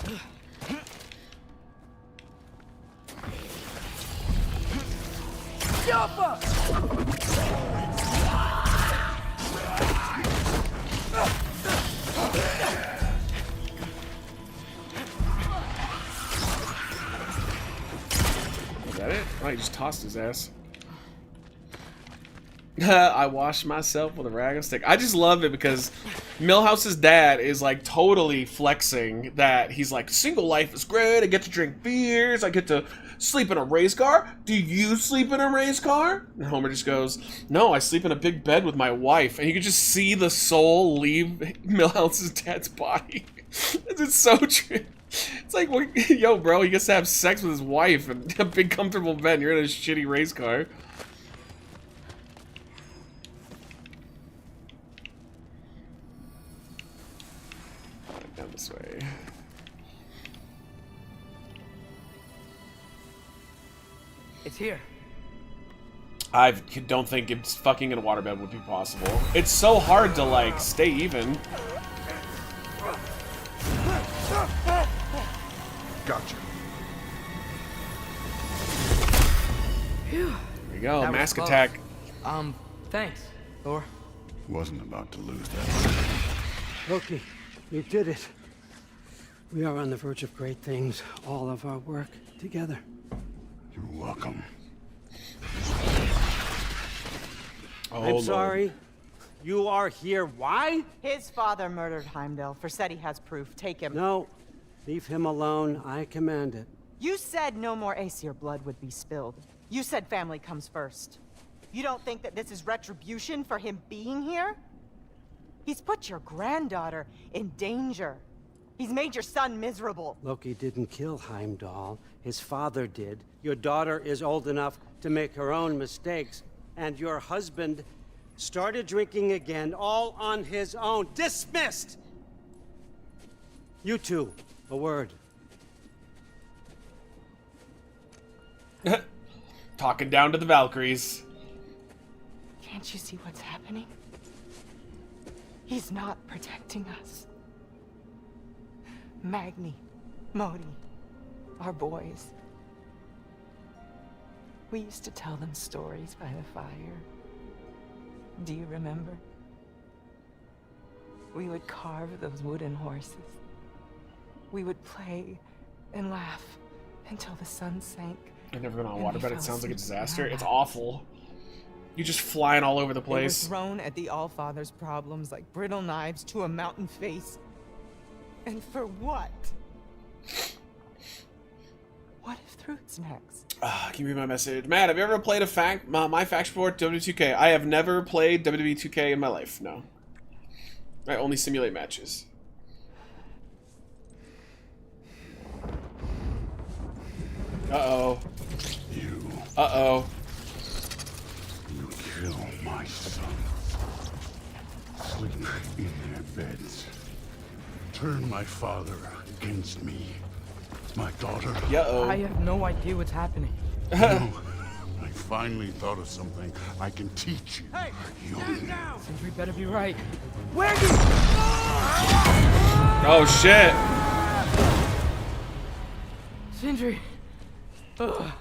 off us! Is that it? Oh, he just tossed his ass. I washed myself with a rag and stick. I just love it because Milhouse's dad is like totally flexing that he's like, single life is great. I get to drink beers. I get to sleep in a race car. Do you sleep in a race car? And Homer just goes, no, I sleep in a big bed with my wife. And you can just see the soul leave Milhouse's dad's body. It's so true. It's like, well, yo, bro, he gets to have sex with his wife in a big comfortable bed. You're in a shitty race car. Down this way. It's here. I don't think it's fucking in a waterbed would be possible. It's so hard to like stay even. Gotcha. Phew. There we go, That was mask close. attack. Thanks, Thor. Wasn't about to lose that. Loki, you did it. We are on the verge of great things. All of our work together. You're welcome. Oh, I'm Lord. sorry. You are here. Why? His father murdered Heimdall. Vercetti has proof. Take him. No. Leave him alone. I command it. You said no more Aesir blood would be spilled. You said family comes first. You don't think that this is retribution for him being here? He's put your granddaughter in danger. He's made your son miserable. Loki didn't kill Heimdall. His father did. Your daughter is old enough to make her own mistakes. And your husband started drinking again, all on his own. Dismissed! You two, a word. Talking down to the Valkyries. Can't you see what's happening? He's not protecting us. Magni, Modi, our boys. We used to tell them stories by the fire. Do you remember? We would carve those wooden horses. We would play and laugh until the sun sank. I've never been on a and we waterbed. It fell sounds like a asleep in disaster. our It's laps. awful. You just flying all over the They place. were thrown at the Allfather's problems like brittle knives to a mountain face. And for what? What if Throot's next? Can you read my message? Matt, have you ever played my faction sport, WWE 2K? I have never played WWE 2K in my life, no. I only simulate matches. Uh-oh. You. Uh-oh. You kill my sons. Sleep in their beds. Turn my father against me. My daughter. Uh-oh. I have no idea what's happening. No. I finally thought of something I can teach you. Hey, stand down! Sentry better be right. Where you? Oh, shit. Sindri. Ugh.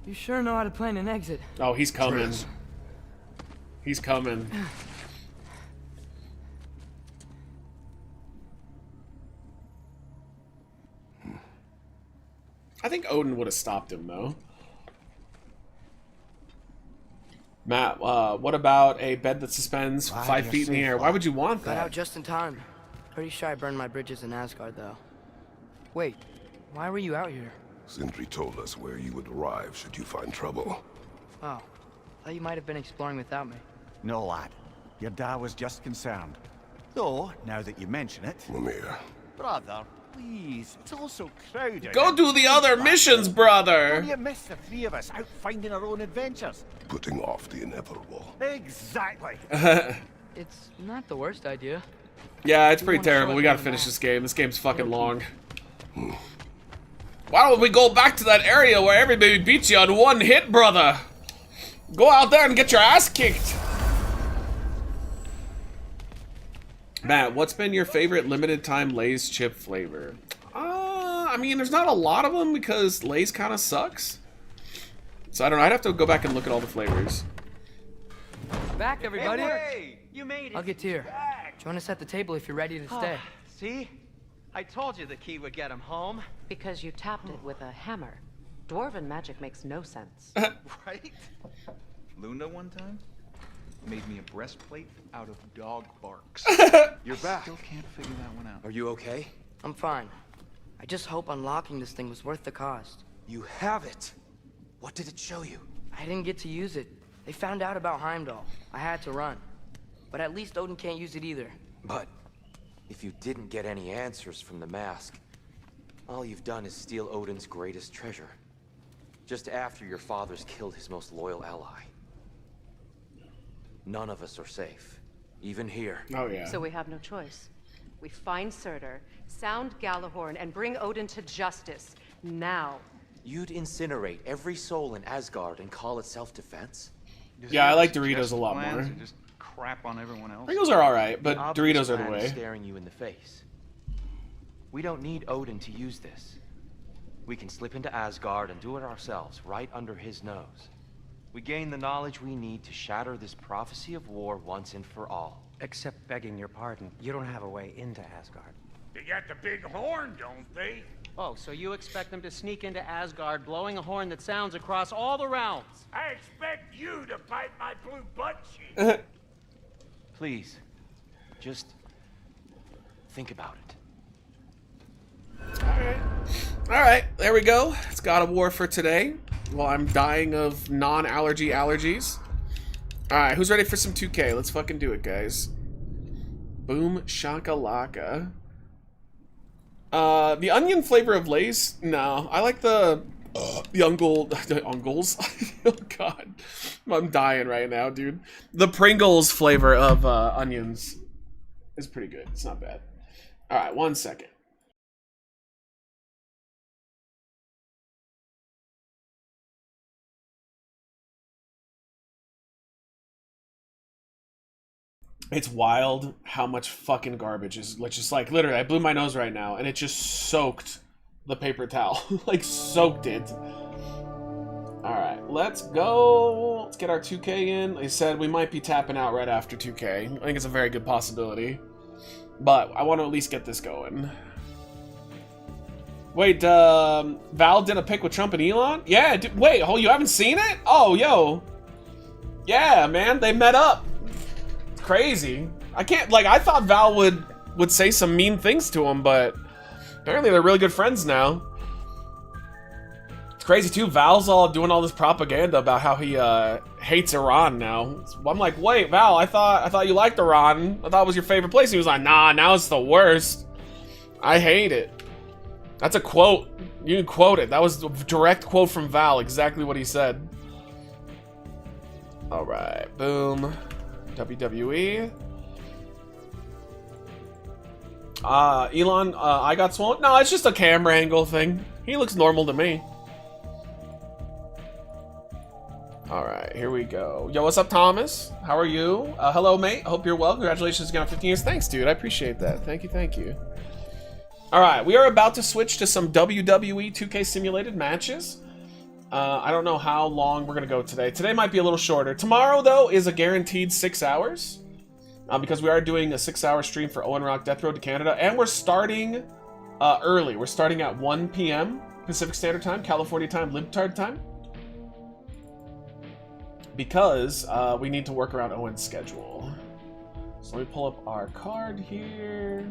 You sure know how to plan an exit. Oh, he's coming. Triss. He's coming. I think Odin would have stopped him, though. Matt, what about a bed that suspends Glad 5 you're feet in the safe, air? Why would you want Got out that? just in time. Pretty sure I burned my bridges in Asgard, though. Wait, why were you out here? Sindri told us where you would arrive should you find trouble. Oh, thought you might have been exploring without me. No, lad. Your dad was just concerned. Though, now that you mention it... Mimir. Brother, please. It's all so crowded. Go do the other missions, brother! Don't you miss the three of us out finding our own adventures? Putting off the inevitable. Exactly. It's not the worst idea. Yeah, it's pretty wanna show terrible. We it gotta on the finish map. this game. This game's fucking long. Why don't we go back to that area where everybody beats you on one hit, brother? Go out there and get your ass kicked. Matt, what's been your favorite limited time Lay's chip flavor? I mean, there's not a lot of them because Lay's kind of sucks. So I don't know. I'd have to go back and look at all the flavors. Back, everybody. Hey, you made it. I'll get to you. Do you want to set the table if you're ready to stay? See? I told you the key would get him home. Because you tapped it with a hammer. Dwarven magic makes no sense. Right? Luna one time made me a breastplate out of dog barks. You're back. Still can't figure that one out. Are you okay? I'm fine. I just hope unlocking this thing was worth the cost. You have it. What did it show you? I didn't get to use it. They found out about Heimdall. I had to run. But at least Odin can't use it either. But if you didn't get any answers from the mask, all you've done is steal Odin's greatest treasure. Just after your father's killed his most loyal ally. None of us are safe. Even here. Oh, yeah. So we have no choice. We find Surtur, sound Galahorn, and bring Odin to justice. Now. You'd incinerate every soul in Asgard and call it self-defense? Yeah, I like Doritos a lot more. Just crap on everyone else. Pringles are alright, but Obvious Doritos are the plan is way. staring you in the face. We don't need Odin to use this. We can slip into Asgard and do it ourselves, right under his nose. We gain the knowledge we need to shatter this prophecy of war once and for all. Except begging your pardon, you don't have a way into Asgard. They got the big horn, don't they? Oh, so you expect them to sneak into Asgard blowing a horn that sounds across all the realms? I expect you to pipe my blue butt cheek. Please, just think about it. Alright, there we go. It's God of War for today. While I'm dying of non-allergy allergies. Alright, who's ready for some 2K? Let's fucking do it, guys. Boom shakalaka. The onion flavor of Lay's? No, I like the Ungles. Oh god. I'm dying right now, dude. The Pringles flavor of onions is pretty good. It's not bad. Alright, 1 second. It's wild how much fucking garbage is just like literally I blew my nose right now and it just soaked the paper towel. Like soaked it. Alright, let's go. Let's get our 2K in. Like I said, we might be tapping out right after 2K. I think it's a very good possibility. But I want to at least get this going. Wait, Val did a pick with Trump and Elon? Yeah, wait, oh, you haven't seen it? Oh, yo. Yeah, man, they met up. Crazy. I can't, like, I thought Val would say some mean things to him, but apparently they're really good friends now. It's crazy too. Val's all doing all this propaganda about how he hates Iran now. I'm like, wait, Val, I thought you liked Iran. I thought it was your favorite place. He was like, nah, now it's the worst. I hate it. That's a quote. You can quote it. That was a direct quote from Val. Exactly what he said. All right, boom. WWE. Elon, I got swollen. No, it's just a camera angle thing. He looks normal to me. Alright, here we go. Yo, what's up, Thomas? How are you? Hello, mate. I hope you're well. Congratulations again on 15 years. Thanks, dude. I appreciate that. Thank you, thank you. Alright, we are about to switch to some WWE 2K simulated matches. I don't know how long we're going to go today. Today might be a little shorter. Tomorrow, though, is a guaranteed 6 hours. Because we are doing a 6-hour stream for Owen Rock Death Road to Canada. And we're starting early. We're starting at 1 p.m. Pacific Standard Time, California time, Libtard time. Because we need to work around Owen's schedule. So let me pull up our card here.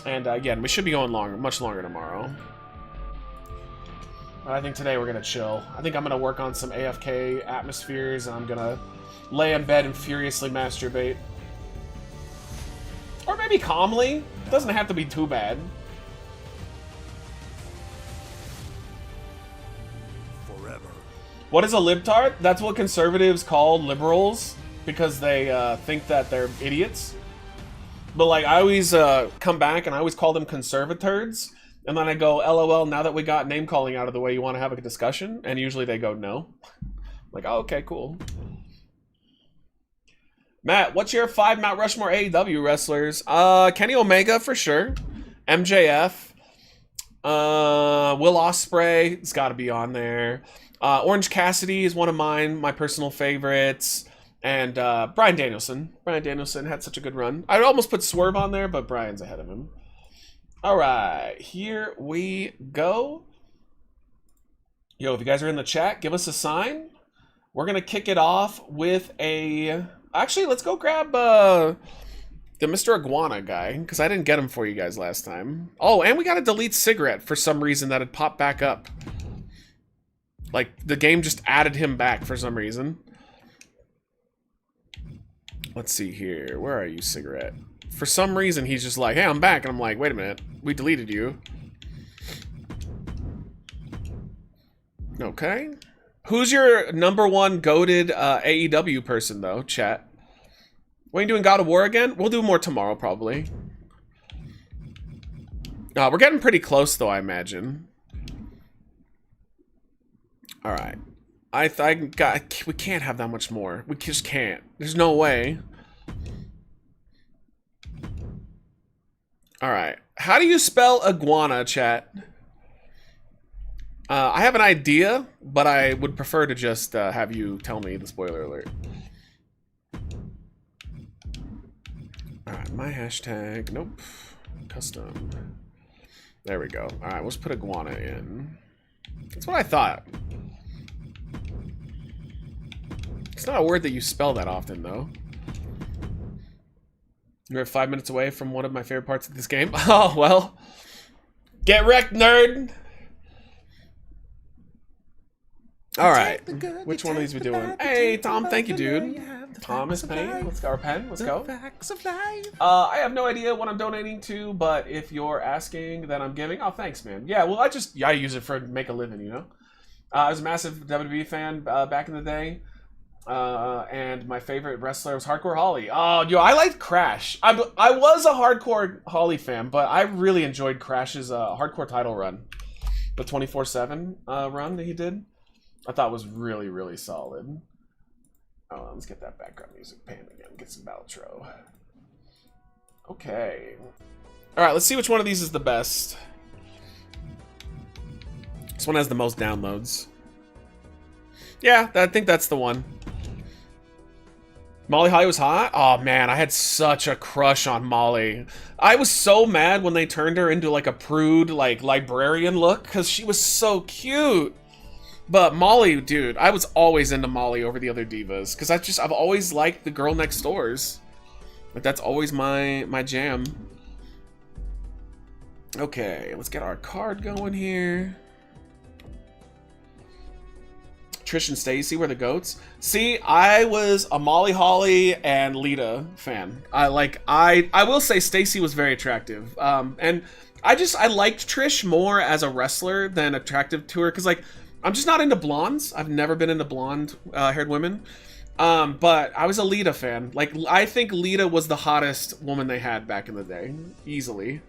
And again, we should be going longer, much longer tomorrow. But I think today we're gonna chill. I think I'm gonna work on some AFK atmospheres, and I'm gonna lay in bed and furiously masturbate. Or maybe calmly. It doesn't have to be too bad. Forever. What is a libtard? That's what conservatives call liberals, because they think that they're idiots. But like, I always come back and I always call them conservaturds. And then I go, LOL, now that we got name calling out of the way, you want to have a discussion? And usually they go, no. Like, oh, okay, cool. Matt, what's your 5 Mount Rushmore AEW wrestlers? Kenny Omega for sure. MJF. Will Ospreay has got to be on there. Orange Cassidy is one of mine, my personal favorites. And Bryan Danielson. Bryan Danielson had such a good run. I'd almost put Swerve on there, but Bryan's ahead of him. All right, here we go. Yo, if you guys are in the chat, give us a sign. We're going to kick it off with a... Actually, let's go grab the Mr. Iguana guy, because I didn't get him for you guys last time. Oh, and we got to delete Cigarette for some reason that had popped back up. Like, the game just added him back for some reason. Let's see here. Where are you, Cigarette? For some reason, he's just like, hey, I'm back. And I'm like, wait a minute. We deleted you. Okay. Who's your #1 goated AEW person, though, chat? What are you doing, God of War again? We'll do more tomorrow, probably. We're getting pretty close, though, I imagine. All right. We can't have that much more. We just can't. There's no way. All right. How do you spell iguana, chat? I have an idea, but I would prefer to just have you tell me the spoiler alert. All right, my hashtag. Nope. Custom. There we go. All right, let's put iguana in. That's what I thought. It's not a word that you spell that often, though. You're 5 minutes away from one of my favorite parts of this game. Oh, well. Get wrecked, nerd! Alright. Which one of these we doing? Hey, Tom, thank you, dude. Thomas Payne. Let's go. Our pen. Let's go. I have no idea what I'm donating to, but if you're asking, then I'm giving. Oh, thanks, man. Yeah, well, I use it for make a living, you know? I was a massive WWE fan back in the day. And my favorite wrestler was Hardcore Holly. Oh, yo, I liked Crash. I was a Hardcore Holly fan, but I really enjoyed Crash's Hardcore title run. The 24/7 run that he did. I thought was really, really solid. Oh, let's get that background music pan again. Get some outro. Okay. Alright, let's see which one of these is the best. This one has the most downloads. Yeah, I think that's the one. Molly Holly was hot? Oh man, I had such a crush on Molly. I was so mad when they turned her into like a prude, like librarian look, because she was so cute. But Molly, dude, I was always into Molly over the other divas, because I've always liked the girl next doors. Like that's always my jam. Okay, let's get our card going here. Trish and Stacy were the goats. See, I was a Molly Holly and Lita fan. I will say Stacy was very attractive. And I liked Trish more as a wrestler than attractive to her, because like I'm just not into blondes. I've never been into blonde haired women. But I was a Lita fan. Like I think Lita was the hottest woman they had back in the day, easily.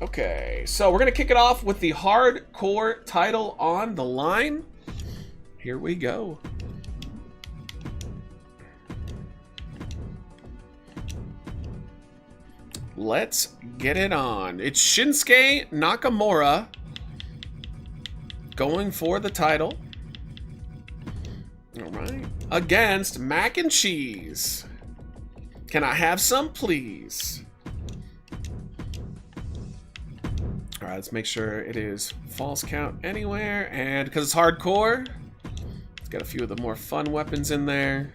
Okay, so we're gonna kick it off with the hardcore title on the line. Here we go. Let's get it on. It's Shinsuke Nakamura going for the title. All right. Against Mac and Cheese. Can I have some, please? All right, let's make sure it is false count anywhere. And because it's hardcore, let's get a few of the more fun weapons in there.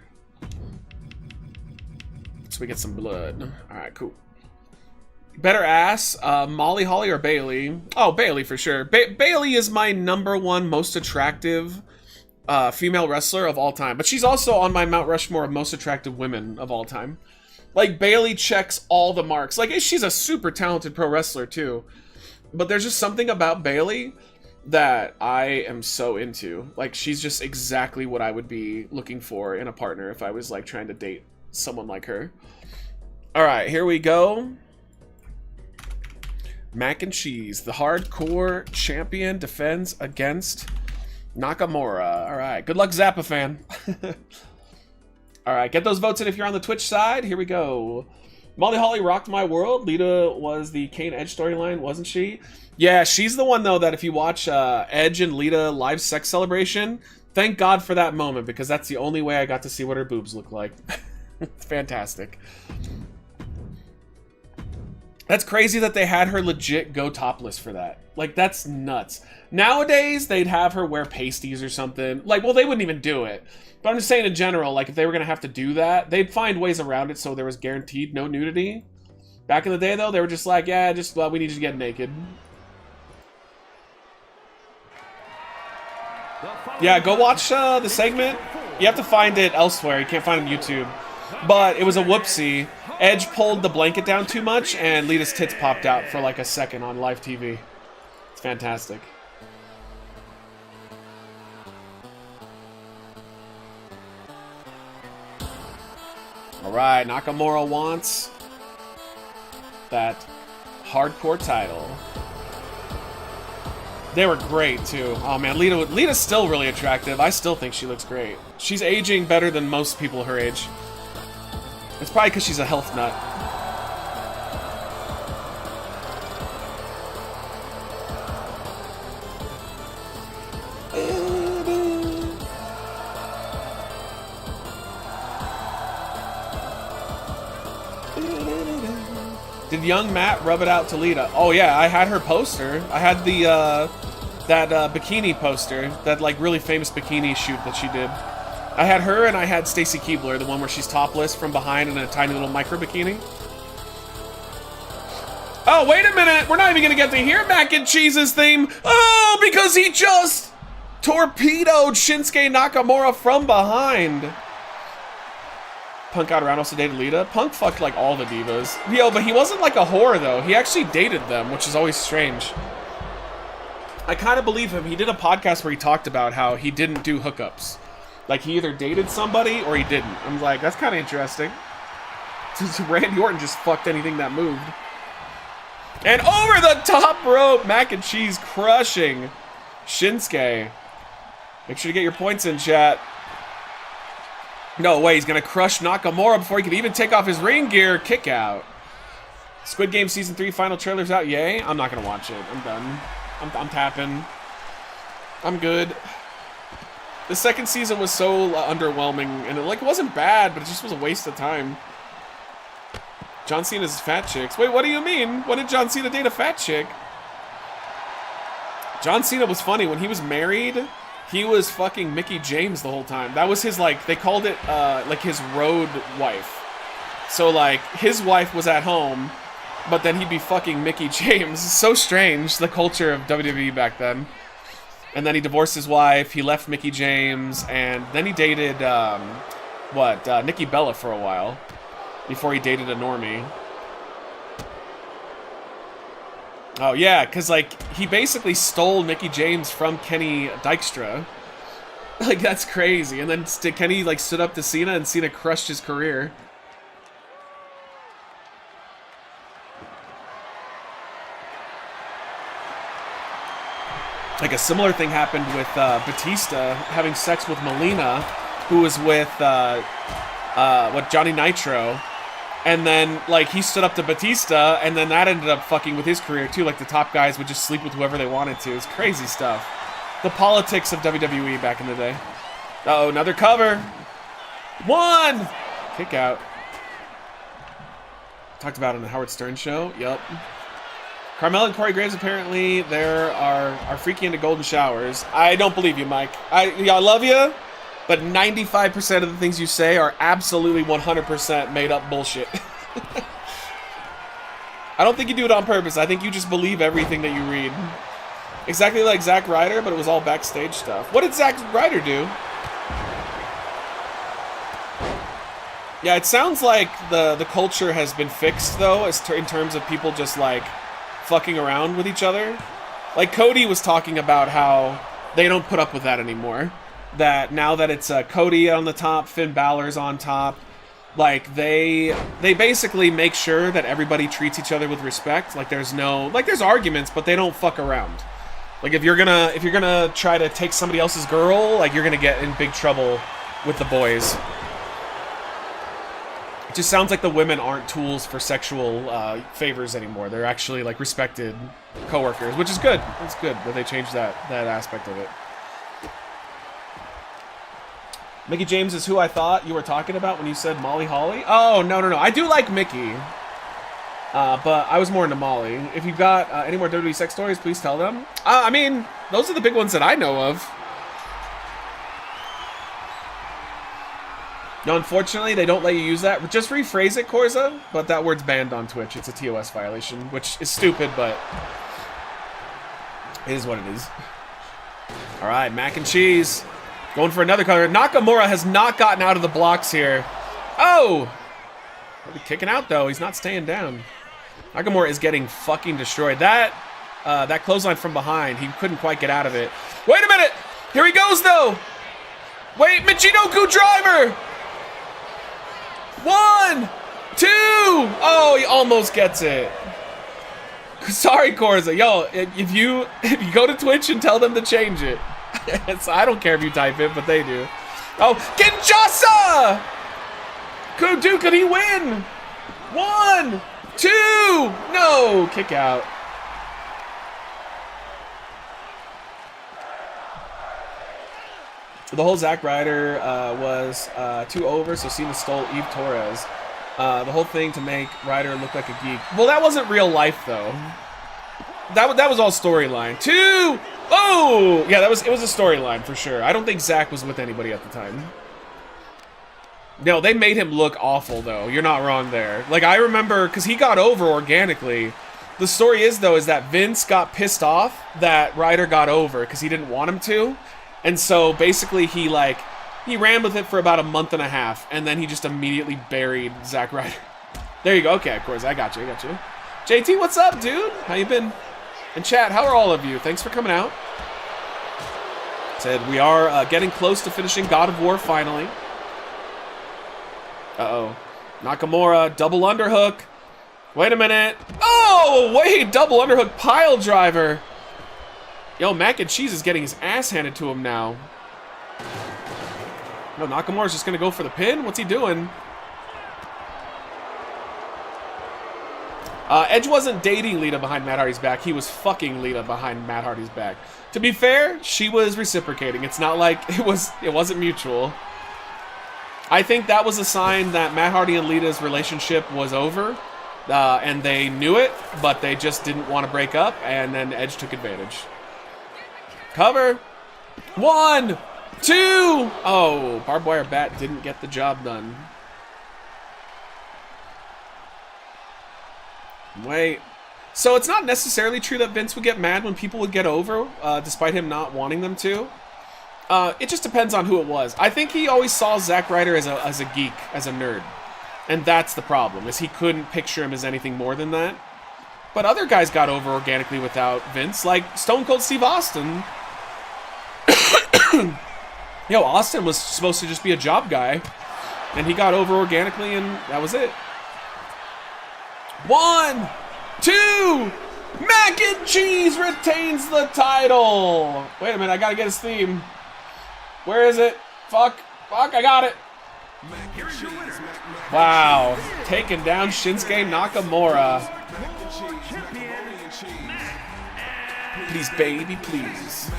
So we get some blood. All right, cool. Better ass, Molly Holly or Bailey? Oh, Bailey for sure. Bailey is my #1 most attractive female wrestler of all time. But she's also on my Mount Rushmore of most attractive women of all time. Like, Bailey checks all the marks. Like, she's a super talented pro wrestler, too. But there's just something about Bailey that I am so into. Like, she's just exactly what I would be looking for in a partner if I was, like, trying to date someone like her. Alright, here we go. Mac and Cheese, the hardcore champion, defends against Nakamura. Alright, good luck, Zappa fan. Alright, get those votes in if you're on the Twitch side. Here we go. Molly Holly rocked my world. Lita was the Kane Edge storyline, wasn't she? Yeah, she's the one, though, that if you watch Edge and Lita live sex celebration, thank God for that moment, because that's the only way I got to see what her boobs look like. It's fantastic. That's crazy that they had her legit go topless for that. Like, that's nuts. Nowadays, they'd have her wear pasties or something. Like, well, they wouldn't even do it. But I'm just saying in general, like, if they were going to have to do that, they'd find ways around it so there was guaranteed no nudity. Back in the day, though, they were just like, yeah, just, well, we need you to get naked. Yeah, go watch the segment. You have to find it elsewhere. You can't find it on YouTube. But it was a whoopsie. Edge pulled the blanket down too much, and Lita's tits popped out for like a second on live TV. It's fantastic. Alright, Nakamura wants that hardcore title. They were great, too. Oh, man, Lita's still really attractive. I still think she looks great. She's aging better than most people her age. It's probably because she's a health nut. Did young Matt rub it out to Lita? Oh yeah, I had her poster. I had the that bikini poster, that like really famous bikini shoot that she did. I had her and I had Stacy Keibler, the one where she's topless from behind in a tiny little micro bikini. Oh, wait a minute! We're not even gonna get to hear Mac and Cheese's theme. Oh, because he just torpedoed Shinsuke Nakamura from behind. Punk got around, also dated Lita. Punk fucked like all the divas. Yo, but he wasn't like a whore though. He actually dated them, which is always strange. I kind of believe him. He did a podcast where he talked about how he didn't do hookups. Like he either dated somebody or he didn't. I'm like, that's kind of interesting. Randy Orton just fucked anything that moved. And over the top rope, Mac and Cheese crushing Shinsuke. Make sure to get your points in, chat. No way, he's gonna crush Nakamura before he can even take off his ring gear. Kick out. Squid Game Season 3 final trailer's out, yay? I'm not gonna watch it. I'm done. I'm tapping. I'm good. The second season was so underwhelming, and it wasn't bad, but it just was a waste of time. John Cena's fat chicks. Wait, what do you mean? When did John Cena date a fat chick? John Cena was funny. When he was married, he was fucking Mickey James the whole time. That was his, like, they called it, like, his road wife. So, like, his wife was at home, but then he'd be fucking Mickey James. So strange, the culture of WWE back then. And then he divorced his wife, he left Mickey James, and then he dated, Nikki Bella for a while. Before he dated a normie. Oh, yeah, because, like, he basically stole Mickey James from Kenny Dykstra. Like, that's crazy. And then Kenny, like, stood up to Cena, and Cena crushed his career. Like, a similar thing happened with Batista having sex with Melina, who was with, Johnny Nitro. And then, like, he stood up to Batista, and then that ended up fucking with his career, too. Like, the top guys would just sleep with whoever they wanted to. It's crazy stuff. The politics of WWE back in the day. Uh-oh, another cover. One! Kick out. Talked about it on the Howard Stern show. Yup. Carmel and Corey Graves, apparently, are freaky into golden showers. I don't believe you, Mike. I love you. But 95% of the things you say are absolutely 100% made up bullshit. I don't think you do it on purpose. I think you just believe everything that you read. Exactly like Zack Ryder, but it was all backstage stuff. What did Zack Ryder do? Yeah, it sounds like the culture has been fixed, though, in terms of people just, like, fucking around with each other. Like, Cody was talking about how they don't put up with that anymore. That now that it's Cody on the top, Finn Balor's on top, like they basically make sure that everybody treats each other with respect. Like there's arguments, but they don't fuck around. Like if you're gonna try to take somebody else's girl, like you're gonna get in big trouble with the boys. Just sounds like the women aren't tools for sexual favors anymore. They're actually like respected coworkers, which is good. It's good that they changed that aspect of it. Mickey James is who I thought you were talking about when you said Molly Holly. Oh, no. I do like Mickey. But I was more into Molly. If you've got any more WWE sex stories, please tell them. I mean, those are the big ones that I know of. No, unfortunately, they don't let you use that. Just rephrase it, Korza, but that word's banned on Twitch. It's a TOS violation, which is stupid, but it is what it is. All right, mac and cheese. Going for another color. Nakamura has not gotten out of the blocks here. Oh! He'll be kicking out, though. He's not staying down. Nakamura is getting fucking destroyed. That clothesline from behind, he couldn't quite get out of it. Wait a minute! Here he goes, though! Wait, Michinoku driver! 1, 2! Oh, he almost gets it. Sorry, Korza. Yo, if you go to Twitch and tell them to change it. I don't care if you type it, but they do. Oh, Kinshasa! Could he win? 1, 2! No! Kick out. The whole Zack Ryder was 2 over, so Cena stole Eve Torres. The whole thing to make Ryder look like a geek. Well, that wasn't real life, though. That was all storyline. 2! Oh! Yeah, it was a storyline for sure. I don't think Zack was with anybody at the time. No, they made him look awful, though. You're not wrong there. Like, I remember, because he got over organically. The story is, though, is that Vince got pissed off that Ryder got over because he didn't want him to. And so, basically, he ran with it for about a month and a half, and then he just immediately buried Zack Ryder. There you go. Okay, of course, I got you. JT, what's up, dude? How you been? And chat, how are all of you? Thanks for coming out. Said we are getting close to finishing God of War finally. Uh-oh. Nakamura, double underhook. Wait a minute. Oh, wait, double underhook pile driver. Yo, Mac and Cheese is getting his ass handed to him now. No, Nakamura's just going to go for the pin? What's he doing? Edge wasn't dating Lita behind Matt Hardy's back. He was fucking Lita behind Matt Hardy's back. To be fair, she was reciprocating. It's not like it wasn't mutual. I think that was a sign that Matt Hardy and Lita's relationship was over. And they knew it, but they just didn't want to break up, and then Edge took advantage. Cover. 1, 2. Oh, barbed wire bat didn't get the job done. Wait. So it's not necessarily true that Vince would get mad when people would get over, despite him not wanting them to. It just depends on who it was. I think he always saw Zack Ryder as a geek, as a nerd. And that's the problem, is he couldn't picture him as anything more than that. But other guys got over organically without Vince, like Stone Cold Steve Austin. Yo, Austin was supposed to just be a job guy, and he got over organically, and that was it. 1, 2, Mac and Cheese retains the title. Wait a minute, I gotta get his theme. Where is it? Fuck, I got it. Wow, taking down Shinsuke Nakamura. Please, baby, please.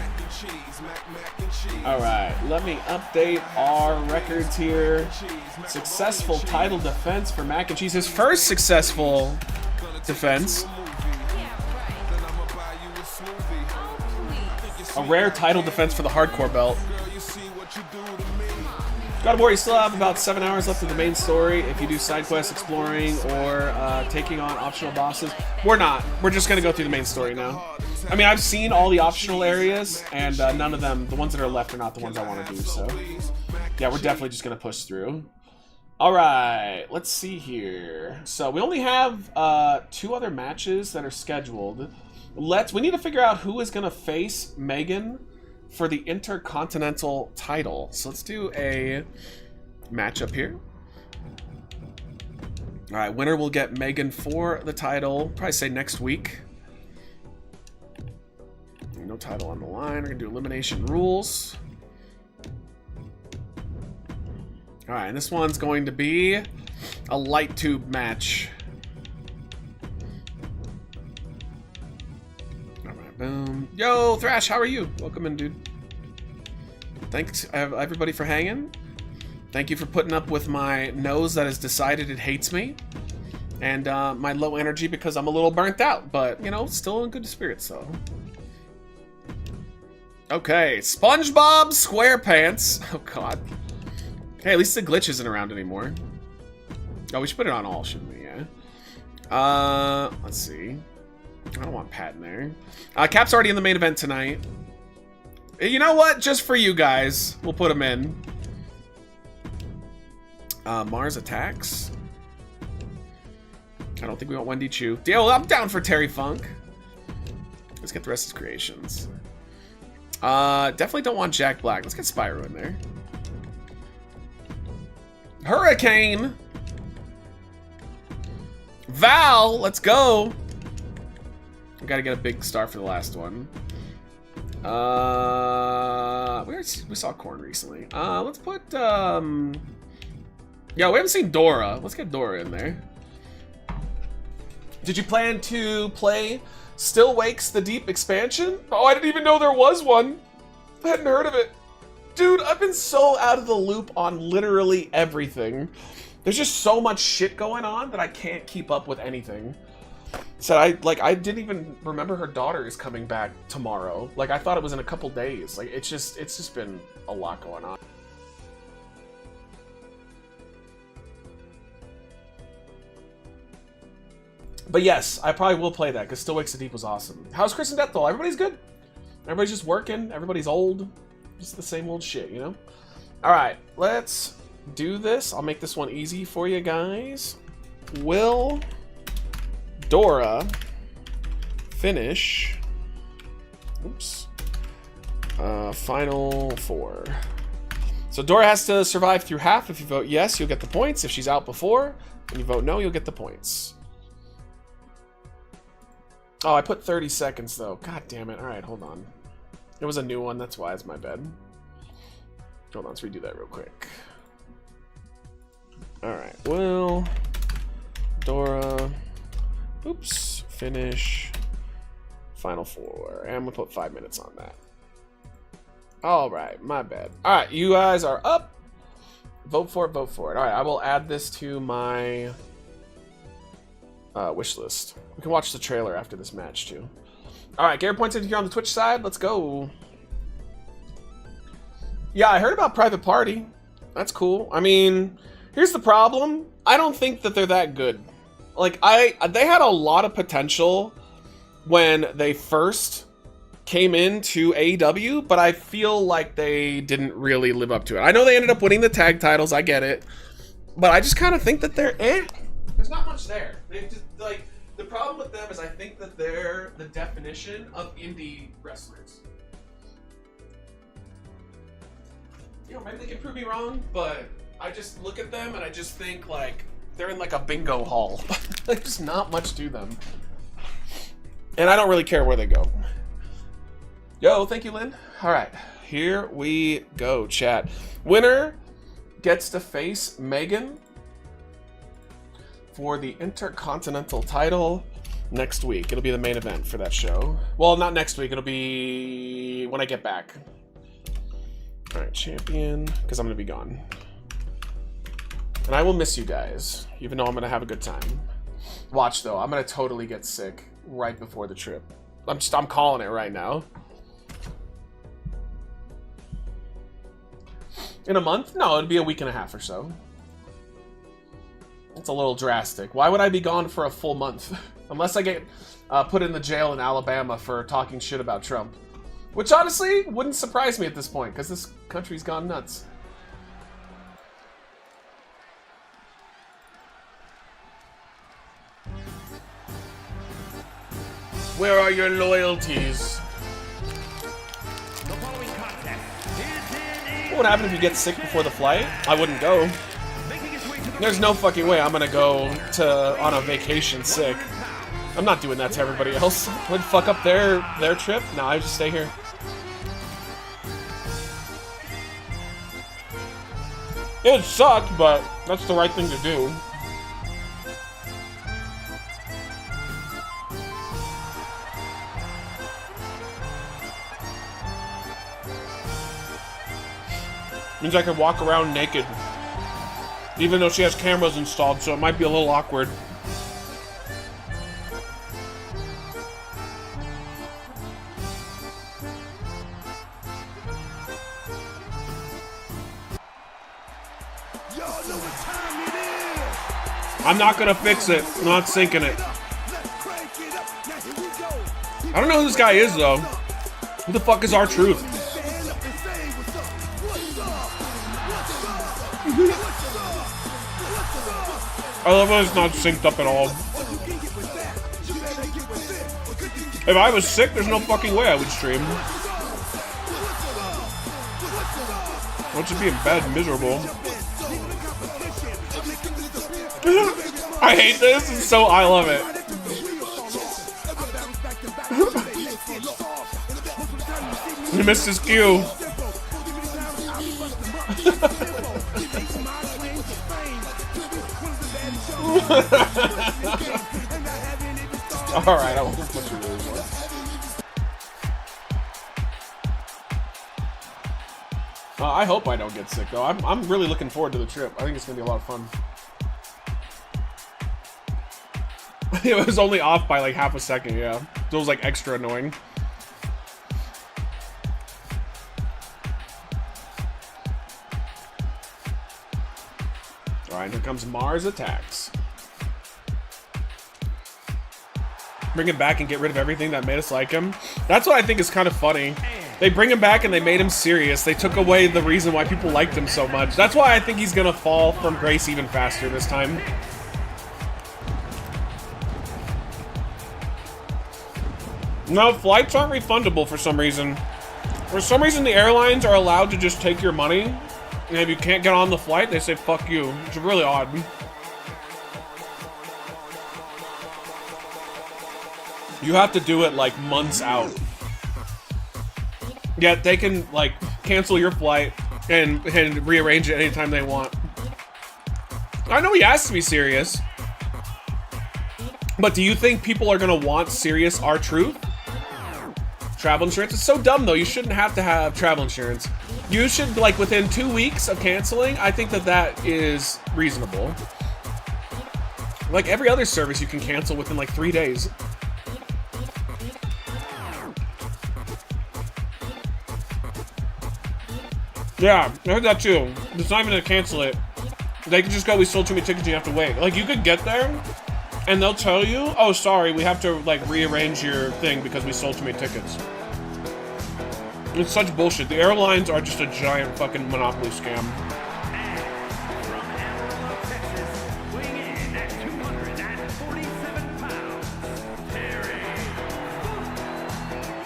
Alright, let me update our records here. Successful title defense for Mac and Cheese. His first successful defense. A rare title defense for the hardcore belt. God of War, you still have about 7 hours left of the main story if you do side quests, exploring, or taking on optional bosses. We're not. We're just going to go through the main story now. I mean, I've seen all the optional areas, and none of them, the ones that are left, are not the ones I want to do, so. Yeah, we're definitely just going to push through. Alright, let's see here. So, we only have 2 other matches that are scheduled. We need to figure out who is going to face Megan for the Intercontinental title. So let's do a matchup here. Alright, winner will get Megan for the title. Probably say next week. No title on the line. We're going to do elimination rules. Alright, and this one's going to be A light tube match. Alright, boom. Yo, Thrash, how are you? Welcome in, dude. Thanks, everybody, for hanging. Thank you for putting up with my nose that has decided it hates me. And my low energy because I'm a little burnt out. But, you know, still in good spirits, though. Okay, SpongeBob SquarePants. Oh, God. Hey, at least the glitch isn't around anymore. Oh, we should put it on all, shouldn't we? Yeah. Let's see. I don't want Pat in there. Cap's already in the main event tonight. You know what? Just for you guys, we'll put him in. Mars attacks. I don't think we want Wendy Chu. Deal. I'm down for Terry Funk. Let's get the rest of his creations. Definitely don't want Jack Black. Let's get Spyro in there. Hurricane. Val, let's go. We gotta get a big star for the last one. We saw Korn recently. Let's put yeah, we haven't seen Dora. Let's get Dora in there. Did you plan to play Still Wakes the Deep expansion? Oh, I didn't even know there was one. I hadn't heard of it. Dude, I've been so out of the loop on literally everything. There's just so much shit going on that I can't keep up with anything. So I didn't even remember her daughter is coming back tomorrow. Like, I thought it was in a couple days. Like, it's just been a lot going on. But yes, I probably will play that because Still Wakes the Deep was awesome. How's Chris and Deathdoll? Everybody's good. Everybody's just working. Everybody's old. Just the same old shit, you know? Alright, let's do this. I'll make this one easy for you guys. Will Dora finish... Oops. Final 4. So Dora has to survive through half. If you vote yes, you'll get the points. If she's out before, and you vote no, you'll get the points. Oh, I put 30 seconds, though. God damn it. Alright, hold on. It was a new one, that's why it's my bad. Hold on, let's redo that real quick. Alright, well... Dora... Oops. Finish... Final 4. And I'm gonna put 5 minutes on that. Alright, my bad. Alright, you guys are up. Vote for it, vote for it. Alright, I will add this to my... wish list. We can watch the trailer after this match too. Alright, Garrett points in here on the Twitch side. Let's go. Yeah, I heard about Private Party. That's cool. I mean, here's the problem. I don't think that they're that good. Like, they had a lot of potential when they first came into AEW, but I feel like they didn't really live up to it. I know they ended up winning the tag titles, I get it. But I just kind of think that they're There's not much there. They just, like, the problem with them is I think that they're the definition of indie wrestlers. You know, maybe they can prove me wrong, but I just look at them and I just think, like, they're in, like, a bingo hall. There's not much to them. And I don't really care where they go. Yo, thank you, Lynn. Alright, here we go, chat. Winner gets to face Megan for the Intercontinental title next week. It'll be the main event for that show. Well, not next week. It'll be when I get back. Alright, champion, because I'm going to be gone. And I will miss you guys, even though I'm going to have a good time. Watch, though. I'm going to totally get sick right before the trip. I'm calling it right now. In a month? No, it'd be a week and a half or so. It's a little drastic. Why would I be gone for a full month? Unless I get put in the jail in Alabama for talking shit about Trump. Which honestly wouldn't surprise me at this point, because this country's gone nuts. Where are your loyalties? What would happen if you get sick before the flight? I wouldn't go. There's no fucking way I'm gonna go on a vacation sick. I'm not doing that to everybody else. Would fuck up their trip? No, I just stay here. It sucked, but that's the right thing to do. Means I can walk around naked. Even though she has cameras installed, so it might be a little awkward. I'm not gonna fix it. I'm not syncing it. I don't know who this guy is, though. Who the fuck is R-Truth? I love when it's not synced up at all. If I was sick, there's no fucking way I would stream. I would just be in bed, miserable. I hate this. It's so I love it. He missed his cue. Alright, I won't put you really more. I hope I don't get sick though. I'm really looking forward to the trip. I think it's gonna be a lot of fun. It was only off by like half a second, yeah. So it was like extra annoying. Alright, here comes Mars Attacks. Bring him back and get rid of everything that made us like him. That's what I think is kind of funny. They bring him back and they made him serious. They took away the reason why people liked him so much. That's why I think he's gonna fall from grace even faster this time. No, flights aren't refundable for some reason. For some reason, the airlines are allowed to just take your money, and if you can't get on the flight, they say, fuck you. It's really odd. You have to do it, like, months out. Yeah, they can, like, cancel your flight and rearrange it anytime they want. I know he has to be serious. But do you think people are gonna want serious R-Truth? Travel insurance? It's so dumb, though. You shouldn't have to have travel insurance. You should, like, within 2 weeks of canceling, I think that that is reasonable. Like every other service, you can cancel within, like, 3 days. Yeah, I heard that too. It's not even gonna cancel it. They can just go, we sold too many tickets, you have to wait. Like, you could get there, and they'll tell you, oh, sorry, we have to, like, rearrange your thing because we sold too many tickets. It's such bullshit. The airlines are just a giant fucking monopoly scam.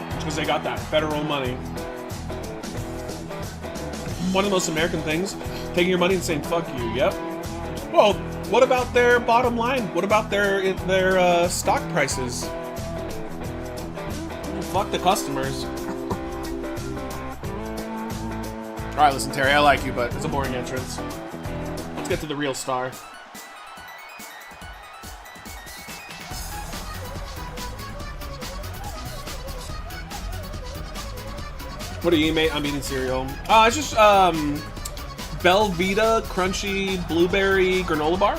It's because they got that federal money. One of the most American things, taking your money and saying, fuck you, yep. Well, what about their bottom line? What about their stock prices? Fuck the customers. Alright, listen, Terry, I like you, but it's a boring entrance. Let's get to the real star. What are you, mate? I'm eating cereal. It's just, Belvita Crunchy Blueberry Granola Bar.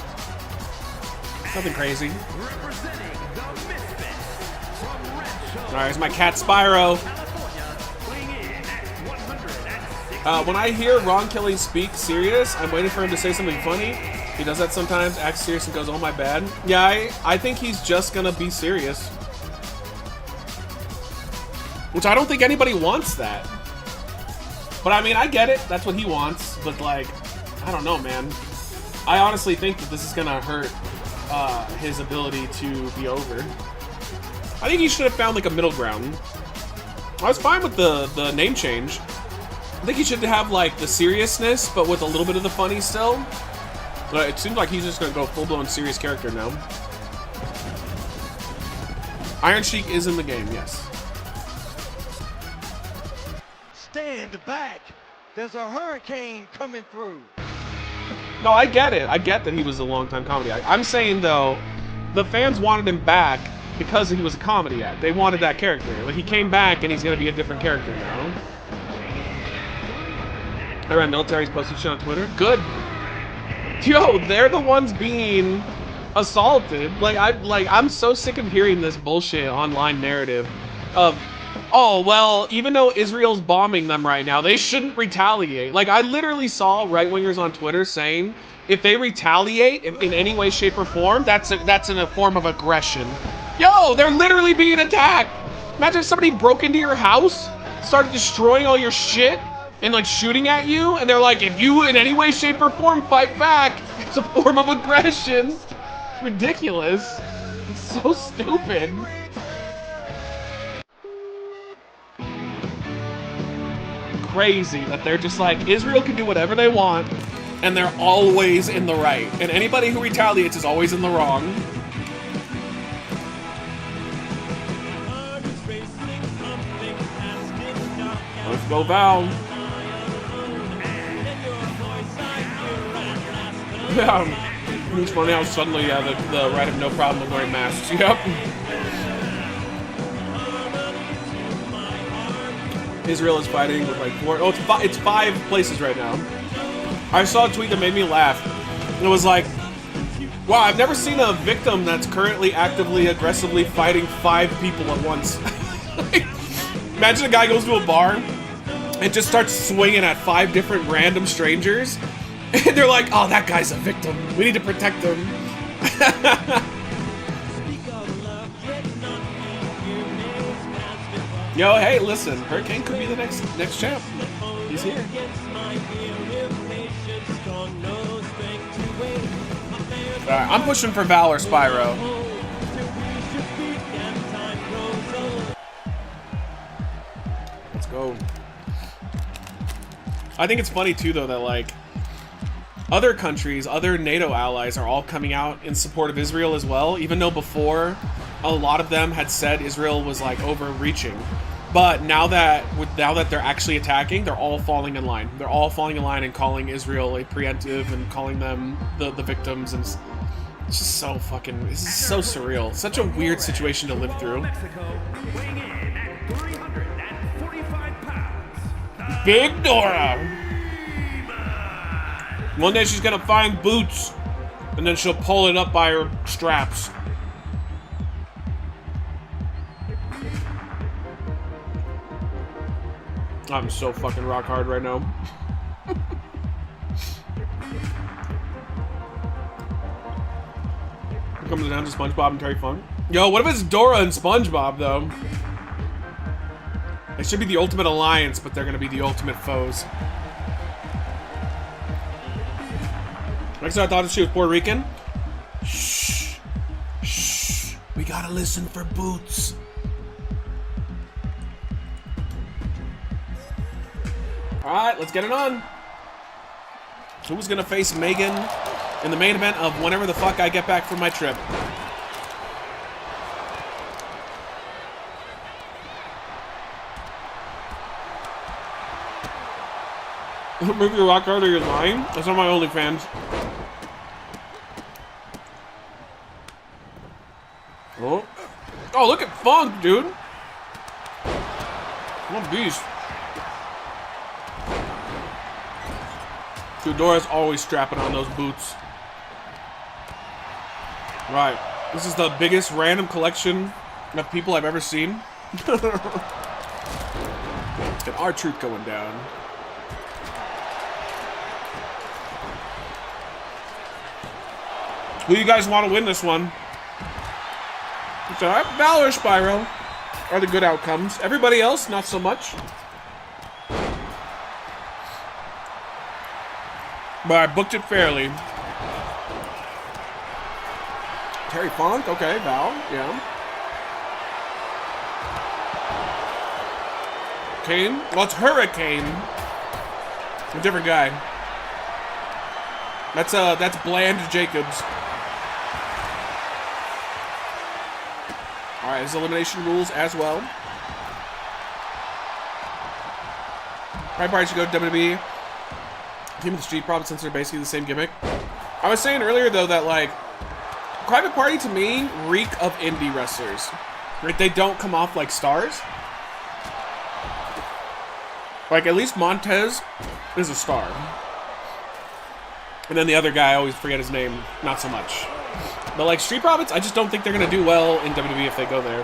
Nothing crazy. Alright, here's my cat Spyro. When I hear Ron Kelly speak serious, I'm waiting for him to say something funny. He does that sometimes, acts serious and goes, oh my bad. Yeah, I think he's just gonna be serious. Which I don't think anybody wants that. But I mean, I get it. That's what he wants. But like, I don't know, man. I honestly think that this is gonna hurt his ability to be over. I think he should have found like a middle ground. I was fine with the name change. I think he should have like the seriousness, but with a little bit of the funny still. But it seems like he's just gonna go full-blown serious character now. Iron Sheik is in the game, yes. Stand back! There's a hurricane coming through! No, I get it. I get that he was a long-time comedy act. I'm saying, though, the fans wanted him back because he was a comedy act. They wanted that character. Like, he came back and he's gonna be a different character now. I read military's posted shit on Twitter. Good. Yo, they're the ones being assaulted. I'm so sick of hearing this bullshit online narrative of, oh, well, even though Israel's bombing them right now, they shouldn't retaliate. Like, I literally saw right-wingers on Twitter saying, if they retaliate in any way, shape, or form, that's in a form of aggression. Yo, they're literally being attacked. Imagine if somebody broke into your house, started destroying all your shit, and like shooting at you, and they're like, if you in any way, shape, or form fight back, it's a form of aggression. It's ridiculous. It's so stupid. Crazy that they're just like, Israel can do whatever they want, and they're always in the right. And anybody who retaliates is always in the wrong. Let's go, Val. Yeah, it's funny how suddenly, yeah, the right have no problem with wearing masks. Yep. Israel is fighting with like it's five places right now. I saw a tweet that made me laugh. It was like, wow, I've never seen a victim that's currently actively, aggressively fighting 5 people at once. Like, imagine a guy goes to a bar and just starts swinging at 5 different random strangers. And they're like, oh, that guy's a victim. We need to protect him. Yo, hey, listen, Hurricane could be the next champ. He's here. Alright, I'm pushing for Val or Spyro. Let's go. I think it's funny too, though, that like other countries, other NATO allies are all coming out in support of Israel as well, even though before a lot of them had said Israel was like overreaching. But now that they're actually attacking, they're all falling in line. They're all falling in line and calling Israel a preemptive and calling them the victims, and it's just so fucking, this is so surreal. Such a weird situation to live through. Big Dora! One day she's gonna find Boots, and then she'll pull it up by her straps. I'm so fucking rock hard right now. Comes down to SpongeBob and Terry Funk. Yo, what if it's Dora and SpongeBob, though? They should be the ultimate alliance, but they're gonna be the ultimate foes. Next time I thought she was Puerto Rican. Shh. Shh. We gotta listen for Boots. Alright, let's get it on. Who's gonna face Megan in the main event of whenever the fuck I get back from my trip? Move your rock hard or you're lying? That's on my OnlyFans. Oh. Oh, look at Funk, dude. What a beast. Dora's always strapping on those boots. Right. This is the biggest random collection of people I've ever seen. And R-Truth going down. Who you guys want to win this one? It's alright. Val or Spyro are the good outcomes. Everybody else, not so much. But I booked it fairly. Terry Funk, okay, Val, yeah. Kane? Well, it's Hurricane. A different guy. That's Bland Jacobs. Alright, there's elimination rules as well. Probably should go to WWE. Team of the Street Profits, since they're basically the same gimmick. I was saying earlier, though, that, like, Private Party, to me, reek of indie wrestlers. Right? They don't come off like stars. Like, at least Montez is a star. And then the other guy, I always forget his name, not so much. But like Street Profits, I just don't think they're going to do well in WWE if they go there.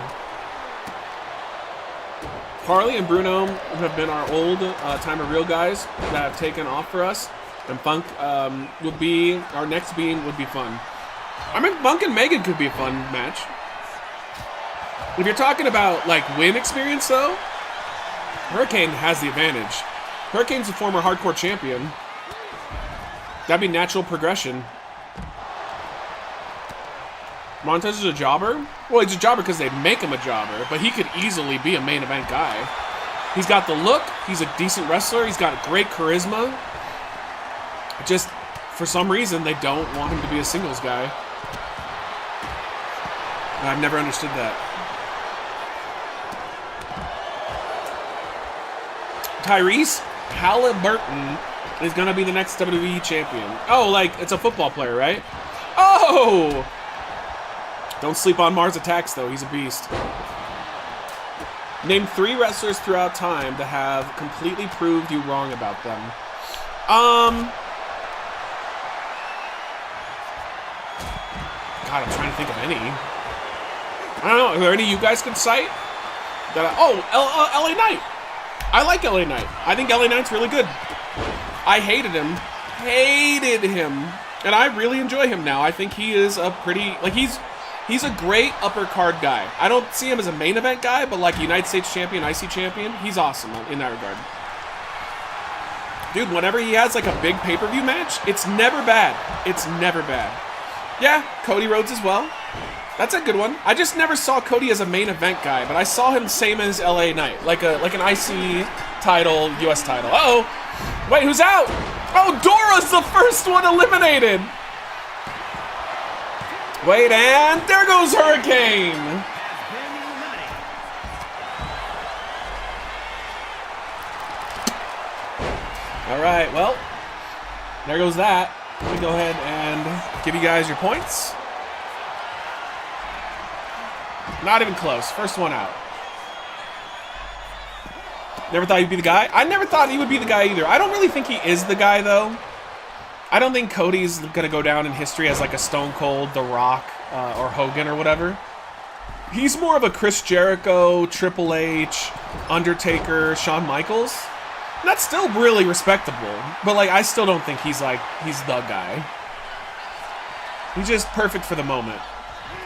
Harley and Bruno have been our old timer real guys that have taken off for us. And Funk would be, our next beam would be fun. I mean, Funk and Megan could be a fun match. If you're talking about like win experience though, Hurricane has the advantage. Hurricane's a former hardcore champion. That'd be natural progression. Montez is a jobber? Well, he's a jobber because they make him a jobber, but he could easily be a main event guy. He's got the look, he's a decent wrestler, he's got great charisma. Just, for some reason, they don't want him to be a singles guy. I've never understood that. Tyrese Halliburton is going to be the next WWE champion. Oh, like, it's a football player, right? Oh! Don't sleep on Mars Attacks, though. He's a beast. Name 3 wrestlers throughout time that have completely proved you wrong about them. God, I'm trying to think of any. I don't know. Are there any you guys could cite? LA Knight. I like LA Knight. I think LA Knight's really good. I hated him. And I really enjoy him now. I think he is a pretty... Like, he's a great upper card guy. I don't see him as a main event guy, but like United States champion, IC champion, he's awesome in that regard. Dude, whenever he has like a big pay-per-view match, it's never bad. It's never bad. Yeah, Cody Rhodes as well. That's a good one. I just never saw Cody as a main event guy, but I saw him same as LA Knight, like an IC title, US title. Uh-oh. Wait, who's out? Oh, Dora's the first one eliminated. Wait, and there goes Hurricane. All right, well, there goes that. Let me go ahead and give you guys your points. Not even close. First one out. Never thought he'd be the guy? I never thought he would be the guy either. I don't really think he is the guy, though. I don't think Cody's going to go down in history as like a Stone Cold, The Rock, or Hogan or whatever. He's more of a Chris Jericho, Triple H, Undertaker, Shawn Michaels. And that's still really respectable. But like, I still don't think he's the guy. He's just perfect for the moment.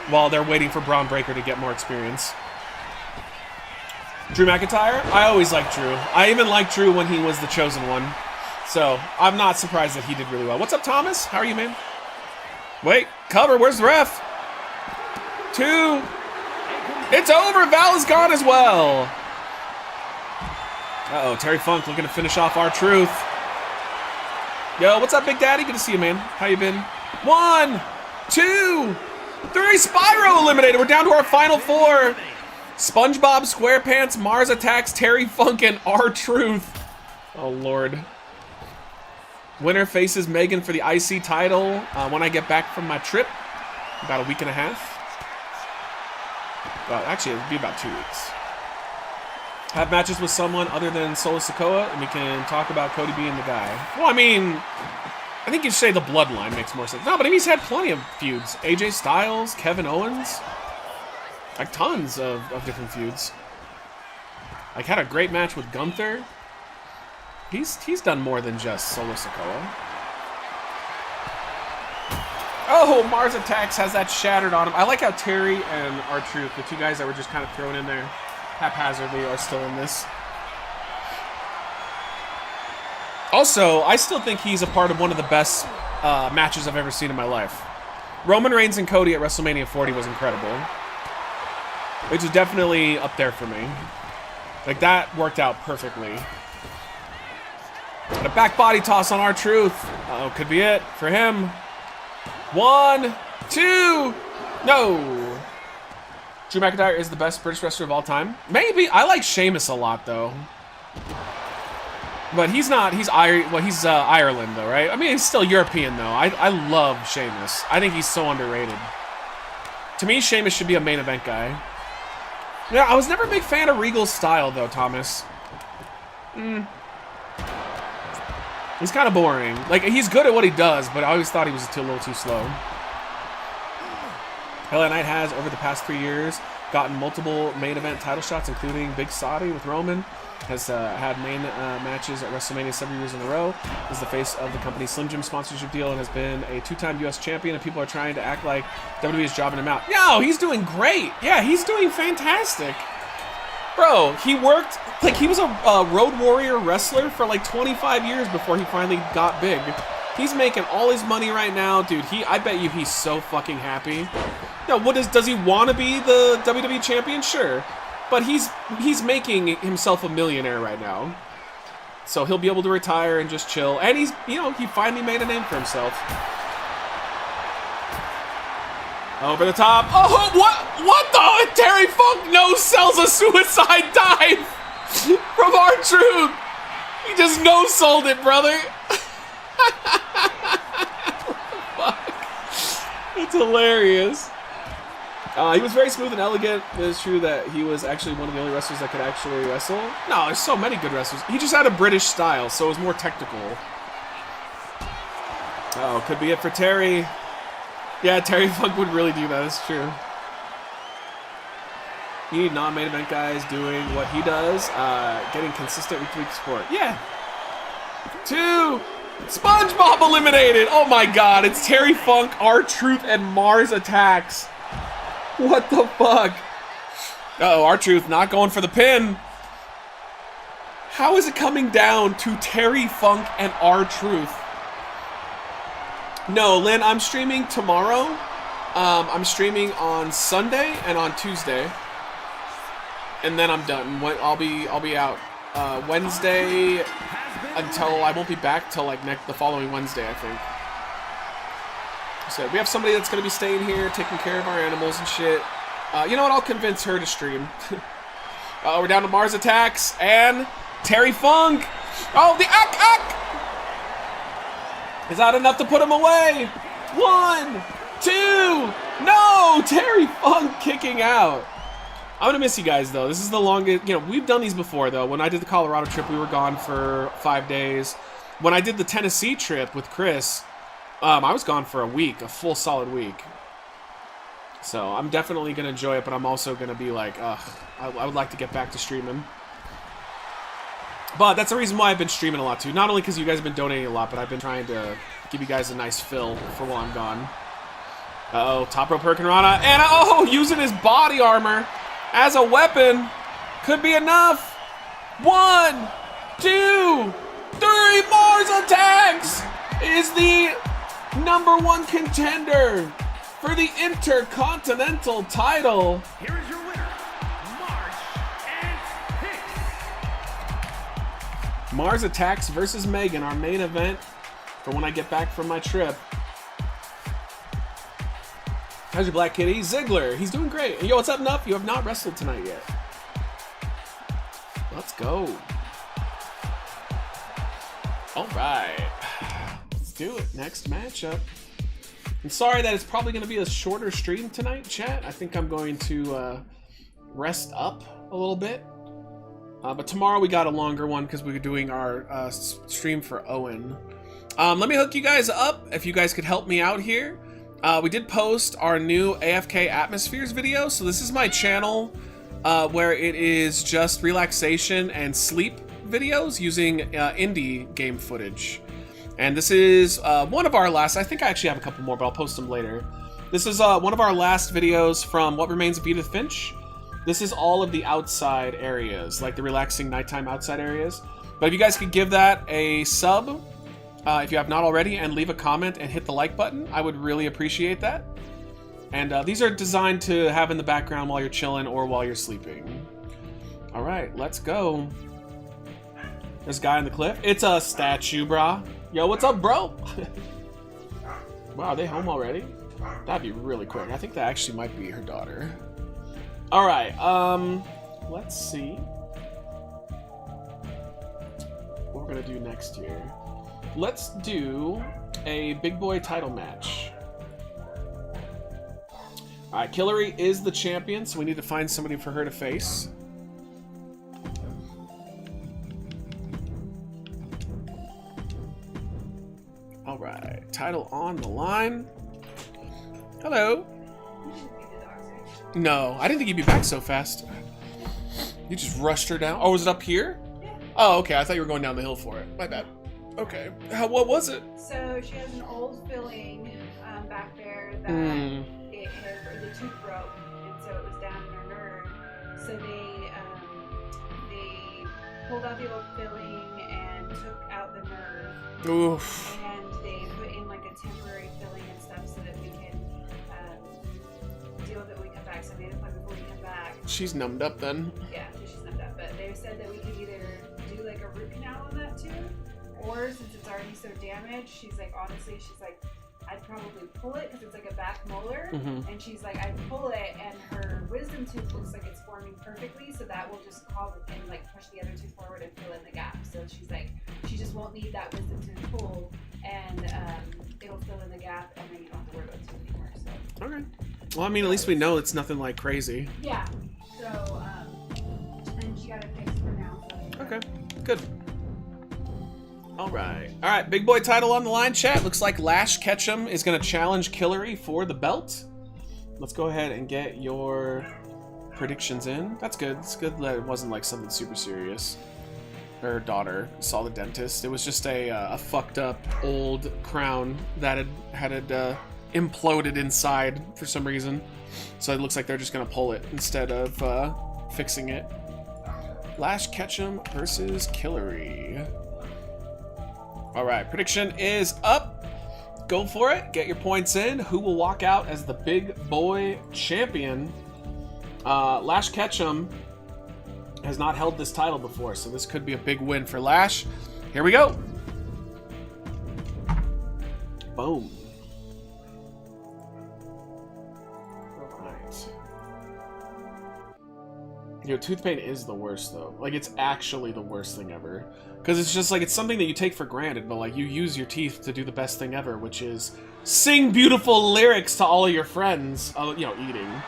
While they're waiting for Braun Breaker to get more experience. Drew McIntyre? I always liked Drew. I even liked Drew when he was the chosen one. So, I'm not surprised that he did really well. What's up, Thomas? How are you, man? Wait, cover. Where's the ref? 2. It's over. Val is gone as well. Uh-oh, Terry Funk looking to finish off R-Truth. Yo, what's up, Big Daddy? Good to see you, man. How you been? 1, 2, 3. Spyro eliminated. We're down to our final 4. SpongeBob SquarePants, Mars Attacks, Terry Funk, and R-Truth. Oh, Lord. Winner faces Megan for the IC title when I get back from my trip. About a week and a half. Well, actually, it'll be about 2 weeks. Have matches with someone other than Solo Sikoa, and we can talk about Cody being the guy. Well, I mean, I think you'd say the Bloodline makes more sense. No, but he's had plenty of feuds. AJ Styles, Kevin Owens. Like, tons of different feuds. Like, had a great match with Gunther. He's done more than just Solo Sikoa. Oh, Mars Attacks has that shattered on him. I like how Terry and R-Truth, the 2 guys that were just kind of thrown in there haphazardly, are still in this. Also, I still think he's a part of one of the best matches I've ever seen in my life. Roman Reigns and Cody at WrestleMania 40 was incredible. Which is definitely up there for me. Like, that worked out perfectly. And a back body toss on R-Truth. Uh-oh, could be it for him. 1, 2, no. Drew McIntyre is the best British wrestler of all time. Maybe. I like Sheamus a lot, though. But he's not. He's Ireland, though, right? I mean, he's still European, though. I love Sheamus. I think he's so underrated. To me, Sheamus should be a main event guy. Yeah, I was never a big fan of Regal's style, though, Thomas. He's kind of boring. Like, he's good at what he does, but I always thought he was a little too slow. LA Knight has, over the past 3 years, gotten multiple main event title shots, including Big Saudi with Roman. Has had main matches at WrestleMania 7 years in a row. Is the face of the company's Slim Jim sponsorship deal and has been a 2-time U.S. champion. And people are trying to act like WWE is jobbing him out. No, he's doing great. Yeah, he's doing fantastic. Bro, he worked, like, he was a Road Warrior wrestler for like 25 years before he finally got big. He's making all his money right now, dude. I bet you he's so fucking happy. Now, does he want to be the WWE champion? Sure. But he's making himself a millionaire right now. So he'll be able to retire and just chill. And he's, you know, he finally made a name for himself. Over the top. Oh, what the? Terry Funk no-sells a suicide dive from R-Truth. He just no-sold it, brother. Fuck. It's hilarious. He was very smooth and elegant. It is true that he was actually one of the only wrestlers that could actually wrestle. No, there's so many good wrestlers. He just had a British style, so it was more technical. Oh, could be it for Terry. Yeah, Terry Funk would really do that. It's true. You need non-main event guys doing what he does, getting consistent week-to-week support. Yeah. 2. SpongeBob eliminated. Oh my God, it's Terry Funk, R-Truth, and Mars Attacks. What the fuck? Uh-oh, R-Truth not going for the pin. How is it coming down to Terry Funk and R-Truth? No, Lynn, I'm streaming tomorrow. I'm streaming on Sunday and on Tuesday. And then I'm done. I'll be out Wednesday until I won't be back till like the following Wednesday, I think. So we have somebody that's going to be staying here, taking care of our animals and shit. You know what? I'll convince her to stream. We're down to Mars Attacks and Terry Funk. Oh, the ack. Is that enough to put him away? 1, 2. No, Terry Funk kicking out. I'm going to miss you guys, though. This is the longest. You know, we've done these before, though. When I did the Colorado trip, we were gone for 5 days. When I did the Tennessee trip with Chris, I was gone for a week, a full solid week. So I'm definitely going to enjoy it, but I'm also going to be like, ugh, I would like to get back to streaming. But that's the reason why I've been streaming a lot, too. Not only because you guys have been donating a lot, but I've been trying to give you guys a nice fill for while I'm gone. Uh-oh, top rope Hurricanrana, and oh, using his body armor as a weapon. Could be enough. 1, 2, 3, Mars Attacks is the #1 contender for the Intercontinental title. Here is your winner, Mars and Mars Attacks versus Megan, our main event for when I get back from my trip. How's your Black Kitty? Ziggler, he's doing great. And yo, what's up, Nuff? You have not wrestled tonight yet. Let's go. All right. Let's do it. Next matchup. I'm sorry that it's probably going to be a shorter stream tonight, chat. I think I'm going to rest up a little bit. But tomorrow we got a longer one because we're doing our stream for Owen. Let me hook you guys up if you guys could help me out here. We did post our new AFK Atmospheres video. So this is my channel where it is just relaxation and sleep videos using indie game footage. And this is one of our last, I think I actually have a couple more, but I'll post them later. This is one of our last videos from What Remains of Edith Finch. This is all of the outside areas, like the relaxing nighttime outside areas. But if you guys could give that a sub, if you have not already, and leave a comment and hit the like button, I would really appreciate that. And these are designed to have in the background while you're chilling or while you're sleeping. All right, let's go. There's a guy on the cliff. It's a statue, brah. Yo, what's up, bro? Wow, are they home already? That'd be really quick. I think that actually might be her daughter. All right, let's see what we're gonna do next here. Let's do a big boy title match. All right, Killary is the champion, so we need to find somebody for her to face. All right, title on the line. Hello. No, I didn't think you'd be back so fast. You just rushed her down. Oh, was it up here? Yeah. Oh, okay. I thought you were going down the hill for it. My bad. Okay. What was it? So she has an old filling back there that the tooth broke, and so it was down in her nerve. So they pulled out the old filling and took out the nerve. Oof. And they put in like a temporary filling and stuff so that we can deal with it when we come back. So I made an appointment before we come back. She's numbed up then. Yeah, she's numbed up. But they said that we could either do like a root canal on that tooth, or since it's already so damaged, she's like, honestly, she's like, I'd probably pull it because it's like a back molar. And she's like, I'd pull it and her wisdom tooth looks like it's forming perfectly, so that will just cause it and like push the other tooth forward and fill in the gap. So she's like, she just won't need that wisdom tooth pulled, and it'll fill in the gap, and then you don't have to worry about the tooth anymore. So. Okay. Well, I mean, at least we know it's nothing like crazy. Yeah. So, and she got it fixed for now. So okay. Good. All right, big boy title on the line, chat. Looks like Lash Ketchum is going to challenge Killery for the belt. Let's go ahead and get your predictions in. That's good. It's good that it wasn't like something super serious. Her daughter saw the dentist. It was just a fucked up old crown that had imploded inside for some reason. So it looks like they're just going to pull it instead of fixing it. Lash Ketchum versus Killery. All right, prediction is up. Go for it. Get your points in. Who will walk out as the big boy champion? Lash Ketchum has not held this title before, so this could be a big win for Lash. Here we go. Boom. Alright. Yo, tooth pain is the worst, though. Like, it's actually the worst thing ever. Because it's just like, it's something that you take for granted, but like, you use your teeth to do the best thing ever, which is sing beautiful lyrics to all of your friends. You know, eating.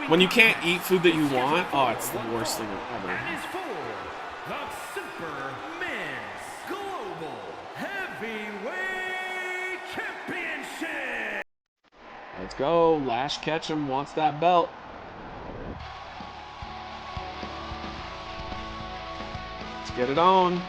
When you can't eat food that you want, oh, it's the worst thing ever. And is for the Super Men's Global Heavyweight Championship. Let's go. Lash Ketchum wants that belt. Let's get it on.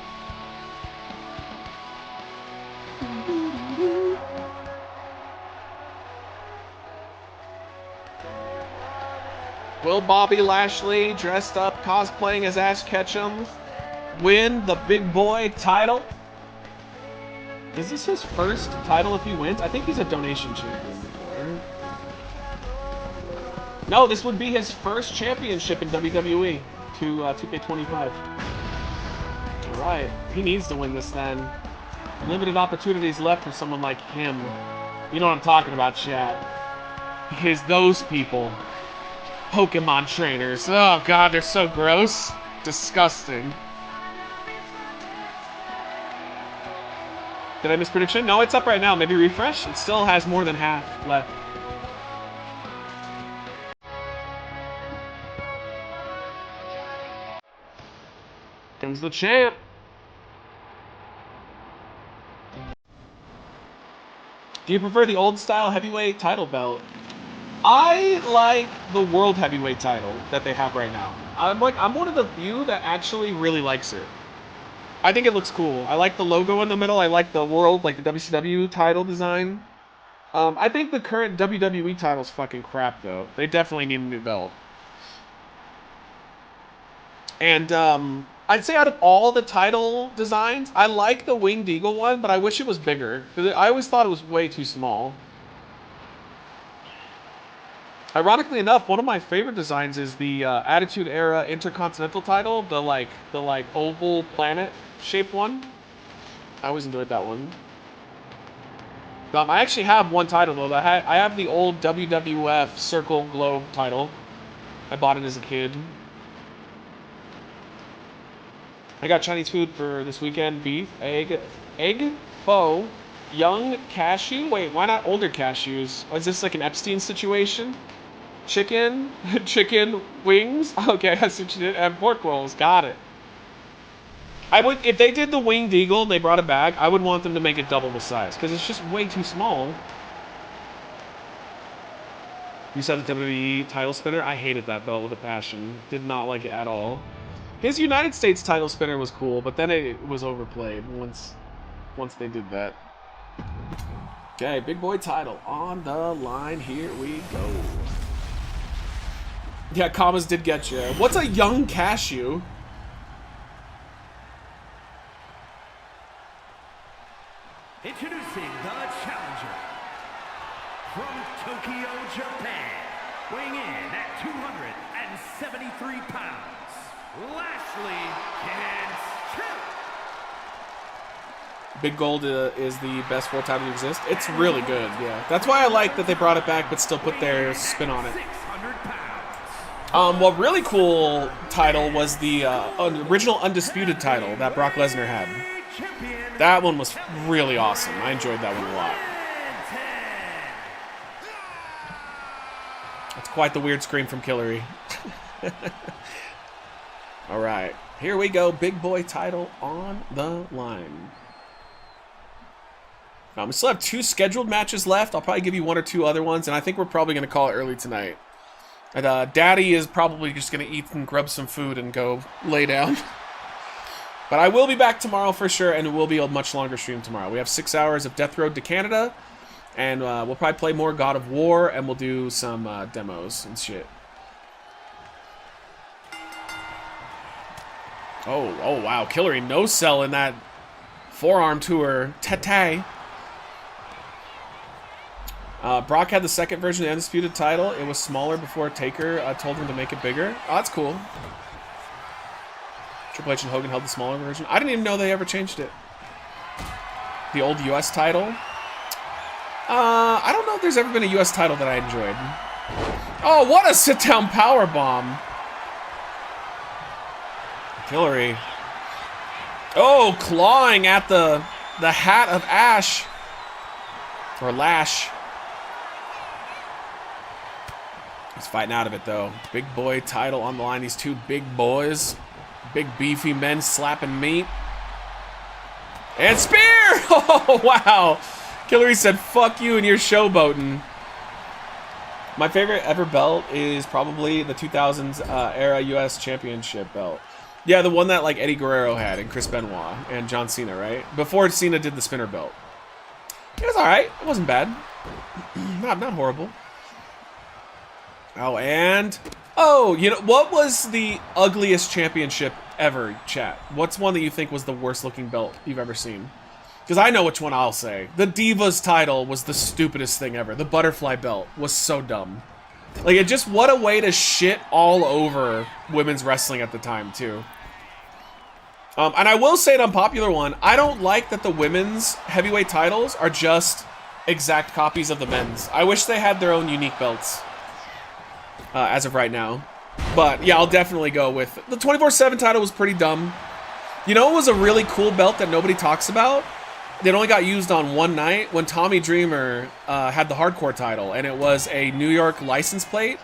Will Bobby Lashley, dressed up, cosplaying as Ash Ketchum, win the big boy title? Is this his first title if he wins? I think he's a donation champion before. No, this would be his first championship in WWE to 2K25. Alright, he needs to win this then. Limited opportunities left for someone like him. You know what I'm talking about, chat. Those people. Pokemon trainers. Oh god, they're so gross. Disgusting. Did I miss prediction? No, it's up right now. Maybe refresh? It still has more than half left. Comes the champ. Do you prefer the old style heavyweight title belt? I like the world heavyweight title that they have right now. I'm one of the few that actually really likes it. I think it looks cool. I like the logo in the middle. I like the world, like the WCW title design. I think the current WWE title's fucking crap though. They definitely need a new belt. And I'd say out of all the title designs, I like the Winged Eagle one, but I wish it was bigger. Because I always thought it was way too small. Ironically enough, one of my favorite designs is the Attitude Era Intercontinental title, the like oval planet shaped one. I always enjoyed that one. I actually have one title though. I have the old WWF Circle Globe title. I bought it as a kid. I got Chinese food for this weekend: beef, egg, pho, young cashew. Wait, why not older cashews? Oh, is this like an Epstein situation? Chicken wings. Okay, I see what you did. And pork rolls. Got it. I would, if they did the Winged Eagle and they brought it back, I would want them to make it double the size, because it's just way too small. You said the WWE title spinner? I hated that belt with a passion. Did not like it at all. His United States title spinner was cool, but then it was overplayed once they did that. Okay, big boy title on the line. Here we go. Yeah, commas did get you. What's a young cashew? Introducing the challenger from Tokyo, Japan, weighing in at 273 pounds, Lashley Kinston. Big Gold is the best 4 title to exist. It's really good, yeah. That's why I like that they brought it back, but still put their spin on it. What really cool title was the original Undisputed title that Brock Lesnar had. That one was really awesome. I enjoyed that one a lot. That's quite the weird scream from Killery. Alright, here we go. Big boy title on the line. We still have 2 scheduled matches left. I'll probably give you 1 or 2 other ones, and I think we're probably going to call it early tonight. And, Daddy is probably just going to eat and grub some food and go lay down. But I will be back tomorrow for sure, and it will be a much longer stream tomorrow. We have 6 hours of Death Road to Canada, and we'll probably play more God of War, and we'll do some demos and shit. Oh wow, Killery no-sell in that forearm tour. Tete. Brock had the second version of the Undisputed title. It was smaller before Taker told him to make it bigger. Oh, that's cool. Triple H and Hogan held the smaller version. I didn't even know they ever changed it. The old US title. I don't know if there's ever been a US title that I enjoyed. Oh, what a sit-down powerbomb. Killery. Oh, clawing at the hat of Ash. Or Lash. He's fighting out of it, though. Big boy title on the line. These 2 big boys. Big beefy men slapping meat. And spear! Oh, wow. Killery said, fuck you and you're showboating. My favorite ever belt is probably the 2000s era US Championship belt. Yeah, the one that like Eddie Guerrero had and Chris Benoit and John Cena, right? Before Cena did the spinner belt. It was alright. It wasn't bad. Not horrible. Oh, and... Oh, you know, what was the ugliest championship ever, chat? What's one that you think was the worst looking belt you've ever seen? Because I know which one I'll say. The Divas title was the stupidest thing ever. The butterfly belt was so dumb. Like, it just, what a way to shit all over women's wrestling at the time, too. And I will say an unpopular one. I don't like that the women's heavyweight titles are just exact copies of the men's. I wish they had their own unique belts. As of right now. But, yeah, I'll definitely go with... The 24/7 title was pretty dumb. You know what was a really cool belt that nobody talks about? It only got used on one night when Tommy Dreamer had the hardcore title, and it was a New York license plate.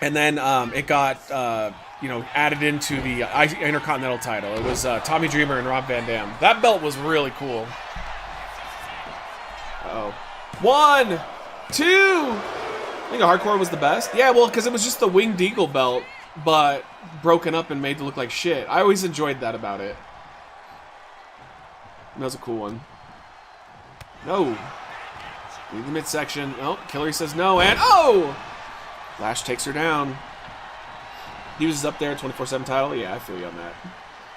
And then it got, added into the Intercontinental title. It was Tommy Dreamer and Rob Van Dam. That belt was really cool. Uh-oh. 1, 2... I think hardcore was the best. Yeah, well, because it was just the Winged Eagle belt, but broken up and made to look like shit. I always enjoyed that about it. That was a cool one. No. Leave the midsection. Oh, Killery says no, and oh! Lash takes her down. He was up there, 24/7 title. Yeah, I feel you on that.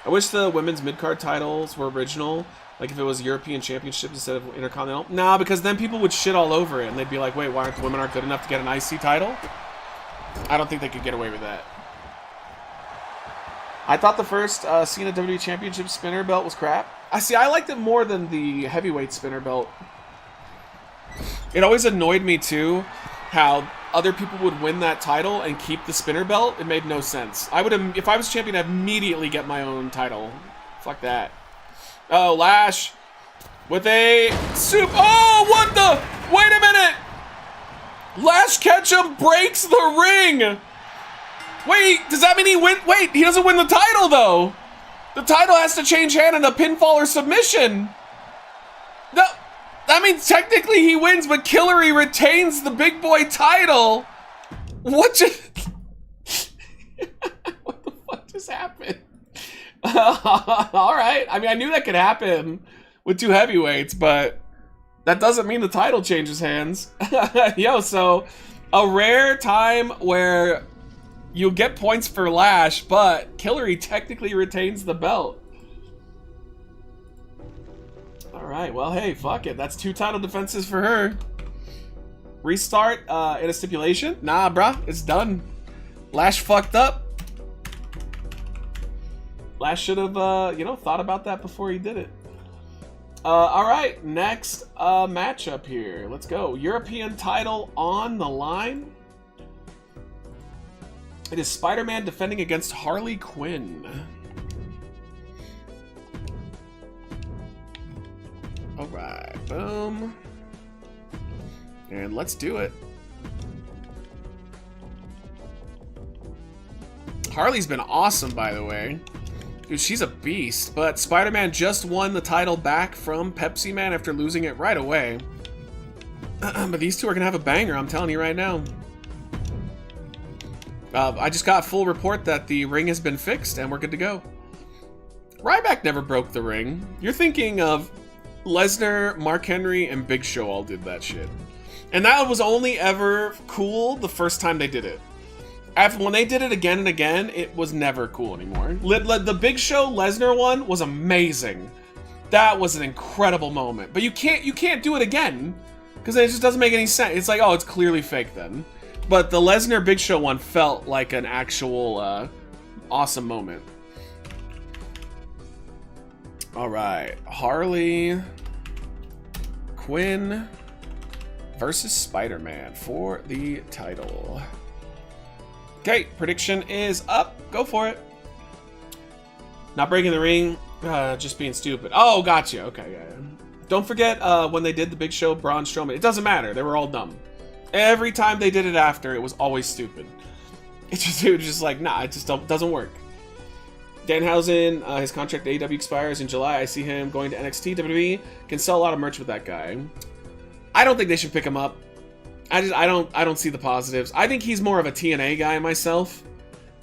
I wish the women's mid-card titles were original. Like if it was European Championship instead of Intercontinental. Nah, because then people would shit all over it, and they'd be like, wait, why aren't the women good enough to get an IC title? I don't think they could get away with that. I thought the first Cena WWE Championship spinner belt was crap. I liked it more than the heavyweight spinner belt. It always annoyed me, too, how other people would win that title and keep the spinner belt. It made no sense. If I was champion, I'd immediately get my own title. Fuck that. Oh, Lash with a soup. Oh, what the? Wait a minute. Lash Ketchum breaks the ring. Wait, does that mean he win? Wait, he doesn't win the title, though. The title has to change hand in a pinfall or submission. No, I mean, technically he wins, but Killary retains the big boy title. What just... What the fuck just happened? All right. I mean, I knew that could happen with two heavyweights, but that doesn't mean the title changes hands. Yo, so a rare time where you'll get points for Lash, but Killary technically retains the belt. All right, well, hey, fuck it. That's 2 title defenses for her. Restart in a stipulation? Nah, bruh, it's done. Lash fucked up. Lash should have, you know, thought about that before he did it. All right, next matchup here. Let's go. European title on the line. It is Spider-Man defending against Harley Quinn. All right, boom. And let's do it. Harley's been awesome, by the way. Dude, she's a beast. But Spider-Man just won the title back from Pepsi Man after losing it right away. But these two are gonna have a banger, I'm telling you right now. I just got a full report that the ring has been fixed and we're good to go. Ryback never broke the ring. You're thinking of Lesnar, Mark Henry, and Big Show all did that shit. And that was only ever cool the first time they did it. When they did it again and again, it was never cool anymore. The Big Show Lesnar one was amazing. That was an incredible moment. But you can't do it again because it just doesn't make any sense. It's like, oh, it's clearly fake then. But the Lesnar Big Show one felt like an actual awesome moment. All right, Harley Quinn versus Spider-Man for the title. Okay, prediction is up. Go for it. Not breaking the ring, just being stupid. Oh, gotcha. Okay, yeah. Don't forget when they did the Big Show, Braun Strowman. It doesn't matter. They were all dumb. Every time they did it after, it was always stupid. It was just like, nah, it just doesn't work. Danhausen, his contract to AEW expires in July. I see him going to NXT. WWE can sell a lot of merch with that guy. I don't think they should pick him up. I don't see the positives. I think he's more of a TNA guy myself.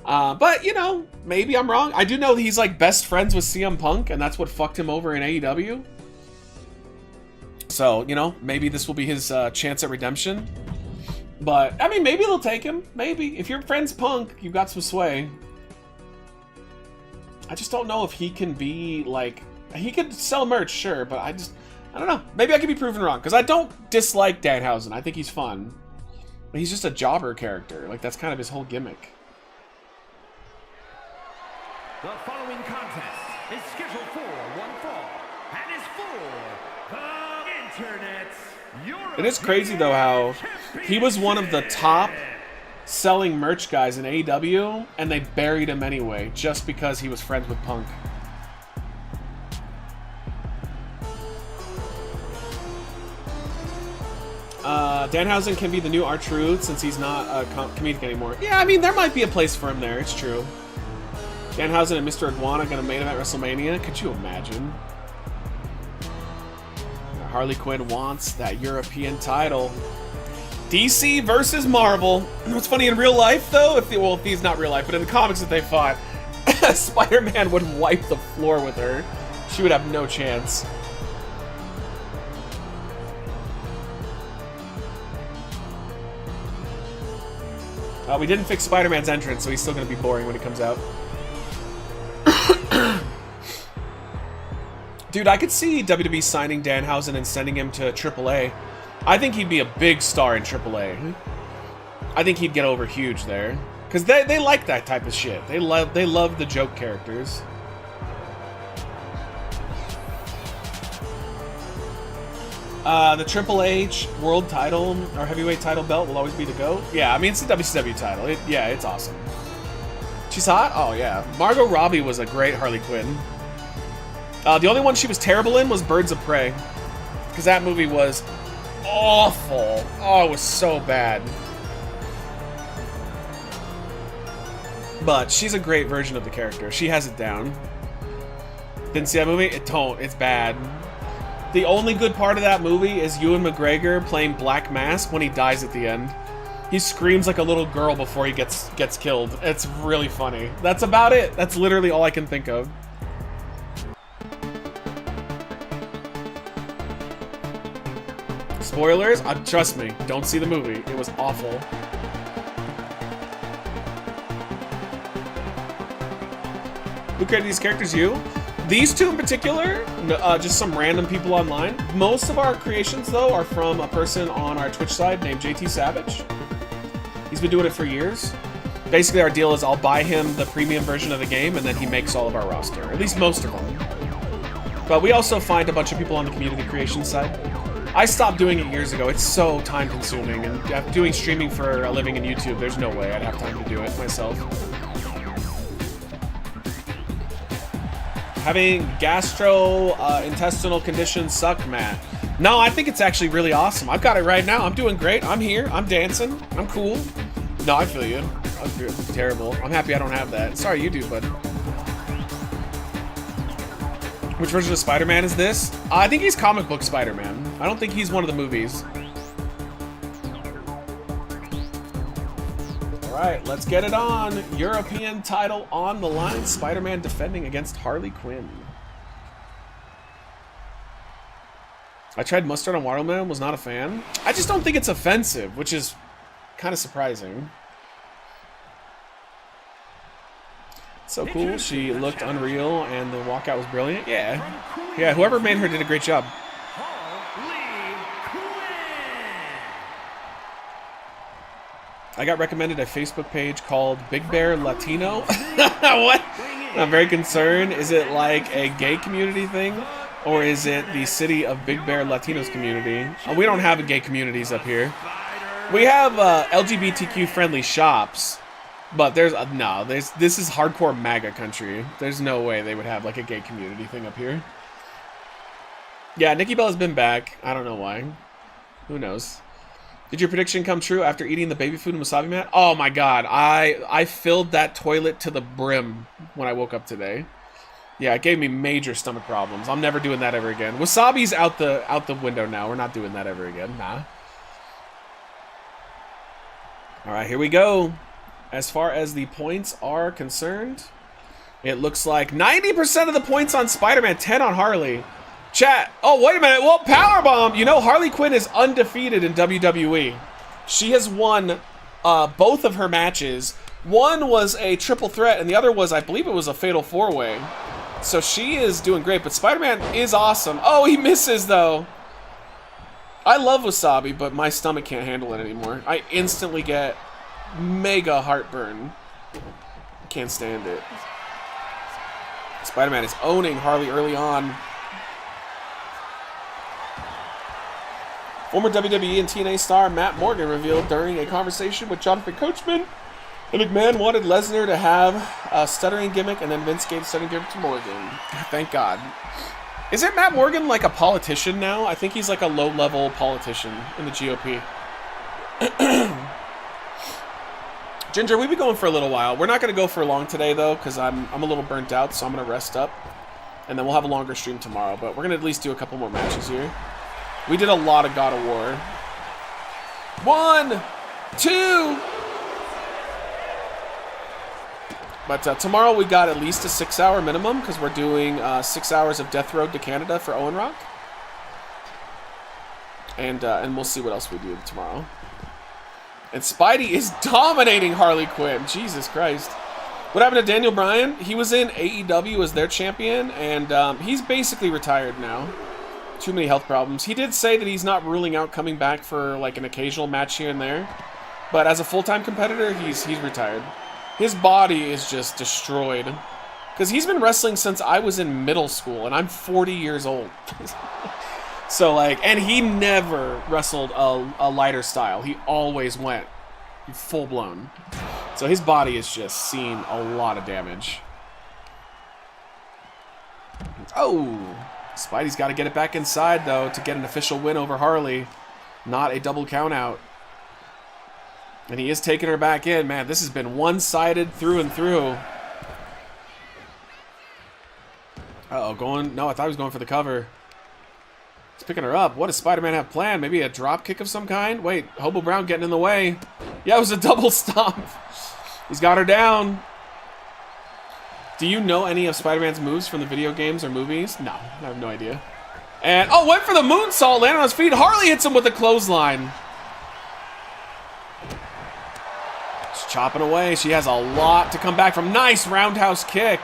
But, you know, maybe I'm wrong. I do know he's like best friends with CM Punk, and that's what fucked him over in AEW. So, you know, maybe this will be his chance at redemption. But, I mean, maybe they'll take him. Maybe. If your friend's Punk, you've got some sway. I just don't know if he can be, like... He could sell merch, sure, but I don't know. Maybe I could be proven wrong, because I don't dislike Danhausen. I think he's fun. But he's just a jobber character. Like, that's kind of his whole gimmick. The following contest is scheduled for one fall and is for the Internet's It is crazy, though, how he was one of the top selling merch guys in AEW, and they buried him anyway, just because he was friends with Punk. Danhausen can be the new R-Truth since he's not comedic anymore. Yeah, I mean, there might be a place for him there, it's true. Danhausen and Mr. Iguana gonna main event WrestleMania? Could you imagine? Harley Quinn wants that European title. DC versus Marvel. What's funny, in real life, though, if he's not real life, but in the comics that they fought, Spider-Man would wipe the floor with her. She would have no chance. We didn't fix Spider-Man's entrance, so he's still going to be boring when he comes out. Dude, I could see WWE signing Danhausen and sending him to AAA. I think he'd be a big star in AAA. I think he'd get over huge there. Because they like that type of shit. They love the joke characters. The Triple H world title, or heavyweight title belt will always be the GOAT. Yeah, I mean, it's the WCW title. Yeah, it's awesome. She's hot? Oh, yeah. Margot Robbie was a great Harley Quinn. The only one she was terrible in was Birds of Prey. Because that movie was awful. Oh, it was so bad. But she's a great version of the character. She has it down. Didn't see that movie? It's bad. The only good part of that movie is Ewan McGregor playing Black Mask when he dies at the end. He screams like a little girl before he gets killed. It's really funny. That's about it. That's literally all I can think of. Spoilers? Trust me, don't see the movie. It was awful. Who created these characters? You? These two in particular? Just some random people online. Most of our creations, though, are from a person on our Twitch side named JT Savage. He's been doing it for years. Basically, our deal is I'll buy him the premium version of the game, and then he makes all of our roster. At least most of them. But we also find a bunch of people on the community creation side. I stopped doing it years ago. It's so time-consuming, and doing streaming for a living in YouTube, there's no way I'd have time to do it myself. Having gastrointestinal conditions suck, Matt. No, I think it's actually really awesome. I've got it right now. I'm doing great. I'm here. I'm dancing. I'm cool. No, I feel you. I'm terrible. I'm happy I don't have that. Sorry, you do, bud. Which version of Spider-Man is this? I think he's comic book Spider-Man. I don't think he's one of the movies. Alright, let's get it on. European title on the line. Spider-Man defending against Harley Quinn. I tried mustard on watermelon, was not a fan. I just don't think it's offensive, which is kind of surprising. So cool. She looked unreal, and the walkout was brilliant. Yeah. Yeah, whoever made her did a great job. I got recommended a Facebook page called Big Bear Latino. What? I'm very concerned. Is it like a gay community thing? Or is it the city of Big Bear Latinos community? We don't have gay communities up here. We have LGBTQ friendly shops. But there's no, this is hardcore MAGA country. There's no way they would have like a gay community thing up here. Yeah, Nikki Bella's been back. I don't know why. Who knows? Did your prediction come true after eating the baby food and wasabi, Matt? Oh my god, I filled that toilet to the brim when I woke up today. Yeah, it gave me major stomach problems. I'm never doing that ever again. Wasabi's out the window now. We're not doing that ever again. Nah. All right, here we go. As far as the points are concerned, it looks like 90% of the points on Spider-Man, 10 on Harley. Chat. Oh, wait a minute. Well, Powerbomb. You know, Harley Quinn is undefeated in WWE. She has won both of her matches. One was a triple threat, and the other was, I believe it was a fatal four-way. So she is doing great, but Spider-Man is awesome. Oh, he misses, though. I love wasabi, but my stomach can't handle it anymore. I instantly get mega heartburn. Can't stand it. Spider-Man is owning Harley early on. Former WWE and TNA star Matt Morgan revealed during a conversation with Jonathan Coachman that McMahon wanted Lesnar to have a stuttering gimmick, and then Vince gave stuttering gimmick to Morgan. Thank God. Isn't Matt Morgan like a politician now? I think he's like a low-level politician in the GOP. Ginger, we've been going for a little while. We're not going to go for long today, though, because I'm a little burnt out, so I'm going to rest up. And then we'll have a longer stream tomorrow, but we're going to at least do a couple more matches here. We did a lot of God of War. 1, 2... But tomorrow we got at least a 6-hour minimum, because we're doing 6 hours of Death Road to Canada for Owen Rock. And we'll see what else we do tomorrow. And Spidey is dominating Harley Quinn. Jesus Christ. What happened to Daniel Bryan? He was in AEW as their champion, and he's basically retired now. Too many health problems. He did say that he's not ruling out coming back for like an occasional match here and there. But as a full-time competitor, he's retired. His body is just destroyed. Because he's been wrestling since I was in middle school, and I'm 40 years old. So, like, and he never wrestled a lighter style. He always went full-blown. So his body has just seen a lot of damage. Oh! Spidey's got to get it back inside, though, to get an official win over Harley. Not a double count-out. And he is taking her back in. Man, this has been one-sided through and through. Uh-oh, going... No, I thought he was going for the cover. He's picking her up. What does Spider-Man have planned? Maybe a drop kick of some kind? Wait, Hobo Brown getting in the way. Yeah, it was a double stomp. He's got her down. Do you know any of Spider-Man's moves from the video games or movies? No, I have no idea. And, oh, went for the moonsault, landed on his feet. Harley hits him with a clothesline. She's chopping away. She has a lot to come back from. Nice roundhouse kick.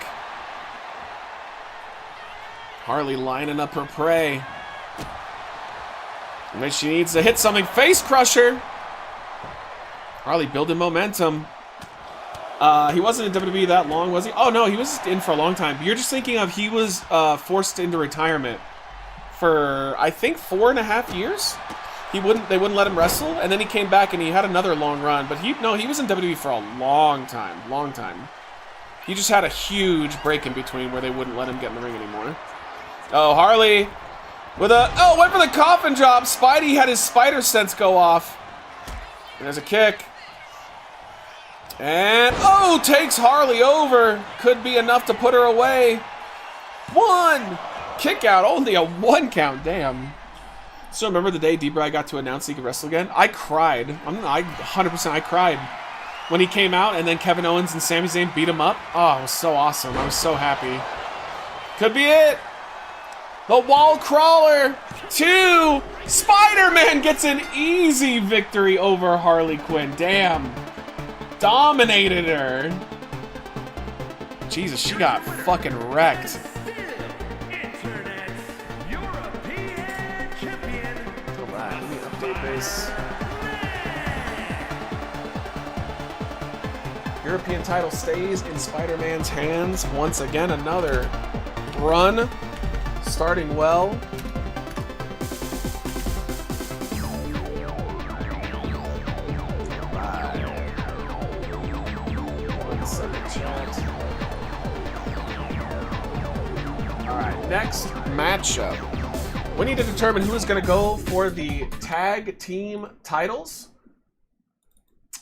Harley lining up her prey. And then she needs to hit something. Face crusher. Harley building momentum. He wasn't in WWE that long, was he? Oh, no, he was in for a long time. You're just thinking of he was forced into retirement for, I think, 4.5 years. They wouldn't let him wrestle, and then he came back and he had another long run. But he was in WWE for a long time. He just had a huge break in between where they wouldn't let him get in the ring anymore. Oh, Harley with went for the coffin drop. Spidey had his spider sense go off. And there's a kick. And, oh, takes Harley over. Could be enough to put her away. 1. Kick out. Only a 1 count. Damn. So remember the day D-Bry got to announce he could wrestle again? I cried. 100% I cried. When he came out and then Kevin Owens and Sami Zayn beat him up. Oh, it was so awesome. I was so happy. Could be it. The wall crawler. 2. Spider-Man gets an easy victory over Harley Quinn. Damn. Dominated her. Jesus, she got fucking wrecked. Alright, let me update this. European title stays in Spider-Man's hands. Once again, another run. Starting well. Alright, next matchup. We need to determine who is going to go for the tag team titles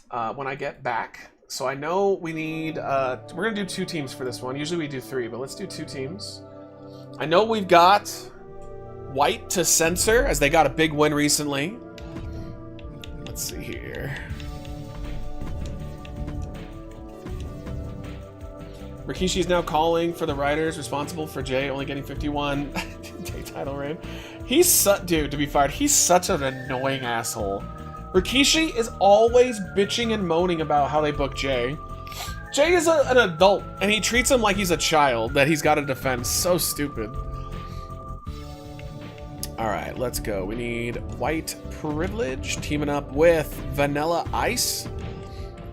when I get back. So I know we need, we're going to do 2 teams for this one. Usually we do 3, but let's do 2 teams. I know we've got White to censor, as they got a big win recently. Let's see here. Rikishi is now calling for the writers responsible for Jay only getting 51 day title reign. Dude, to be fired, he's such an annoying asshole. Rikishi is always bitching and moaning about how they book Jay. Jay is an adult, and he treats him like he's a child that he's got to defend. So stupid. Alright, let's go. We need White Privilege teaming up with Vanilla Ice.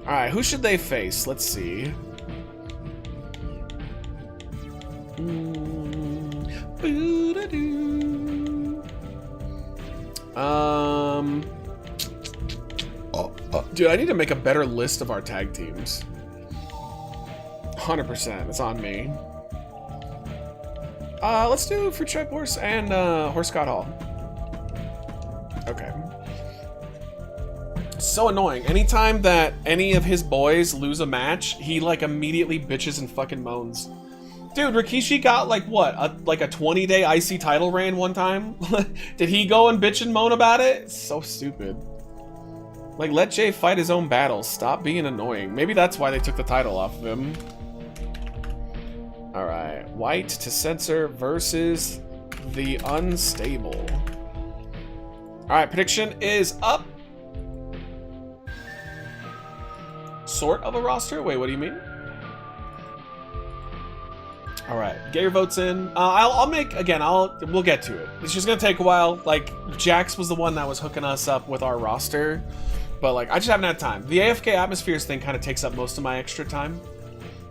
Alright, who should they face? Let's see. Dude, I need to make a better list of our tag teams. 100%, it's on me. Let's do Fruit Stripe Horse and Horse Scott Hall. Okay. So annoying. Anytime that any of his boys lose a match, he like immediately bitches and fucking moans. Dude, Rikishi got like what? A 20-day IC title reign one time? Did he go and bitch and moan about it? It's so stupid. Like, let Jay fight his own battles. Stop being annoying. Maybe that's why they took the title off of him. Alright. White to censor versus the Unstable. Alright, prediction is up. Sort of a roster? Wait, what do you mean? Alright, get your votes in. We'll get to it. It's just gonna take a while. Like, Jax was the one that was hooking us up with our roster. But, like, I just haven't had time. The AFK Atmospheres thing kind of takes up most of my extra time.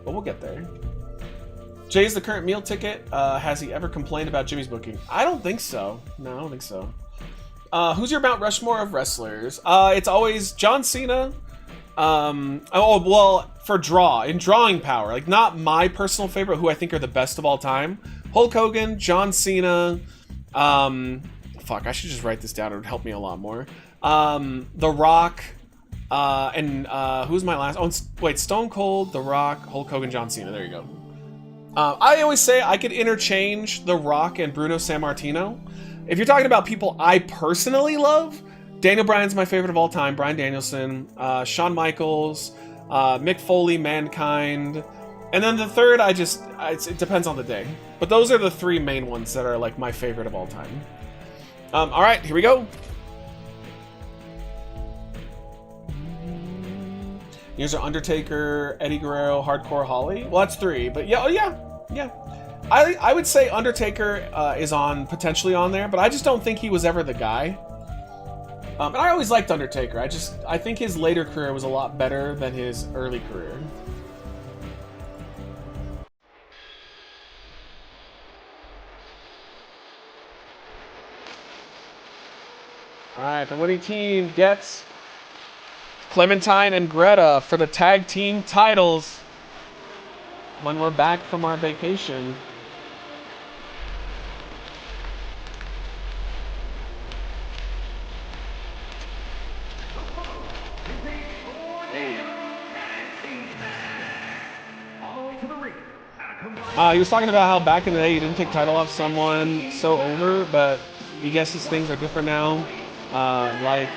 But we'll get there. Jay's the current meal ticket. Has he ever complained about Jimmy's booking? I don't think so. No, I don't think so. Who's your Mount Rushmore of wrestlers? It's always John Cena. For in drawing power. Like, not my personal favorite, who I think are the best of all time. Hulk Hogan, John Cena. Fuck, I should just write this down. It would help me a lot more. The Rock, and who's my last? Oh, wait, Stone Cold, The Rock, Hulk Hogan, John Cena. There you go. I always say I could interchange The Rock and Bruno Sammartino. If you're talking about people I personally love, Daniel Bryan's my favorite of all time, Bryan Danielson, Shawn Michaels, Mick Foley, Mankind, and then the third, it depends on the day. But those are the three main ones that are like my favorite of all time. All right, here we go. Here's our Undertaker, Eddie Guerrero, Hardcore Holly. Well, that's three, but yeah, yeah. I would say Undertaker is potentially on there, but I just don't think he was ever the guy. And I always liked Undertaker. I think his later career was a lot better than his early career. All right, the winning team gets Clementine and Greta for the tag team titles when we're back from our vacation. He was talking about how back in the day you didn't take title off someone so over, but he guesses things are different now. Like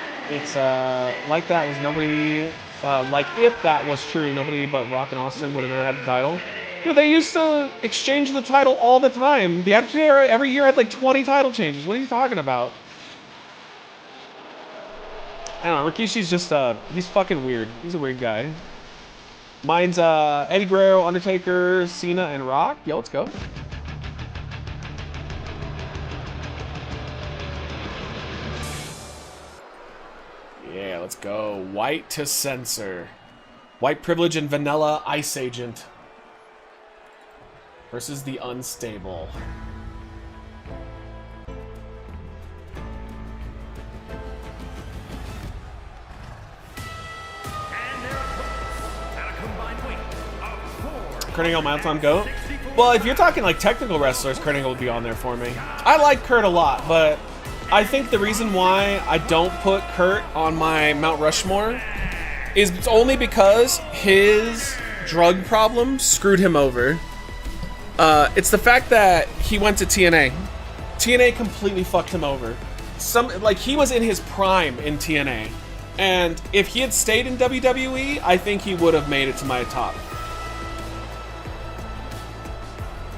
that was nobody. Like if that was true, nobody but Rock and Austin would have had the title. Dude, they used to exchange the title all the time. The Attitude Era every year had like 20 title changes. What are you talking about? I don't know. Rikishi's just he's fucking weird. He's a weird guy. Mine's Eddie Guerrero, Undertaker, Cena, and Rock. Yo, let's go. Yeah, let's go. White to Censor. White Privilege and Vanilla Ice Agent. Versus the Unstable. Kurt Angle, my all-time GOAT? Well, if you're talking like technical wrestlers, Kurt Angle would be on there for me. I like Kurt a lot, but I think the reason why I don't put Kurt on my Mount Rushmore is only because his drug problem screwed him over. It's the fact that he went to TNA. TNA completely fucked him over. He was in his prime in TNA. And if he had stayed in WWE, I think he would have made it to my top.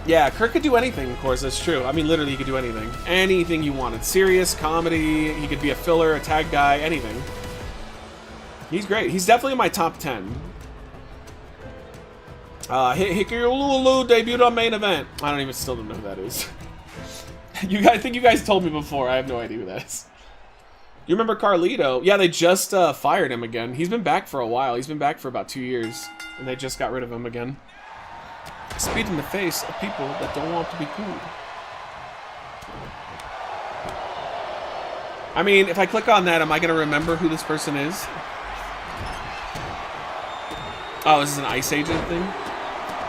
Yeah, Kurt could do anything, of course, that's true. I mean, literally, he could do anything. Anything you wanted. Serious, comedy, he could be a filler, a tag guy, anything. He's great. He's definitely in my top 10. Hikaru Lulu debuted on Main Event. I still don't know who that is. I think you guys told me before. I have no idea who that is. You remember Carlito? Yeah, they just fired him again. He's been back for a while. He's been back for about 2 years. And they just got rid of him again. Spit in the face of people that don't want to be cool. I mean, if I click on that, am I going to remember who this person is? Oh, this is an ICE agent thing?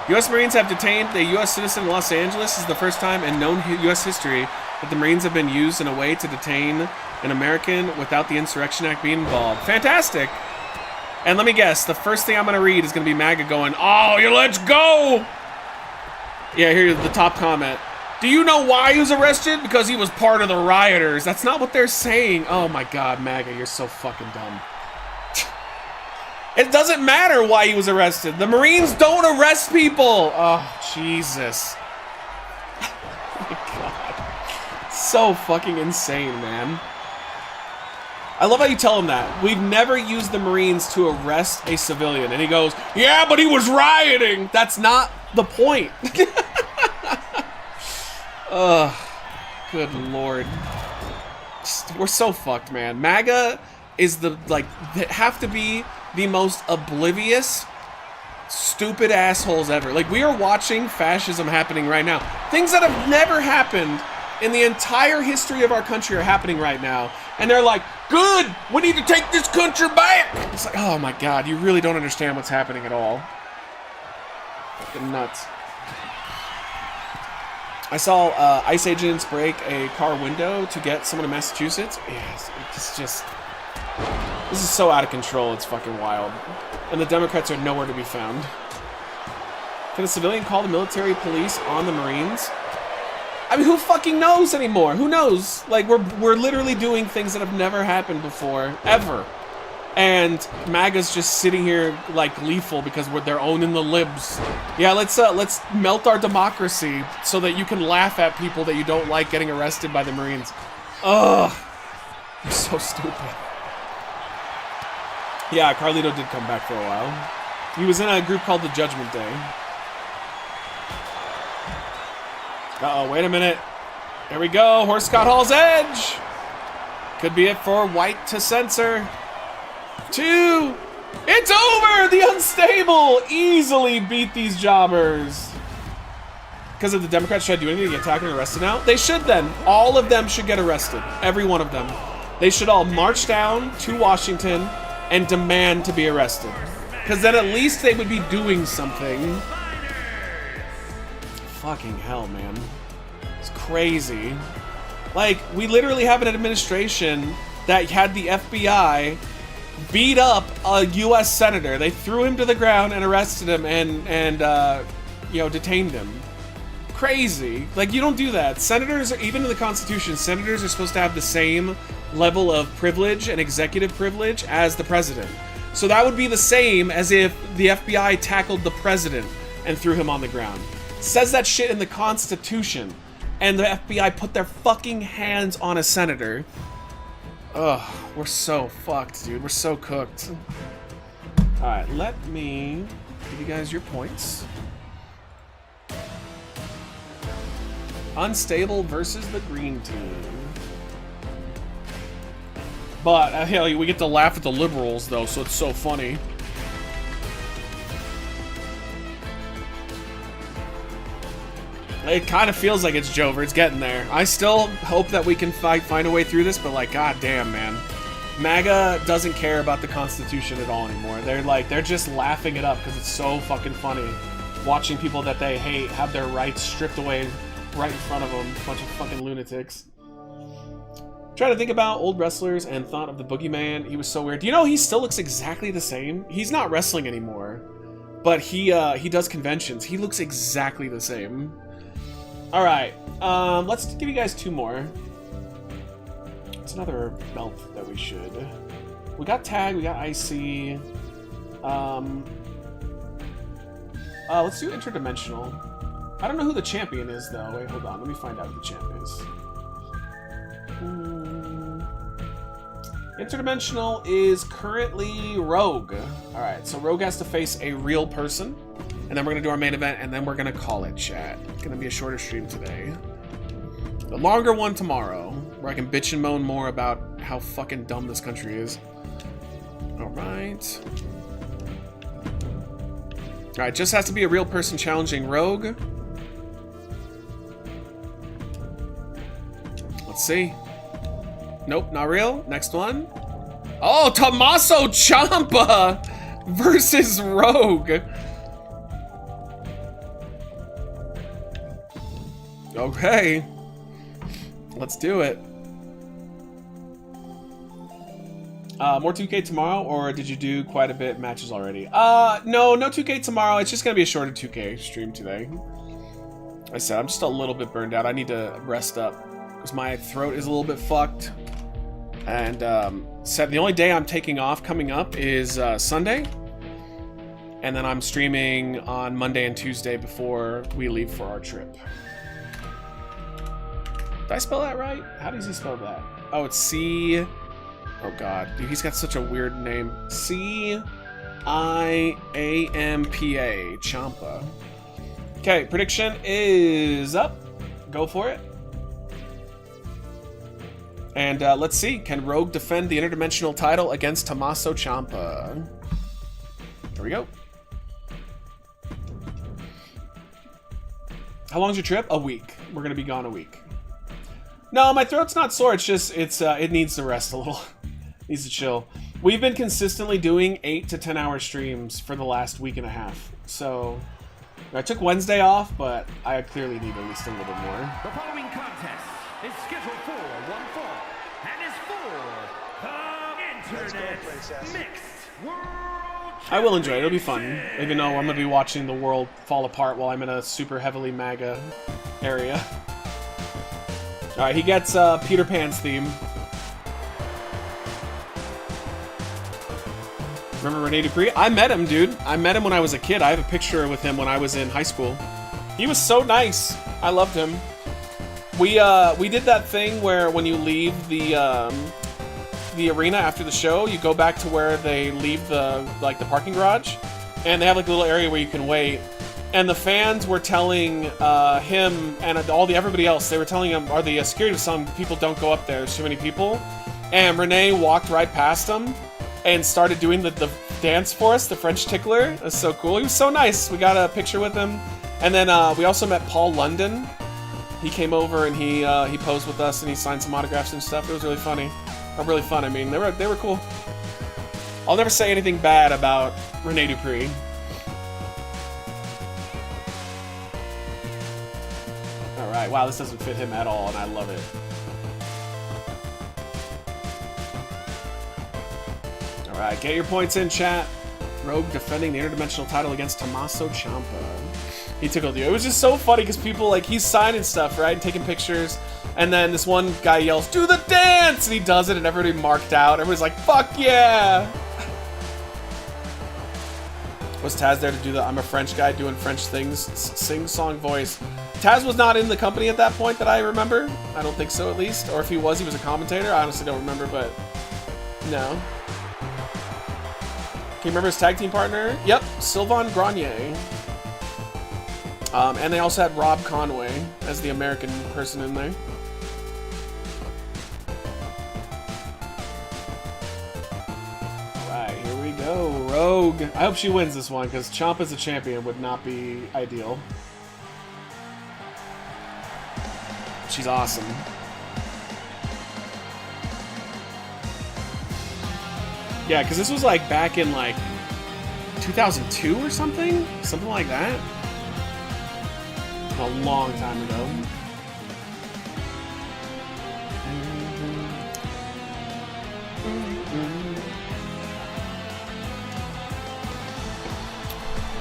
U.S. Marines have detained a U.S. citizen in Los Angeles. This is the first time in known U.S. history that the Marines have been used in a way to detain an American without the Insurrection Act being involved. Fantastic! And let me guess, the first thing I'm going to read is going to be MAGA going, "Oh, let's go!" Yeah, here's the top comment. Do you know why he was arrested? Because he was part of the rioters. That's not what they're saying. Oh my god, MAGA, you're so fucking dumb. It doesn't matter why he was arrested. The Marines don't arrest people. Oh, Jesus. Oh my god. So fucking insane, man. I love how you tell him that. We've never used the Marines to arrest a civilian. And he goes, yeah, but he was rioting. That's not the point. Ugh. Good lord. We're so fucked, man. MAGA is have to be the most oblivious, stupid assholes ever. Like, we are watching fascism happening right now. Things that have never happened in the entire history of our country are happening right now. And they're like, good, we need to take this country back. It's like, oh my god, you really don't understand what's happening at all. Fucking nuts. I saw ICE agents break a car window to get someone in Massachusetts. Yes, it's just... This is so out of control, it's fucking wild. And the Democrats are nowhere to be found. Can a civilian call the military police on the Marines? I mean, who fucking knows anymore? Who knows? Like, we're literally doing things that have never happened before, ever. And MAGA's just sitting here like gleeful because they're owning the libs. Yeah, let's melt our democracy so that you can laugh at people that you don't like getting arrested by the Marines. Ugh, you're so stupid. Yeah, Carlito did come back for a while. He was in a group called the Judgment Day. Uh-oh, wait a minute. Here we go, Horse Scott Hall's Edge. Could be it for White to censor. 2. It's over! The Unstable easily beat these jobbers. Because if the Democrats try to do anything to get attacked and arrested now, they should then. All of them should get arrested. Every one of them. They should all march down to Washington and demand to be arrested. Because then at least they would be doing something. Fucking hell, man. It's crazy. Like, we literally have an administration that had the FBI beat up a U.S. senator. They threw him to the ground and arrested him and you know, detained him. Crazy. Like, you don't do that. Senators, even in the Constitution, senators are supposed to have the same level of privilege and executive privilege as the president. So that would be the same as if the FBI tackled the president and threw him on the ground. It says that shit in the Constitution, and the FBI put their fucking hands on a senator. Ugh, we're so fucked, dude. We're so cooked. Alright, let me give you guys your points. Unstable versus the green team. But, hell, we get to laugh at the liberals, though, so it's so funny. It kind of feels like it's Jover. It's getting there. I still hope that we can find a way through this, but, like, goddamn, man. MAGA doesn't care about the Constitution at all anymore. They're just laughing it up because it's so fucking funny. Watching people that they hate have their rights stripped away right in front of them. A bunch of fucking lunatics. Trying to think about old wrestlers and thought of the Boogeyman. He was so weird. Do you know he still looks exactly the same? He's not wrestling anymore, but he does conventions. He looks exactly the same. All right, let's give you guys 2 more. It's another belt that we should. We got tag. We got IC. Let's do interdimensional. I don't know who the champion is though. Wait, hold on. Let me find out who the champ is. Interdimensional is currently Rogue. Alright, so Rogue has to face a real person. And then we're going to do our main event, and then we're going to call it, chat. It's going to be a shorter stream today. The longer one tomorrow, where I can bitch and moan more about how fucking dumb this country is. Alright. Alright, just has to be a real person challenging Rogue. Let's see. Nope, not real. Next one. Oh, Tommaso Ciampa versus Rogue. Okay. Let's do it. More 2K tomorrow, or did you do quite a bit matches already? No 2K tomorrow. It's just gonna be a shorter 2K stream today. Like I said, I'm just a little bit burned out. I need to rest up because my throat is a little bit fucked. And the only day I'm taking off coming up is Sunday. And then I'm streaming on Monday and Tuesday before we leave for our trip. Did I spell that right? How does he spell that? Oh, it's C... Oh god, dude, he's got such a weird name. C-I-A-M-P-A. Ciampa. Okay, prediction is up. Go for it. And let's see, can Rogue defend the interdimensional title against Tommaso Ciampa? Here we go. How long's your trip? A week. We're gonna be gone a week. No, my throat's not sore. It's just it needs to rest a little. It needs to chill. We've been consistently doing 8 to 10 hour streams for the last week and a half. So I took Wednesday off, but I clearly need at least a little more. The following contest is scheduled for one fall and is for the Internet Mixed World I will enjoy it. It'll be fun. Even though I'm going to be watching the world fall apart while I'm in a super heavily MAGA area. Alright, he gets Peter Pan's theme. Remember Rene Dupree? I met him, dude. I met him when I was a kid. I have a picture with him when I was in high school. He was so nice. I loved him. We did that thing where when you leave the arena after the show, you go back to where they leave the parking garage, and they have like a little area where you can wait. And the fans were telling him and everybody else, they were telling him, or the security was telling people, don't go up there. There's too many people. And Rene walked right past him and started doing the dance for us, the French tickler. It was so cool. He was so nice. We got a picture with him. And then we also met Paul London. He came over and he posed with us and he signed some autographs and stuff. It was really funny. Or really fun. I mean, they were cool. I'll never say anything bad about Rene Dupree. Alright, wow, this doesn't fit him at all, and I love it. Alright, get your points in, chat. Rogue defending the interdimensional title against Tommaso Ciampa. He tickled you. It was just so funny because people, like, he's signing stuff, right? And taking pictures. And then this one guy yells, "Do the dance!" And he does it, and everybody marked out. Everybody's like, "Fuck yeah!" Was Taz there to do the I'm a French guy doing French things, sing-song voice? Taz was not in the company at that point that I remember. I don't think so, at least. Or if he was a commentator. I honestly don't remember, but no. Can you remember his tag team partner? Yep, Sylvain Grenier. And they also had Rob Conway as the American person in there. Alright, here we go. Rogue. I hope she wins this one, because Ciampa as a champion would not be ideal. She's awesome. Yeah, because this was like back in like 2002 or something? Something like that. A long time ago.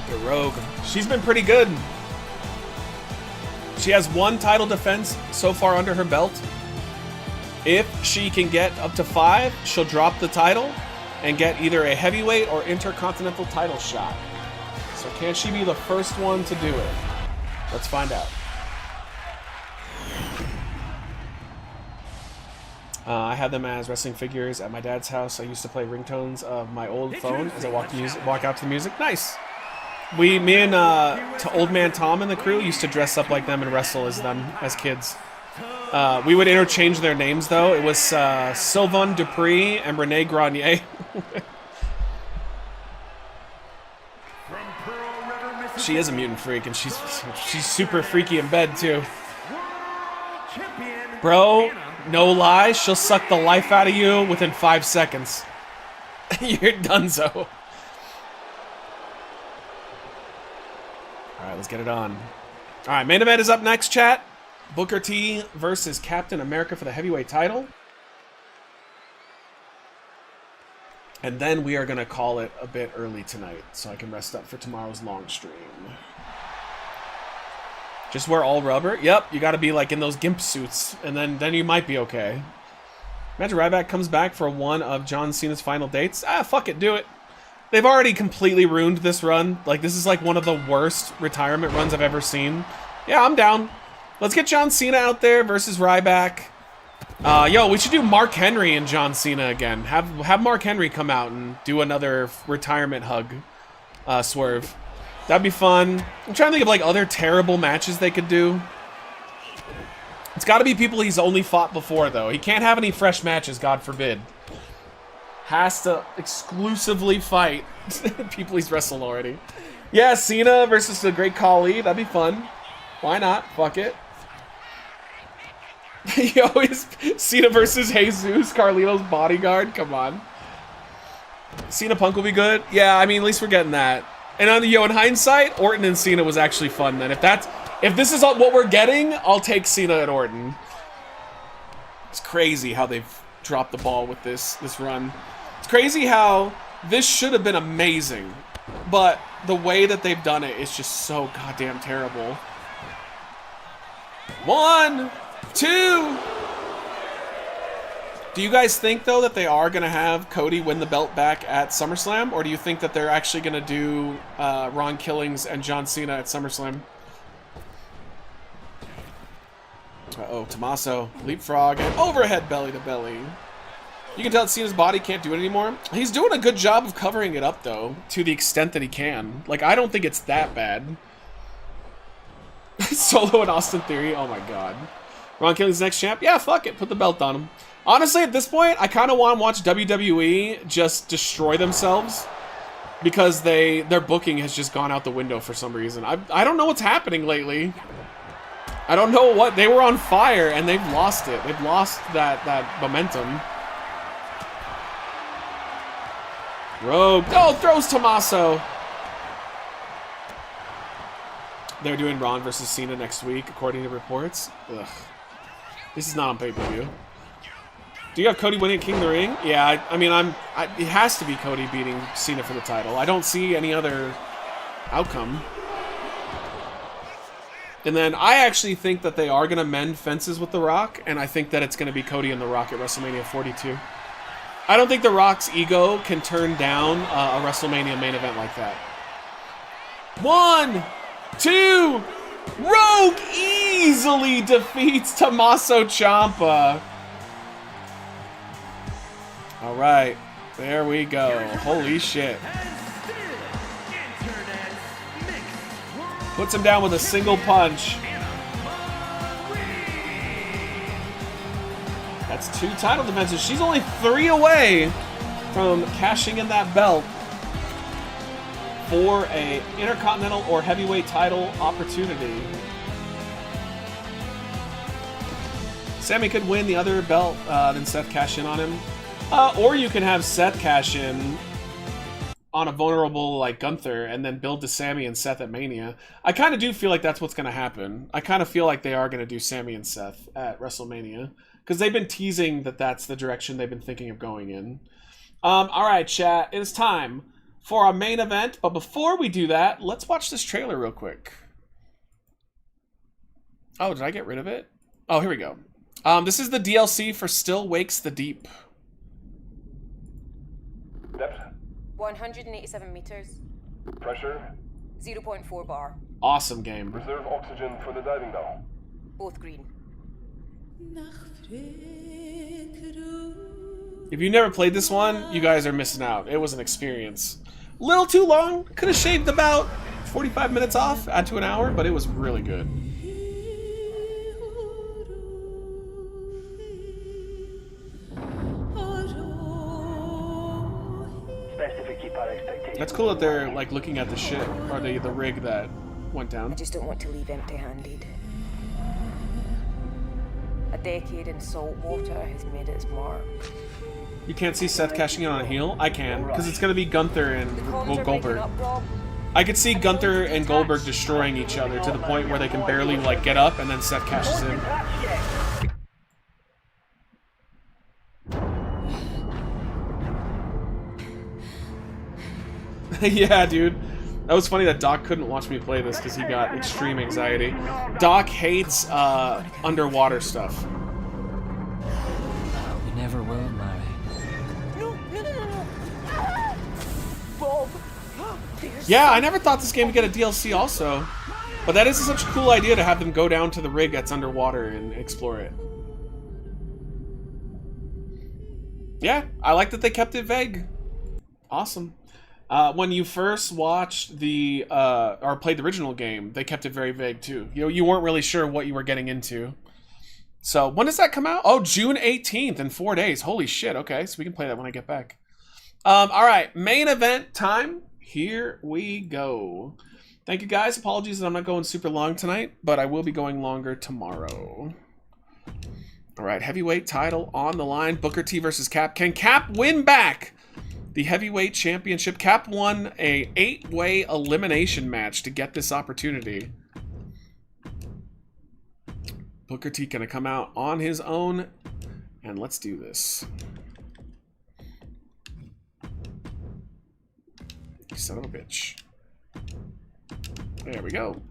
The Rogue. She's been pretty good. She has one title defense so far under her belt. If she can get up to 5, she'll drop the title and get either a heavyweight or intercontinental title shot. So can she be the first one to do it? Let's find out. I had them as wrestling figures at my dad's house. I used to play ringtones of my old phone as I walk out to the music. Nice. Me and to Old Man Tom and the crew used to dress up like them and wrestle as them as kids. We would interchange their names though. It was Sylvain Dupree and Rene Grenier. She is a mutant freak, and she's super freaky in bed too. Bro, no lie, she'll suck the life out of you within 5 seconds. You're donezo. Alright, let's get it on. Alright, main event is up next, chat. Booker T versus Captain America for the heavyweight title. And then we are going to call it a bit early tonight, so I can rest up for tomorrow's long stream. Just wear all rubber? Yep, you got to be like in those gimp suits, and then you might be okay. Imagine Ryback comes back for one of John Cena's final dates. Ah, fuck it, do it. They've already completely ruined this run. Like, this is like one of the worst retirement runs I've ever seen. Yeah, I'm down. Let's get John Cena out there versus Ryback. Yo, we should do Mark Henry and John Cena again. Have Mark Henry come out and do another retirement hug swerve. That'd be fun. I'm trying to think of like other terrible matches they could do. It's got to be people he's only fought before, though. He can't have any fresh matches, God forbid. Has to exclusively fight people he's wrestled already. Yeah, Cena versus the Great Khali. That'd be fun. Why not? Fuck it. Yo, is Cena versus Jesus, Carlito's bodyguard? Come on. Cena Punk will be good. Yeah, I mean, at least we're getting that. And on the in hindsight, Orton and Cena was actually fun then. If this is what we're getting, I'll take Cena and Orton. It's crazy how they've dropped the ball with this run. It's crazy how This should have been amazing, but the way that they've done it is just so goddamn terrible. 1, 2. Do you guys think, though, that they are going to have Cody win the belt back at SummerSlam? Or do you think that they're actually going to do Ron Killings and John Cena at SummerSlam? Uh-oh, Tommaso. Leapfrog and overhead belly to belly. You can tell that Cena's body can't do it anymore. He's doing a good job of covering it up, though, to the extent that he can. Like, I don't think it's that bad. Solo and Austin Theory, oh my god. Ron Killings next champ? Yeah, fuck it, put the belt on him. Honestly, at this point, I kind of want to watch WWE just destroy themselves because their booking has just gone out the window for some reason. I don't know what's happening lately. I don't know what. They were on fire and they've lost it. They've lost that momentum. Rogue. Oh, throws Tommaso. They're doing Ron versus Cena next week, according to reports. Ugh. This is not on pay-per-view. Do you have Cody winning King of the Ring? Yeah, I mean, it has to be Cody beating Cena for the title. I don't see any other outcome. And then I actually think that they are going to mend fences with The Rock, and I think that it's going to be Cody and The Rock at WrestleMania 42. I don't think The Rock's ego can turn down a WrestleMania main event like that. 1, 2, Rogue easily defeats Tommaso Ciampa. All right, there we go. Holy shit. Puts him down with a single punch. That's 2 title defenses. She's only 3 away from cashing in that belt for a Intercontinental or Heavyweight title opportunity. Sammy could win the other belt, then Seth cash in on him. Or you can have Seth cash in on a vulnerable like Gunther and then build to Sammy and Seth at Mania. I kind of do feel like that's what's going to happen. I kind of feel like they are going to do Sammy and Seth at WrestleMania because they've been teasing that that's the direction they've been thinking of going in. All right, chat. It is time for our main event. But before we do that, let's watch this trailer real quick. Oh, did I get rid of it? Oh, here we go. This is the DLC for Still Wakes the Deep. Depth. 187 meters. Pressure. 0.4 bar. Awesome game. Reserve oxygen for the diving bell. Both green. If you've never played this one, you guys are missing out. It was an experience. A little too long. Could have shaved about 45 minutes off, add to an hour, but it was really good. That's cool that they're like looking at the ship or the rig that went down. I just don't want to leave empty-handed. A decade in salt water has made its mark. You can't see Seth cashing in on a heel? I can, because it's going to be Gunther and Goldberg. I could see Gunther and Goldberg destroying each other to the point where they can barely like get up and then Seth cashes in. Yeah, dude. That was funny that Doc couldn't watch me play this because he got extreme anxiety. Doc hates underwater stuff. We never will, Larry. Bob! Yeah, I never thought this game would get a DLC also. But that is such a cool idea to have them go down to the rig that's underwater and explore it. Yeah, I like that they kept it vague. Awesome. When you first watched the, or played the original game, they kept it very vague too. You weren't really sure what you were getting into. So, when does that come out? Oh, June 18th in 4 days. Holy shit, okay, so we can play that when I get back. Alright, main event time. Here we go. Thank you guys. Apologies that I'm not going super long tonight, but I will be going longer tomorrow. Alright, heavyweight title on the line. Booker T versus Cap. Can Cap win back the heavyweight championship? Cap won a 8-way elimination match to get this opportunity. Booker T gonna come out on his own, and let's do this. You son of a bitch. There we go.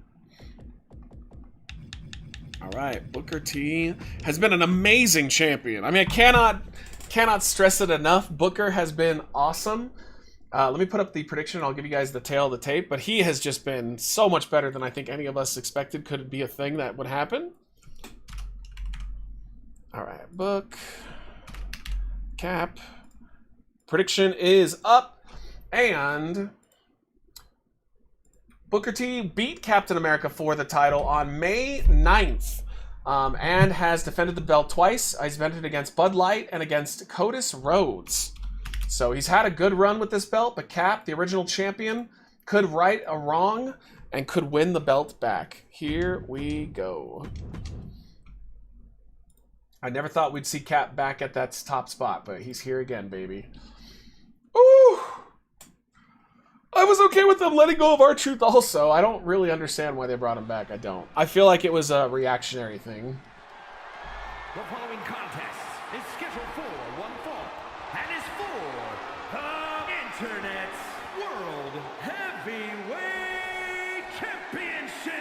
All right, Booker T has been an amazing champion. I mean, I cannot stress it enough. Booker has been awesome. Let me put up the prediction. I'll give you guys the tail of the tape. But he has just been so much better than I think any of us expected could be a thing that would happen. All right, Book. Cap. Prediction is up. And Booker T beat Captain America for the title on May 9th. And has defended the belt twice. He's defended against Bud Light and against Codis Rhodes. So he's had a good run with this belt, but Cap, the original champion, could right a wrong and could win the belt back. Here we go. I never thought we'd see Cap back at that top spot, but he's here again, baby. Ooh! I was okay with them letting go of R-Truth also. I don't really understand why they brought him back. I don't. I feel like it was a reactionary thing. The following contest is scheduled for one fall and is for the Internet's World Heavyweight Championship.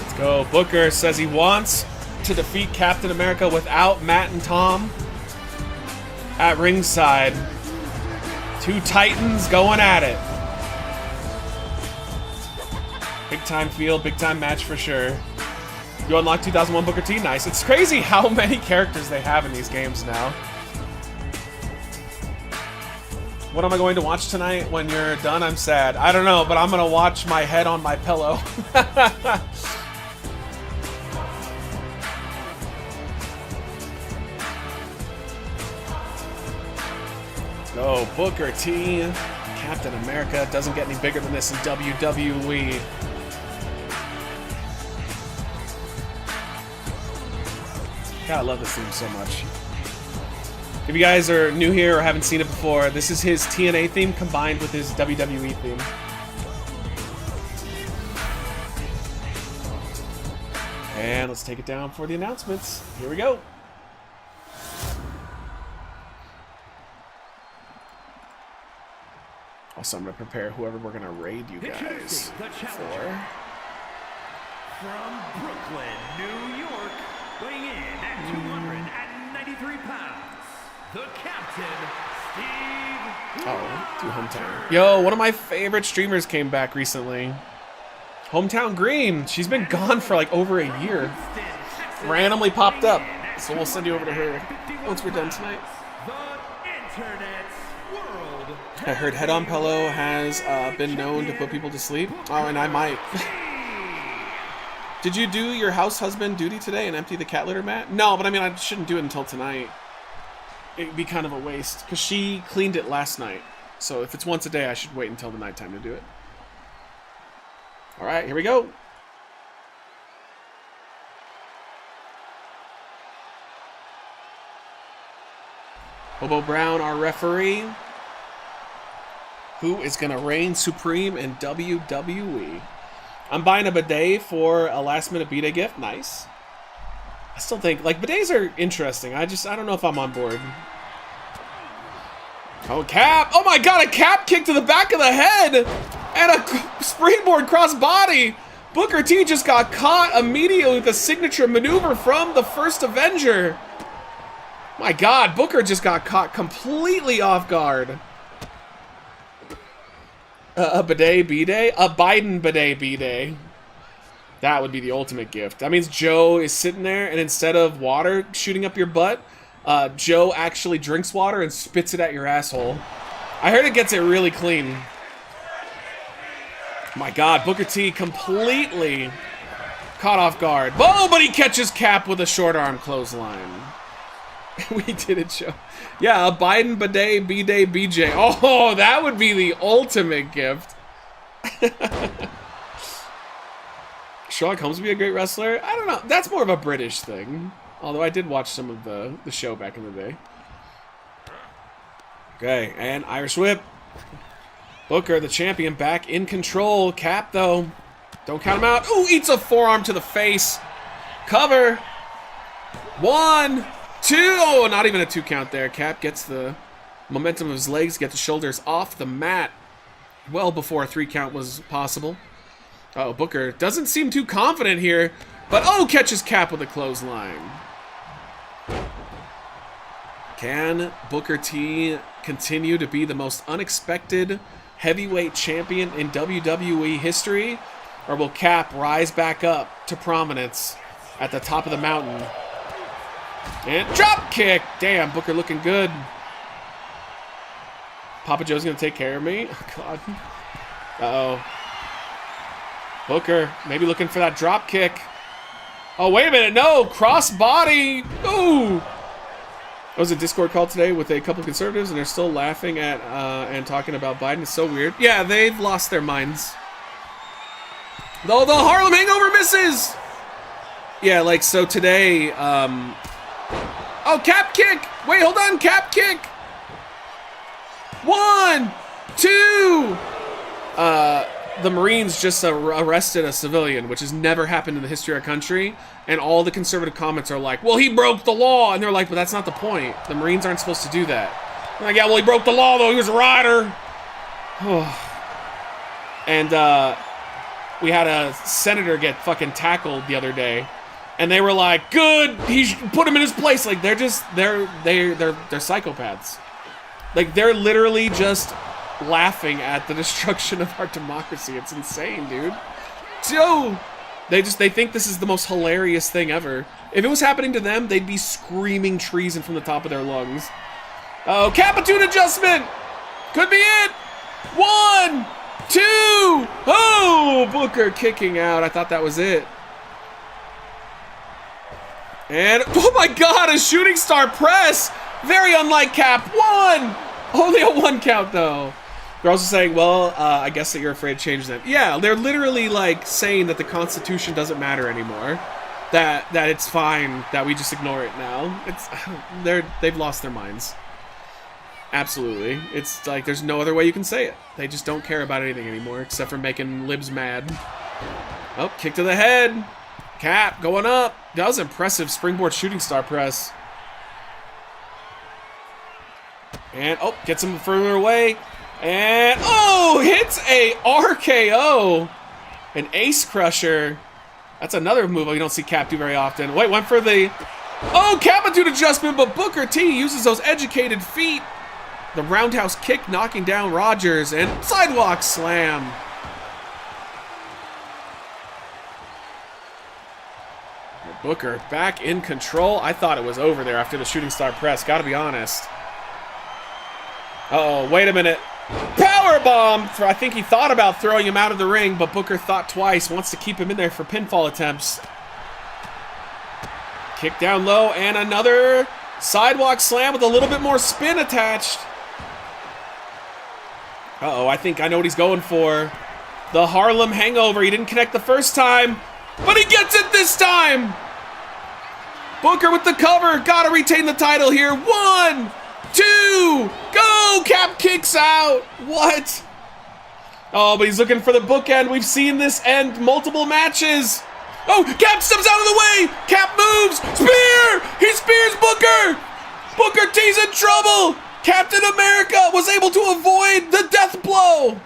Let's go. Booker says he wants to defeat Captain America without Matt and Tom at ringside. Two Titans going at it. Big time field, big time match for sure. You unlock 2001 Booker T. Nice. It's crazy how many characters they have in these games now. What am I going to watch tonight? When you're done, I'm sad. I don't know, but I'm going to watch my head on my pillow. Go, Booker T. Captain America doesn't get any bigger than this in WWE. God, I love this theme so much. If you guys are new here or haven't seen it before, this is his TNA theme combined with his WWE theme. And let's take it down for the announcements. Here we go. Also, I'm going to prepare whoever we're going to raid you guys for. From Brooklyn, New York, weighing in at 293 pounds, the Captain, Steve. Oh, to Hometown. Yo, one of my favorite streamers came back recently. Hometown Green. She's been gone for like over a year. Randomly popped up. So we'll send you over to her once we're done tonight. I heard Head On Pillow has been known to put people to sleep. Oh, and I might. Did you do your house husband duty today and empty the cat litter mat? No, but I mean, I shouldn't do it until tonight. It'd be kind of a waste, because she cleaned it last night. So if it's once a day, I should wait until the nighttime to do it. All right, here we go. Bobo Brown, our referee. Who is going to reign supreme in WWE? I'm buying a bidet for a last-minute B-Day gift. Nice. I still think, like, bidets are interesting. I don't know if I'm on board. Oh, Cap. Oh, my God, a Cap kick to the back of the head. And a springboard cross body. Booker T just got caught immediately with a signature maneuver from the first Avenger. My God, Booker just got caught completely off guard. A bidet B-Day? A Biden bidet B-Day. That would be the ultimate gift. That means Joe is sitting there, and instead of water shooting up your butt, Joe actually drinks water and spits it at your asshole. I heard it gets it really clean. My God, Booker T completely caught off guard. Oh, but he catches Cap with a short arm clothesline. We did it, Joe. Yeah, a Biden bidet B-Day BJ. Oh, that would be the ultimate gift. Sherlock Holmes would be a great wrestler. I don't know. That's more of a British thing. Although I did watch some of the show back in the day. Okay, and Irish Whip. Booker, the champion, back in control. Cap, though. Don't count him out. Ooh, eats a forearm to the face. Cover. 1, 2. Oh, not even a 2 count there. Cap gets the momentum of his legs, get the shoulders off the mat well before a 3 count was possible. Uh-oh, Booker doesn't seem too confident here, but oh, catches Cap with a clothesline. Can Booker T continue to be the most unexpected heavyweight champion in WWE history, or will Cap rise back up to prominence at the top of the mountain? And drop kick! Damn, Booker looking good. Papa Joe's gonna take care of me? Oh, God. Uh-oh. Booker, maybe looking for that drop kick. Oh, wait a minute, no! Cross body! Ooh! I was a Discord call today with a couple conservatives, and they're still laughing at and talking about Biden. It's so weird. Yeah, they've lost their minds. Though the Harlem Hangover misses! Yeah, like, so today, oh, Cap kick! Wait, hold on, Cap kick! 1, 2! The Marines just arrested a civilian, which has never happened in the history of our country, and all the conservative comments are like, well, he broke the law, and they're like, but that's not the point. The Marines aren't supposed to do that. I'm like, yeah, well, he broke the law, though, he was a rider. And, we had a senator get fucking tackled the other day, and they were like, good, he should put him in his place. Like, they're psychopaths. Like, they're literally just laughing at the destruction of our democracy. It's insane, dude. So, they think this is the most hilarious thing ever. If it was happening to them, they'd be screaming treason from the top of their lungs. Oh, Capitude adjustment! Could be it! 1, 2! Oh, Booker kicking out. I thought that was it. And, oh my God, a shooting star press! Very unlike Cap. 1! Only a 1 count, though. They're also saying, well, I guess that you're afraid to change them. Yeah, they're literally, like, saying that the Constitution doesn't matter anymore. That it's fine, that we just ignore it now. They've lost their minds. Absolutely. It's like, there's no other way you can say it. They just don't care about anything anymore, except for making libs mad. Oh, kick to the head. Cap going up. That was impressive springboard shooting star press. And, oh, gets him further away. And, oh, hits a RKO. An ace crusher. That's another move you don't see Cap do very often. Wait, went for the, oh, Capitude adjustment, but Booker T uses those educated feet. The roundhouse kick knocking down Rogers, and sidewalk slam. Booker back in control. I thought it was over there after the shooting star press, gotta be honest. Uh-oh, wait a minute. Powerbomb! I think he thought about throwing him out of the ring, but Booker thought twice, wants to keep him in there for pinfall attempts. Kick down low, and another sidewalk slam with a little bit more spin attached. Uh-oh, I think I know what he's going for. The Harlem Hangover. He didn't connect the first time, but he gets it this time! Booker with the cover. Gotta retain the title here. 1, 2, go! Cap kicks out. What? Oh, but he's looking for the bookend. We've seen this end multiple matches. Oh, Cap steps out of the way. Cap moves. Spear. He spears Booker. Booker T's in trouble. Captain America was able to avoid the death blow.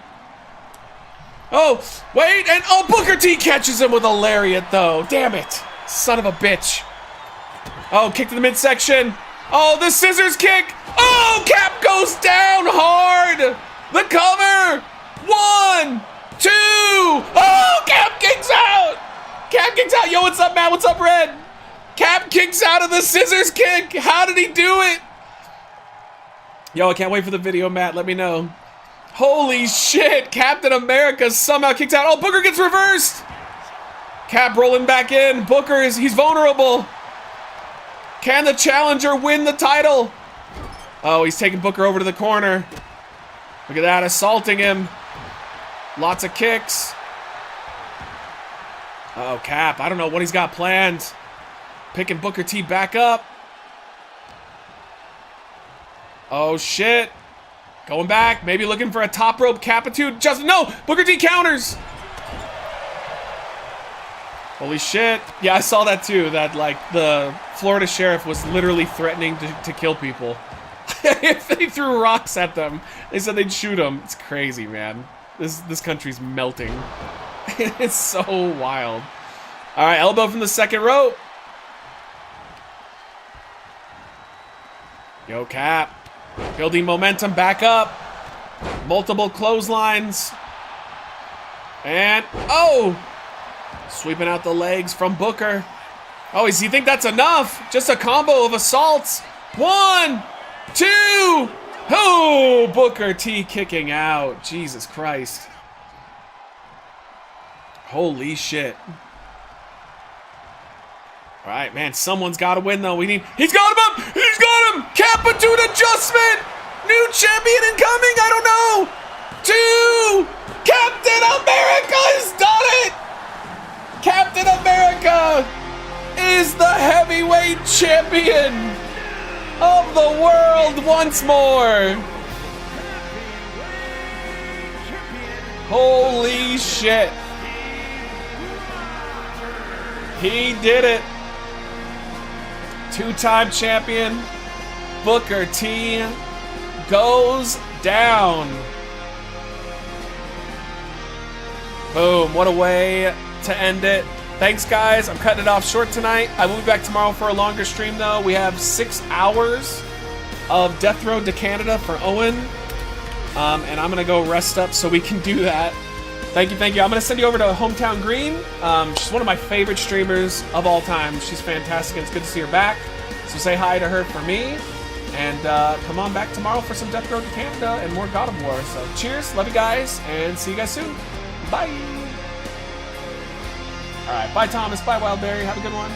Oh, wait, and oh, Booker T catches him with a lariat, though. Damn it. Son of a bitch. Oh, kick to the midsection. Oh, the scissors kick. Oh, Cap goes down hard. The cover. 1, 2. Oh, Cap kicks out. Cap kicks out. Yo, what's up, Matt? What's up, Red? Cap kicks out of the scissors kick. How did he do it? Yo, I can't wait for the video, Matt. Let me know. Holy shit. Captain America somehow kicks out. Oh, Booker gets reversed. Cap rolling back in. Booker he's vulnerable. Can the challenger win the title? Oh, he's taking Booker over to the corner. Look at that, assaulting him. Lots of kicks. Oh, Cap, I don't know what he's got planned. Picking Booker T back up. Oh, shit. Going back, maybe looking for a top rope Capitude. Just no, Booker T counters. Holy shit. Yeah, I saw that too, that like the Florida sheriff was literally threatening to kill people. If they threw rocks at them, they said they'd shoot them. It's crazy, man. This country's melting. It's so wild. All right, elbow from the second rope. Yo, Cap. Building momentum back up. Multiple clotheslines. And, oh! Sweeping out the legs from Booker. Oh, does he think that's enough? Just a combo of assaults. 1, 2. Oh, Booker T kicking out. Jesus Christ. Holy shit. All right, man, someone's got to win, though. He's got him up. He's got him. Capitude adjustment. New champion incoming. I don't know. 2. Captain America has done it. Captain America is the heavyweight champion of the world once more. Holy shit. He did it. 2-time champion Booker T goes down. Boom, what a way to end it. Thanks, guys. I'm cutting it off short tonight. I will be back tomorrow for a longer stream, though. We have 6 hours of Death Road to Canada for Owen. And I'm going to go rest up so we can do that. Thank you, thank you. I'm going to send you over to Hometown Green. She's one of my favorite streamers of all time. She's fantastic, and it's good to see her back. So say hi to her for me. And come on back tomorrow for some Death Road to Canada and more God of War. So cheers, love you guys, and see you guys soon. Bye. All right, bye, Thomas. Bye, Wildberry. Have a good one.